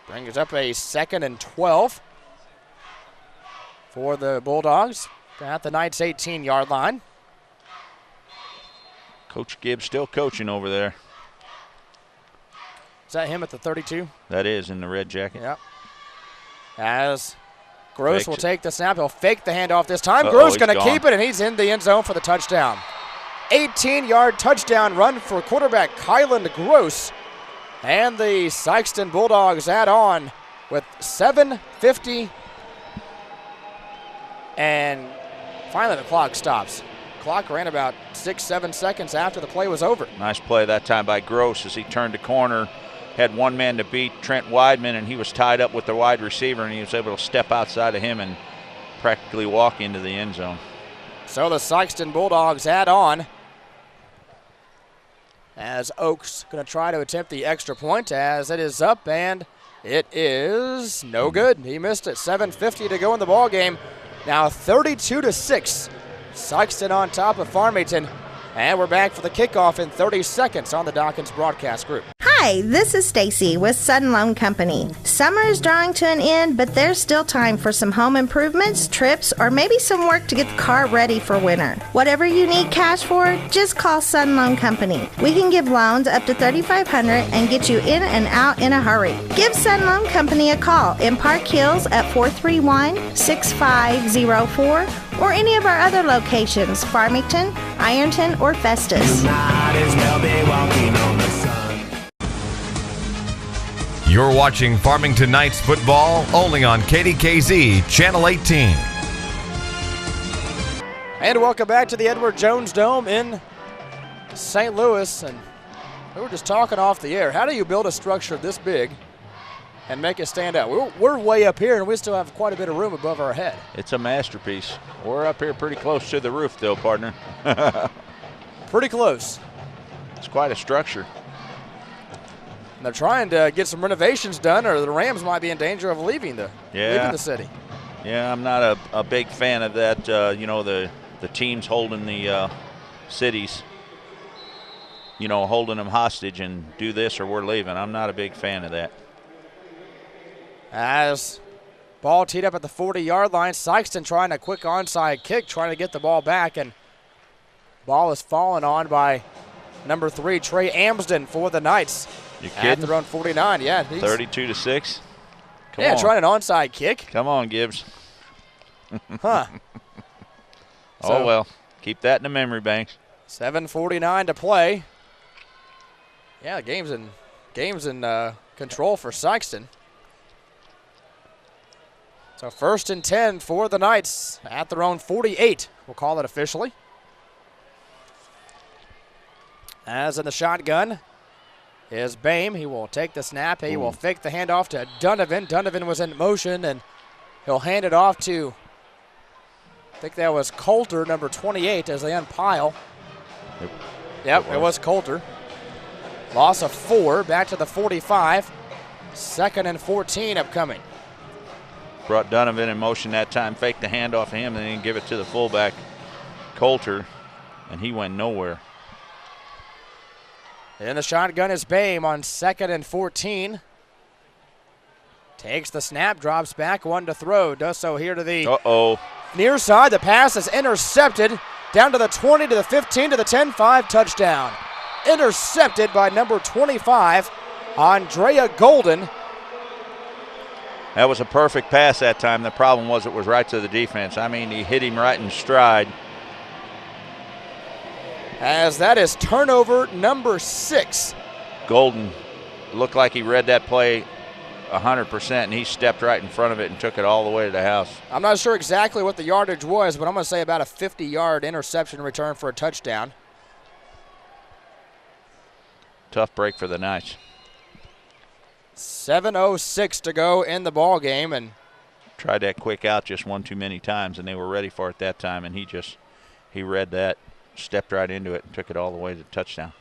Brings up a 2nd and 12 for the Bulldogs at the Knights' 18-yard line. Coach Gibbs still coaching over there. Is that him at the 32? That is, in the red jacket. Yep. As Gross Fakes will it. take the snap. He'll fake the handoff this time. Uh-oh, Gross going he's to gone. keep it, and he's in the end zone for the touchdown. 18-yard touchdown run for quarterback Kylan Gross. And the Sikeston Bulldogs add on with 7:50. And finally the clock stops. Clock ran about 6-7 seconds after the play was over. Nice play that time by Gross as he turned the corner. Had one man to beat, Trent Weidman, and he was tied up with the wide receiver, and he was able to step outside of him and practically walk into the end zone. So the Sikeston Bulldogs add on as Oaks going to try to attempt the extra point as it is up, and it is no good. He missed it. 7:50 to go in the ball game. Now 32-6. Sikeston on top of Farmington. And we're back for the kickoff in 30 seconds on the Dockins Broadcast Group. Hi, this is Stacy with Sudden Loan Company. Summer is drawing to an end, but there's still time for some home improvements, trips, or maybe some work to get the car ready for winter. Whatever you need cash for, just call Sudden Loan Company. We can give loans up to $3,500 and get you in and out in a hurry. Give Sudden Loan Company a call in Park Hills at 431-6504 or any of our other locations, Farmington, Ironton, or Festus. You're watching Farmington Knights football only on KDKZ Channel 18. And welcome back to the Edward Jones Dome in St. Louis. And we were just talking off the air. How do you build a structure this big and make it stand out? We're way up here, and we still have quite a bit of room above our head. It's a masterpiece. We're up here pretty close to the roof, though, partner. Pretty close. It's quite a structure. And they're trying to get some renovations done, or the Rams might be in danger of leaving the city. Yeah, I'm not a big fan of that. The teams holding the cities, holding them hostage and do this or we're leaving. I'm not a big fan of that. As ball teed up at the 40-yard line, Sikeston trying a quick onside kick, trying to get the ball back, and ball is fallen on by number 3, Trey Amsden for the Knights. You kidding? At their own 49, yeah. 32-6. Come on. trying an onside kick. Come on, Gibbs. Huh. Oh, well. Keep that in the memory banks. 7:49 to play. Yeah, game's in control for Sikeston. So 1st and 10 for the Knights at their own 48. We'll call it officially. As in the shotgun is Bame. He will take the snap. He will fake the handoff to Donovan. Donovan was in motion, and he'll hand it off to, I think that was Coulter, number 28, as they unpile. Yep, it was Coulter. Loss of 4, back to the 45. 2nd and 14 upcoming. Brought Donovan in motion that time, faked the handoff to him, and then give it to the fullback, Coulter, and he went nowhere. In the shotgun is Bame on 2nd and 14. Takes the snap, drops back, one to throw. Does so here to the near side. The pass is intercepted. Down to the 20, to the 15, to the 10-5 touchdown. Intercepted by number 25, Andrea Golden. That was a perfect pass that time. The problem was it was right to the defense. I mean, he hit him right in stride. As that is turnover number 6. Golden looked like he read that play 100%, and he stepped right in front of it and took it all the way to the house. I'm not sure exactly what the yardage was, but I'm going to say about a 50-yard interception return for a touchdown. Tough break for the Knights. 7:06 to go in the ball game, and tried that quick out just one too many times, and they were ready for it that time, and he read that, stepped right into it, and took it all the way to the touchdown.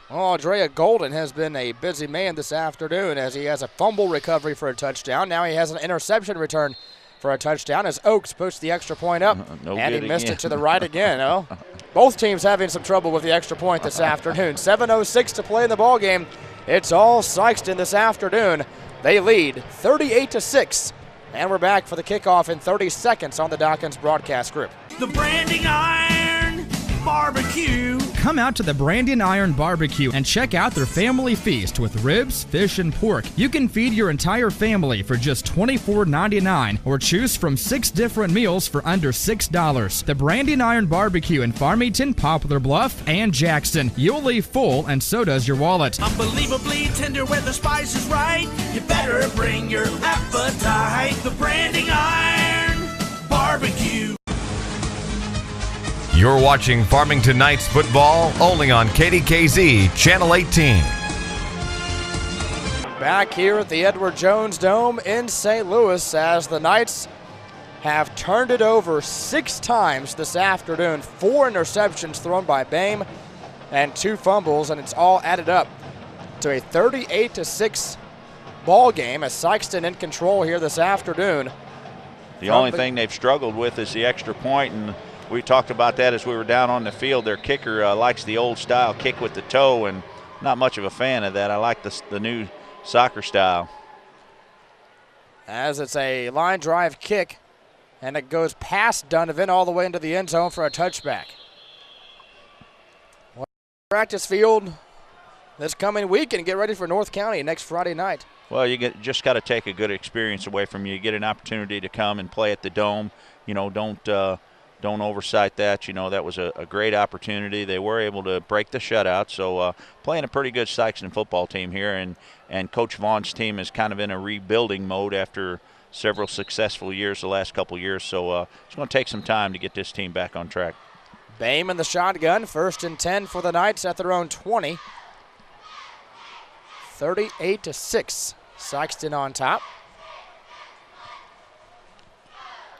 Well, Andrea Golden has been a busy man this afternoon as he has a fumble recovery for a touchdown. Now he has an interception return for a touchdown as Oaks puts the extra point up, and he missed it to the right again. Oh, both teams having some trouble with the extra point this afternoon. 7:06 to play in the ball game. It's all Sikeston this afternoon. They lead 38-6, and we're back for the kickoff in 30 seconds on the Dockins Broadcast Group. The Branding Iron Barbecue. Come out to the Brandon Iron Barbecue and check out their family feast with ribs, fish, and pork. You can feed your entire family for just $24.99 or choose from 6 different meals for under $6. The Brandon Iron Barbecue in Farmington, Poplar Bluff, and Jackson. You'll leave full, and so does your wallet. Unbelievably tender where the spice is right. You better bring your appetite. The Branding Iron Barbecue. You're watching Farmington Knights football only on KDKZ Channel 18. Back here at the Edward Jones Dome in St. Louis as the Knights have turned it over 6 times this afternoon. 4 interceptions thrown by Bame and 2 fumbles, and it's all added up to a 38-6 ball game as Sikeston in control here this afternoon. The only thing they've struggled with is the extra point, and we talked about that as we were down on the field. Their kicker likes the old style kick with the toe, and not much of a fan of that. I like the new soccer style. As it's a line drive kick, and it goes past Donovan all the way into the end zone for a touchback. Practice field this coming week and get ready for North County next Friday night. Well, just got to take a good experience away from you. Get an opportunity to come and play at the Dome. You know, don't oversight that. You know, that was a great opportunity. They were able to break the shutout. So playing a pretty good Sikeston football team here, and Coach Vaughn's team is kind of in a rebuilding mode after several successful years the last couple years. So it's going to take some time to get this team back on track. Bame in the shotgun, 1st and 10 for the Knights at their own 20. 38-6, Sikeston on top.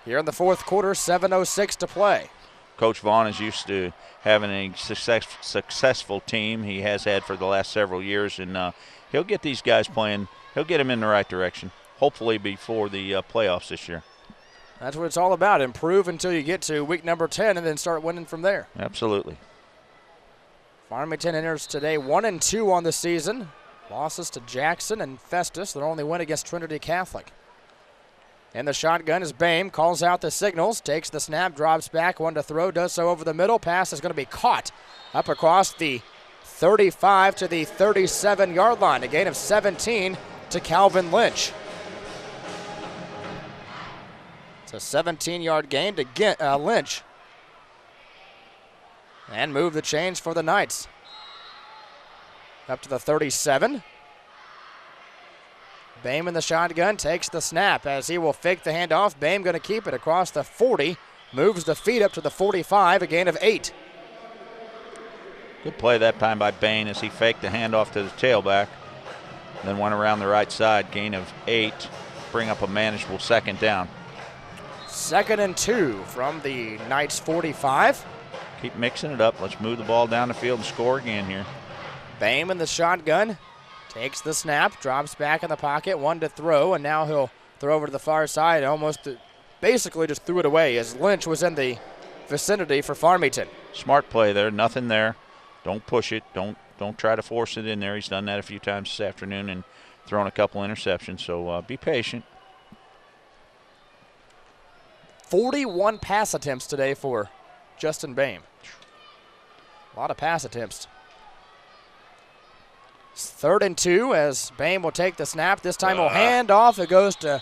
Here in the 4th quarter, 7:06 to play. Coach Vaughn is used to having a successful team. He has had for the last several years, and he'll get these guys playing. He'll get them in the right direction, hopefully before the playoffs this year. That's what it's all about. Improve until you get to week number 10 and then start winning from there. Absolutely. Farmington enters today 1-2 on the season. Losses to Jackson and Festus. Their only win against Trinity Catholic. In the shotgun is Bame, calls out the signals, takes the snap, drops back, one to throw, does so over the middle. Pass is going to be caught up across the 35 to the 37-yard line. A gain of 17 to Calvin Lynch. It's a 17-yard gain to Lynch. And move the chains for the Knights. Up to the 37. Bame in the shotgun, takes the snap as he will fake the handoff. Bame going to keep it across the 40. Moves the feet up to the 45, a gain of 8. Good play that time by Bame as he faked the handoff to the tailback. Then went around the right side, gain of 8. Bring up a manageable 2nd down. 2nd and 2 from the Knights 45. Keep mixing it up. Let's move the ball down the field and score again here. Bame in the shotgun, takes the snap, drops back in the pocket, one to throw, and now he'll throw over to the far side. Almost basically just threw it away as Lynch was in the vicinity for Farmington. Smart play there, nothing there. Don't push it. Don't Don't try to force it in there. He's done that a few times this afternoon and thrown a couple interceptions, so be patient. 41 pass attempts today for Justin Boehm. A lot of pass attempts. It's 3rd and 2 as Boehm will take the snap. This time he'll hand off. It goes to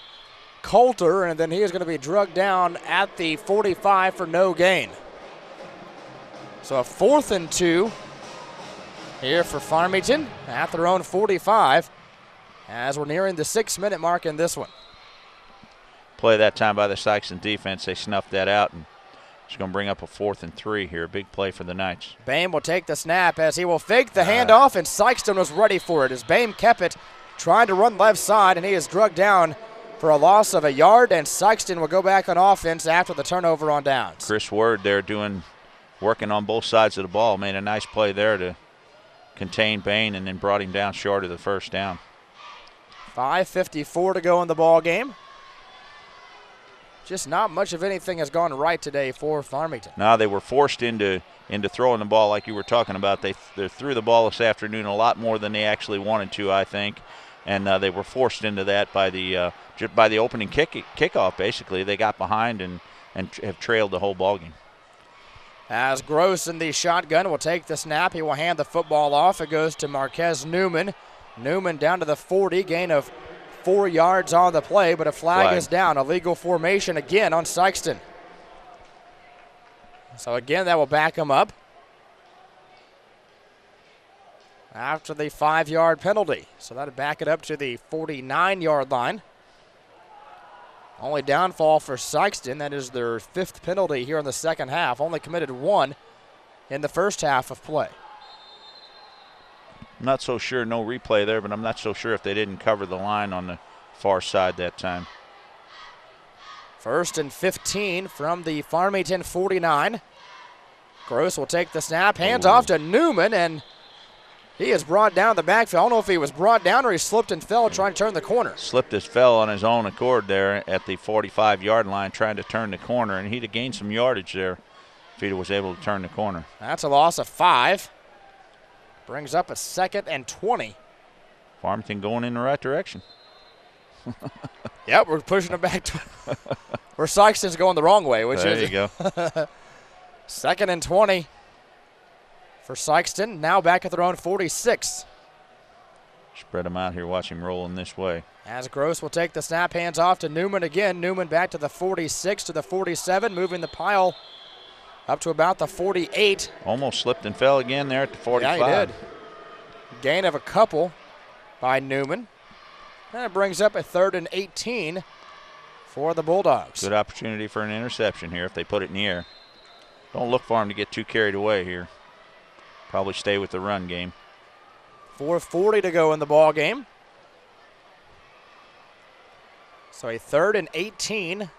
Coulter, and then he is going to be drugged down at the 45 for no gain. So a 4th and 2 here for Farmington at their own 45 as we're nearing the 6-minute mark in this one. Play that time by the Sikeston defense. They snuffed that out, and it's going to bring up a 4th and 3 here. Big play for the Knights. Boehm will take the snap as he will fake the handoff, and Sikeston was ready for it as Boehm kept it, trying to run left side, and he is drugged down for a loss of a yard, and Sikeston will go back on offense after the turnover on downs. Chris Word there working on both sides of the ball. Made a nice play there to contain Boehm and then brought him down short of the first down. 5:54 to go in the ball game. Just not much of anything has gone right today for Farmington. No, they were forced into throwing the ball like you were talking about. They threw the ball this afternoon a lot more than they actually wanted to, I think. And they were forced into that by the opening kickoff, basically. They got behind and have trailed the whole ballgame. As Gross in the shotgun will take the snap, he will hand the football off. It goes to Marquez Newman. Newman down to the 40, gain of 4 yards on the play, but a flag is down. Illegal formation again on Sikeston. So again, that will back him up after the 5-yard penalty. So that'll back it up to the 49-yard line. Only downfall for Sikeston, that is their 5th penalty here in the second half. Only committed 1 in the first half of play. I'm not so sure, no replay there, but I'm not so sure if they didn't cover the line on the far side that time. 1st and 15 from the Farmington 49. Gross will take the snap, hands off to Newman, and he is brought down the backfield. I don't know if he was brought down or he slipped and fell trying to turn the corner. Slipped and fell on his own accord there at the 45-yard line trying to turn the corner, and he'd have gained some yardage there if he was able to turn the corner. That's a loss of 5. Brings up a 2nd and 20. Farmington going in the right direction. Yep, we're pushing it back to where Sikeston's going the wrong way, which there is you go. 2nd and 20 for Sikeston, now back at their own 46. Spread them out here, watch him rolling this way. As Gross will take the snap, hands off to Newman again. Newman back to the 46, to the 47, moving the pile up to about the 48. Almost slipped and fell again there at the 45. Yeah, he did. Gain of a couple by Newman. And it brings up a 3rd and 18 for the Bulldogs. Good opportunity for an interception here if they put it in the air. Don't look for him to get too carried away here. Probably stay with the run game. 4:40 to go in the ball game. So a 3rd and 18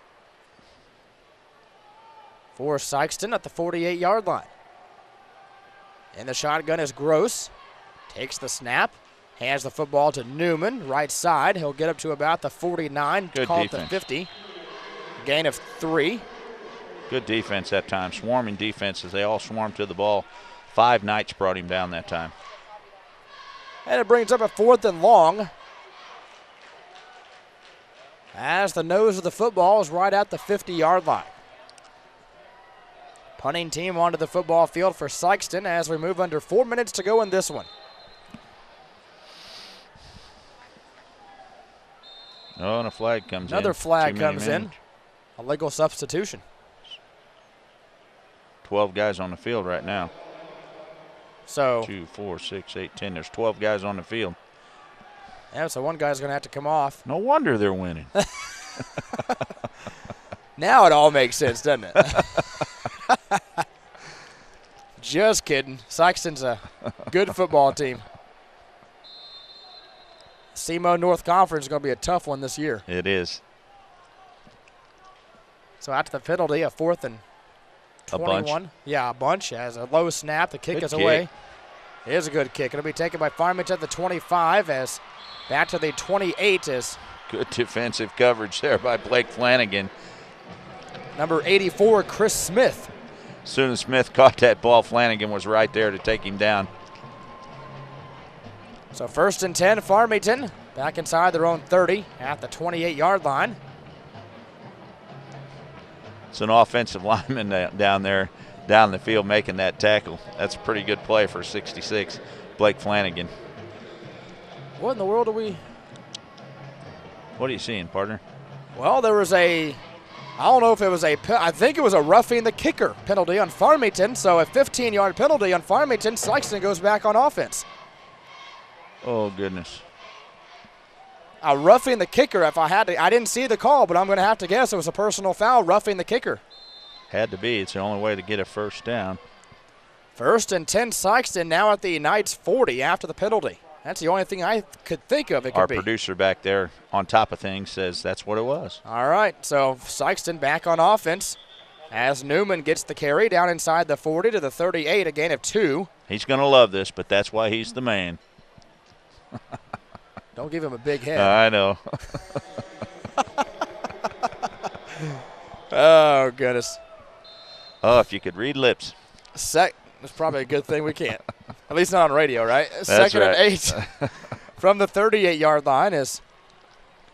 for Sikeston at the 48-yard line. In the shotgun is Gross. Takes the snap. Hands the football to Newman, right side. He'll get up to about the 49. Good call defense. it the 50. Gain of 3. Good defense that time. Swarming defense as they all swarmed to the ball. 5 Knights brought him down that time. And it brings up a 4th and long. As the nose of the football is right at the 50-yard line. Punting team onto the football field for Sikeston as we move under 4 minutes to go in this one. Oh, and a flag comes in. Another flag comes in. A legal substitution. 12 guys on the field right now. So 2, 4, 6, 8, 10. There's 12 guys on the field. Yeah, so one guy's going to have to come off. No wonder they're winning. Now it all makes sense, doesn't it? Just kidding. Sikeston's a good football team. SEMO North Conference is going to be a tough one this year. It is. So after the penalty, a 4th and 21. A bunch. Yeah, a bunch. As a low snap, the kick Good is kick. away. It is a good kick. It'll be taken by Farmington at the 25 as back to the 28 is Good defensive coverage there by Blake Flanagan. number 84, Chris Smith. As soon as Smith caught that ball, Flanagan was right there to take him down. So 1st and 10, Farmington back inside their own 30 at the 28-yard line. It's an offensive lineman down there, down the field making that tackle. That's a pretty good play for 66, Blake Flanagan. What in the world are we? What are you seeing, partner? Well, there was I don't know if it was I think it was a roughing the kicker penalty on Farmington. So a 15-yard penalty on Farmington. Sikeston goes back on offense. Oh, goodness. A roughing the kicker, if I had to. I didn't see the call, but I'm going to have to guess it was a personal foul, roughing the kicker. Had to be. It's the only way to get a first down. 1st and 10, Sikeston now at the Knights 40 after the penalty. That's the only thing I could think of it could be. Our producer back there on top of things says that's what it was. All right, so Sikeston back on offense as Newman gets the carry down inside the 40 to the 38, a gain of 2. He's going to love this, but that's why he's the man. Don't give him a big head. I know. Oh, goodness. Oh, if you could read lips. That's probably a good thing we can't. At least not on radio, right? That's 2nd right. and 8 from the 38-yard line is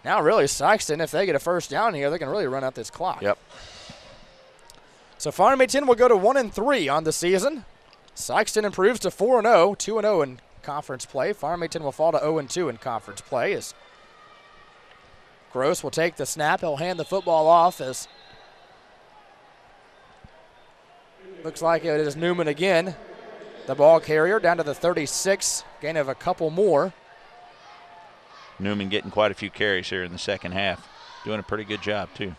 now really Sikeston. If they get a first down here, they can really run out this clock. Yep. So Farmington will go to 1-3 on the season. Sikeston improves to 4-0, 2-0 in conference play. Farmington will fall to 0-2 in conference play as Gross will take the snap. He'll hand the football off as looks like it is Newman again. The ball carrier down to the 36, gain of a couple more. Newman getting quite a few carries here in the second half. Doing a pretty good job, too.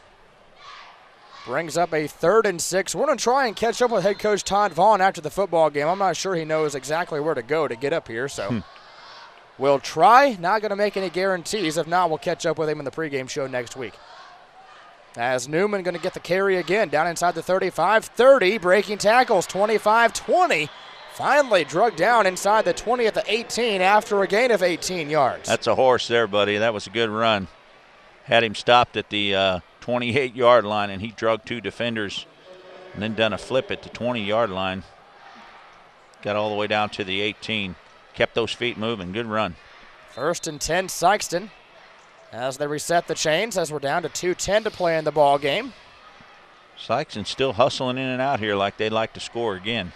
Brings up a 3rd and 6. We're going to try and catch up with head coach Todd Vaughn after the football game. I'm not sure he knows exactly where to go to get up here, so we'll try. Not going to make any guarantees. If not, we'll catch up with him in the pregame show next week. As Newman going to get the carry again down inside the 35-30, breaking tackles 25-20. Finally drug down inside the 20 at the 18 after a gain of 18 yards. That's a horse there, buddy. That was a good run. Had him stopped at the 28-yard line, and he drug 2 defenders and then done a flip at the 20-yard line. Got all the way down to the 18. Kept those feet moving. Good run. 1st and 10, Sikeston. As they reset the chains, as we're down to 2:10 to play in the ball game. Sikeston still hustling in and out here like they'd like to score again.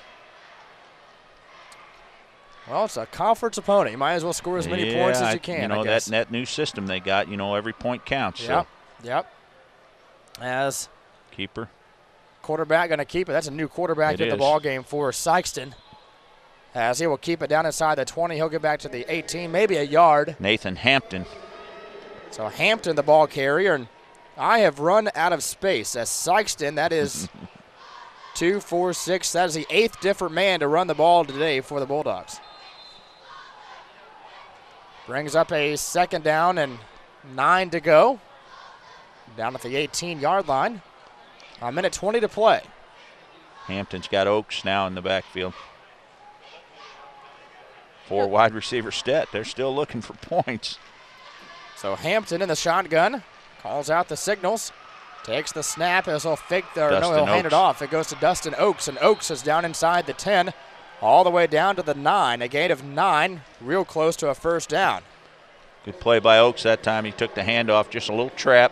Well, it's a conference opponent. You might as well score as many points as you can, You know, I guess. that new system they got, you know, every point counts. Yep, So. yep. As Keeper. quarterback going to keep it. That's a new quarterback in the ball game for Sikeston. As he will keep it down inside the 20. He'll get back to the 18, maybe a yard. Nathan Hampton. So Hampton, the ball carrier, and I have run out of space. As Sikeston, that is 2, 4, 6. That is the 8th different man to run the ball today for the Bulldogs. Brings up a 2nd down and 9 to go. Down at the 18-yard line. A minute 20 to play. Hampton's got Oaks now in the backfield. 4 wide receiver set. They're still looking for points. So Hampton in the shotgun. Calls out the signals. Takes the snap as he'll fake the, or no, he'll hand it off. It goes to Dustin Oaks, and Oaks is down inside the 10, all the way down to the 9. A gain of 9, real close to a first down. Good play by Oaks that time. He took the handoff, just a little trap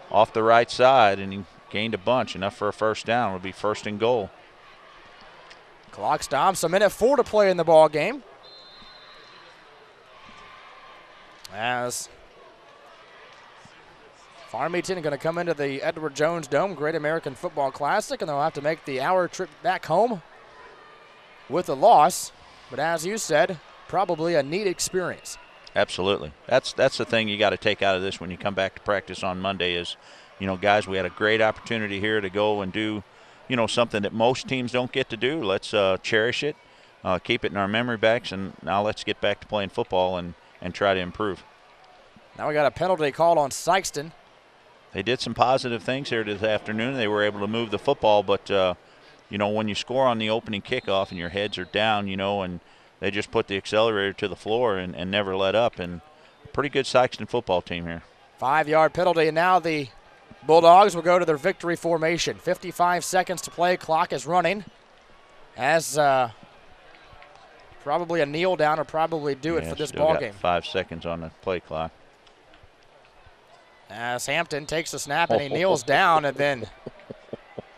off the right side, and he gained a bunch, enough for a first down. It'll be 1st and goal. Clock stops. A minute 4 to play in the ball game. As Farmington going to come into the Edward Jones Dome Great American Football Classic, and they'll have to make the hour trip back home with a loss. But as you said, probably a neat experience. Absolutely. That's the thing you got to take out of this when you come back to practice on Monday is, you know, guys, we had a great opportunity here to go and do, you know, something that most teams don't get to do. Let's cherish it, keep it in our memory banks, and now let's get back to playing football and try to improve. Now we got a penalty called on Sikeston. They did some positive things here this afternoon. They were able to move the football, but, you know, when you score on the opening kickoff and your heads are down, you know, and they just put the accelerator to the floor and never let up. And a pretty good Sikeston football team here. 5-yard penalty, and now the Bulldogs will go to their victory formation. 55 seconds to play. Clock is running as Probably a kneel down or probably do it for this ball game. 5 seconds on the play clock. As Hampton takes the snap and he kneels down, and then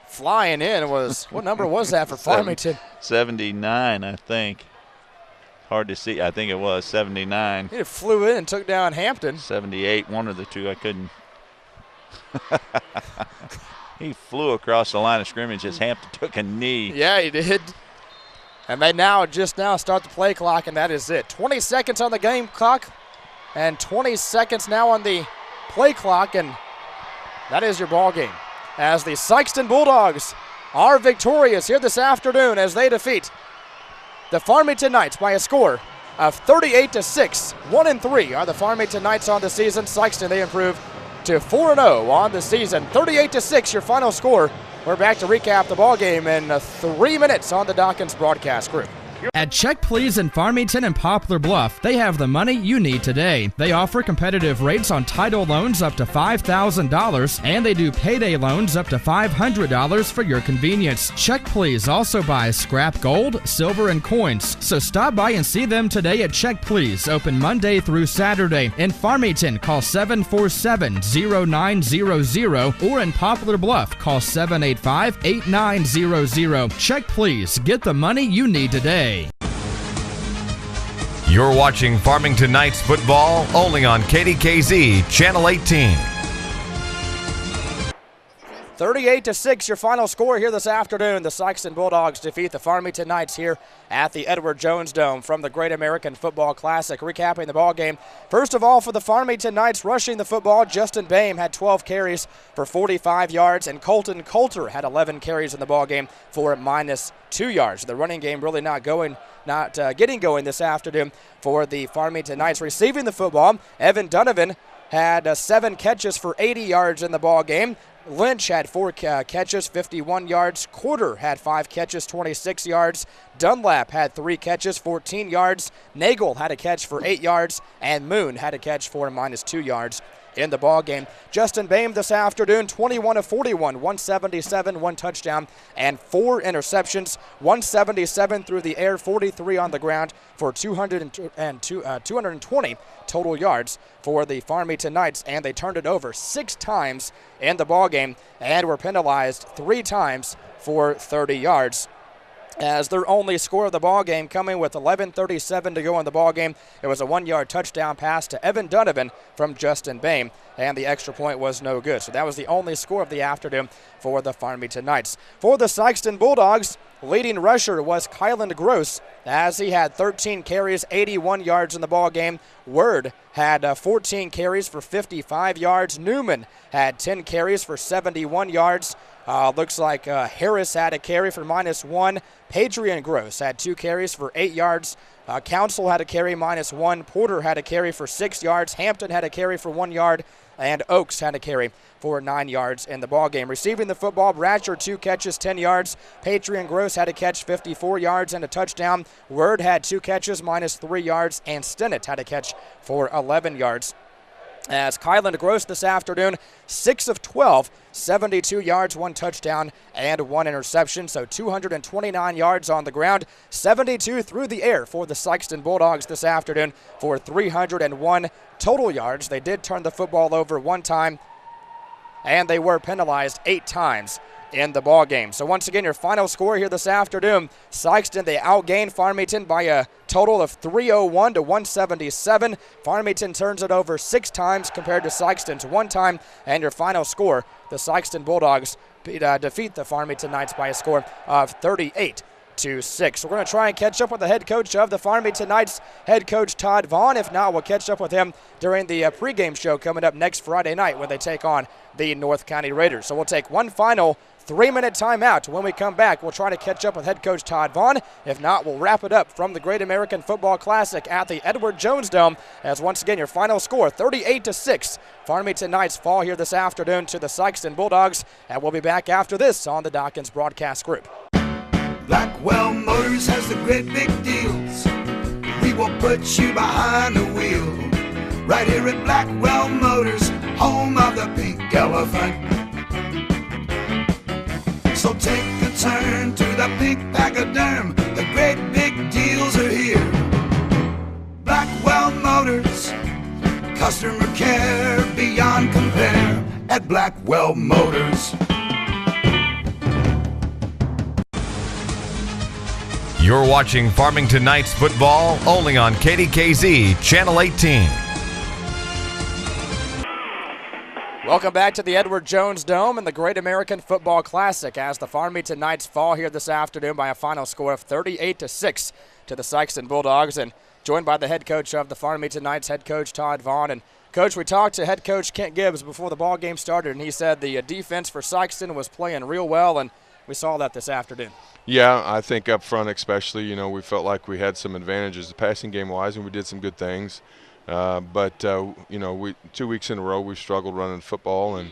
flying in was, what number was that for Farmington? 79, I think. Hard to see. I think it was 79. He flew in and took down Hampton. 78, one of the two. I couldn't. He flew across the line of scrimmage as Hampton took a knee. Yeah, he did. And they just now start the play clock, and that is it. 20 seconds on the game clock and 20 seconds now on the play clock, and that is your ball game. As the Sikeston Bulldogs are victorious here this afternoon as they defeat the Farmington Knights by a score of 38-6. 1-3 are the Farmington Knights on the season. Sikeston, they improve to 4-0 on the season. 38-6, your final score. We're back to recap the ball game in 3 minutes on the Dockins broadcast group. At Check Please in Farmington and Poplar Bluff, they have the money you need today. They offer competitive rates on title loans up to $5,000, and they do payday loans up to $500 for your convenience. Check Please also buys scrap gold, silver, and coins. So stop by and see them today at Check Please, open Monday through Saturday. In Farmington, call 747-0900, or in Poplar Bluff, call 785-8900. Check Please, get the money you need today. You're watching Farmington Knights football only on KDKZ Channel 18. 38-6, your final score here this afternoon. The Sikeston Bulldogs defeat the Farmington Knights here at the Edward Jones Dome from the Great American Football Classic. Recapping the ball game, first of all, for the Farmington Knights rushing the football, Justin Boehm had 12 carries for 45 yards, and Colton Coulter had 11 carries in the ball game for -2 yards. The running game really not getting going this afternoon for the Farmington Knights. Receiving the football, Evan Donovan had 7 catches for 80 yards in the ball game. Lynch had 4 catches, 51 yards. Quarter had 5 catches, 26 yards. Dunlap had 3 catches, 14 yards. Nagel had a catch for 8 yards, and Moon had a catch for -2 yards in the ball game. Justin Boehm this afternoon, 21 of 41, 177, 1 touchdown, and 4 interceptions. 177 through the air, 43 on the ground for 220 total yards for the Farmington Knights, and they turned it over 6 times in the ball game and were penalized 3 times for 30 yards. As their only score of the ball game, coming with 11:37 to go in the ball game, it was a 1-yard touchdown pass to Evan Donovan from Justin Boehm, and the extra point was no good. So that was the only score of the afternoon for the Farmington Knights. For the Sikeston Bulldogs, leading rusher was Kylan Gross, as he had 13 carries, 81 yards in the ball game. Word had 14 carries for 55 yards. Newman had 10 carries for 71 yards. Looks like Harris had a carry for -1. Hadrian Gross had 2 carries for 8 yards. Council had a carry -1. Porter had a carry for 6 yards. Hampton had a carry for 1 yard. And Oaks had a carry for 9 yards in the ballgame. Receiving the football, Bratcher 2 catches, 10 yards. Hadrian Gross had a catch, 54 yards and a touchdown. Word had 2 catches, -3 yards. And Stinnett had a catch for 11 yards. As Kylan Gross this afternoon, 6 of 12, 72 yards, 1 touchdown, and 1 interception. So 229 yards on the ground, 72 through the air for the Sikeston Bulldogs this afternoon for 301 total yards. They did turn the football over 1 time, and they were penalized 8 times in the ball game. So once again, your final score here this afternoon, Sikeston, they outgained Farmington by a total of 301 to 177. Farmington turns it over 6 times compared to Sikeston's 1 time, and your final score, the Sikeston Bulldogs defeat the Farmington Knights by a score of 38-6. So we're going to try and catch up with the head coach of the Farmington Knights, head coach Todd Vaughn. If not, we'll catch up with him during the pregame show coming up next Friday night when they take on the North County Raiders. So we'll take one final 3-minute timeout. When we come back, we'll try to catch up with head coach Todd Vaughn. If not, we'll wrap it up from the Great American Football Classic at the Edward Jones Dome. As once again, your final score, 38-6. Farmington Knights fall here this afternoon to the Sikeston Bulldogs, and we'll be back after this on the Dockins broadcast group. Blackwell Motors has the great big deals. We will put you behind the wheel. Right here at Blackwell Motors, home of the pink elephant. So take a turn to the pink pachyderm. The great big deals are here. Customer care beyond compare at Blackwell Motors. You're watching Farmington Knights football only on KDKZ Channel 18. Welcome back to the Edward Jones Dome and the Great American Football Classic as the Farmington Knights fall here this afternoon by a final score of 38-6 to the Sikeston Bulldogs, and joined by the head coach of the Farmington Knights, head coach Todd Vaughn. And Coach, we talked to head coach Kent Gibbs before the ball game started, and he said the defense for Sikeston was playing real well, and we saw that this afternoon. Yeah, I think up front especially, you know, we felt like we had some advantages passing game-wise, and we did some good things. But you know, 2 weeks in a row we've struggled running football,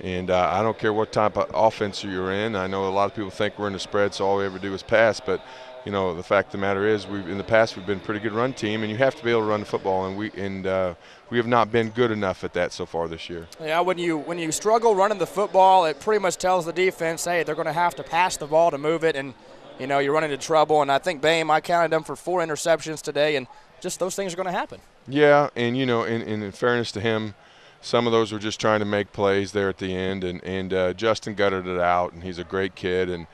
and I don't care what type of offense you're in. I know a lot of people think we're in the spread, so all we ever do is pass. But you know, the fact of the matter is, in the past we've been a pretty good run team, and you have to be able to run the football, and we have not been good enough at that so far this year. Yeah, when you struggle running the football, it pretty much tells the defense, hey, they're going to have to pass the ball to move it, and you know, you run into trouble. And I think Bame, I counted them for 4 interceptions today, and just those things are going to happen. Yeah, and you know, in fairness to him, some of those were just trying to make plays there at the end, and Justin gutted it out, and he's a great kid, and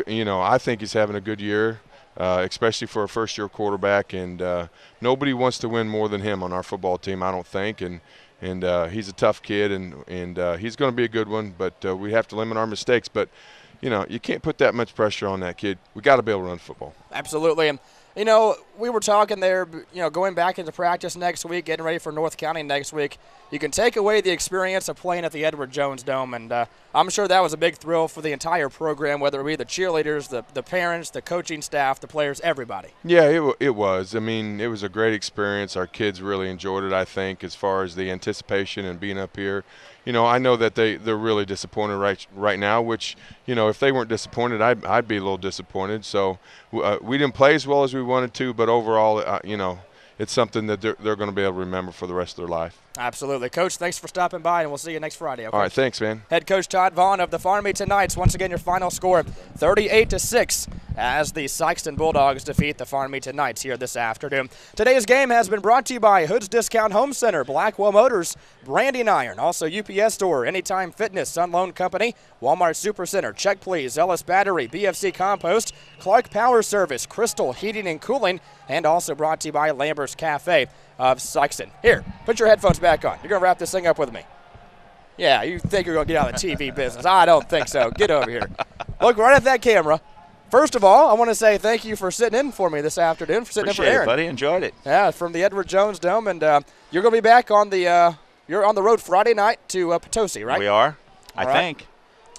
you know, I think he's having a good year, especially for a first-year quarterback, and nobody wants to win more than him on our football team, I don't think, and he's a tough kid, and he's going to be a good one, but we have to limit our mistakes. But you know, you can't put that much pressure on that kid. We got to be able to run football. Absolutely. And you know, we were talking there, you know, going back into practice next week, getting ready for North County next week. You can take away the experience of playing at the Edward Jones Dome, and I'm sure that was a big thrill for the entire program, whether it be the cheerleaders, the parents, the coaching staff, the players, everybody. Yeah, it was. I mean, it was a great experience. Our kids really enjoyed it, I think, as far as the anticipation and being up here. You know, I know that they're really disappointed right now, which, you know, if they weren't disappointed, I'd be a little disappointed. So we didn't play as well as we wanted to, but overall, you know, it's something that they're going to be able to remember for the rest of their life. Absolutely. Coach, thanks for stopping by, and we'll see you next Friday. Okay? All right, thanks, man. Head coach Todd Vaughn of the Farmington Knights. Once again, your final score, 38-6, as the Sikeston Bulldogs defeat the Farmington Knights here this afternoon. Today's game has been brought to you by Hood's Discount Home Center, Blackwell Motors, Branding Iron, also UPS Store, Anytime Fitness, Sun Loan Company, Walmart Supercenter, Check Please, Ellis Battery, BFC Compost, Clark Power Service, Crystal Heating and Cooling, and also brought to you by Lambert's Cafe of Sikeston. Here, put your headphones back on. You're going to wrap this thing up with me. Yeah, you think you're going to get out of the TV business. I don't think so. Get over here. Look right at that camera. First of all, I want to say thank you for sitting in for me this afternoon, for sitting in for Aaron. Appreciate it, buddy. Enjoyed it. Yeah, from the Edward Jones Dome, and you're going to be back on the you're on the road Friday night to Potosi, right? We are, I think.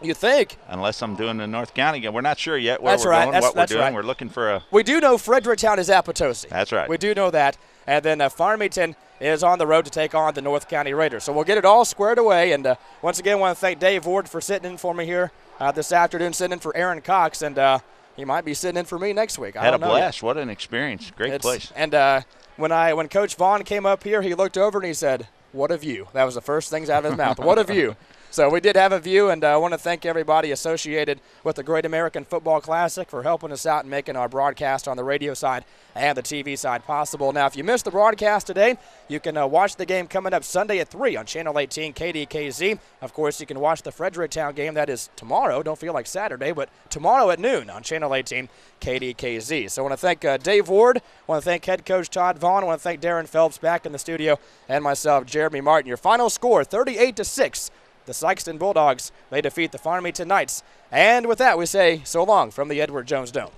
You think? Unless I'm doing the North County game. We're not sure yet where we're going, what we're doing. We're looking for a – We do know Fredericktown is at Potosi. That's right. We do know that. And then Farmington is on the road to take on the North County Raiders. So we'll get it all squared away. And once again, I want to thank Dave Ward for sitting in for me here this afternoon, sitting in for Aaron Cox. And he might be sitting in for me next week. I don't know. Had a blast. What an experience. Great place. And when Coach Vaughn came up here, he looked over and he said, "What a view." That was the first things out of his mouth. What a view. So we did have a view, and I want to thank everybody associated with the Great American Football Classic for helping us out and making our broadcast on the radio side and the TV side possible. Now, if you missed the broadcast today, you can watch the game coming up Sunday at 3 on Channel 18 KDKZ. Of course, you can watch the Fredericktown game. That is tomorrow. Don't feel like Saturday, but tomorrow at noon on Channel 18 KDKZ. So I want to thank Dave Ward. I want to thank head coach Todd Vaughn. I want to thank Darren Phelps back in the studio, and myself, Jeremy Martin. Your final score, 38-6. The Sikeston Bulldogs, they defeat the Farmington Knights. And with that, we say so long from the Edward Jones Dome.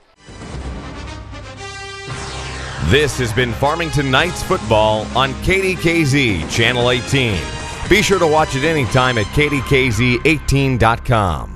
This has been Farmington Knights football on KDKZ Channel 18. Be sure to watch it anytime at KDKZ18.com.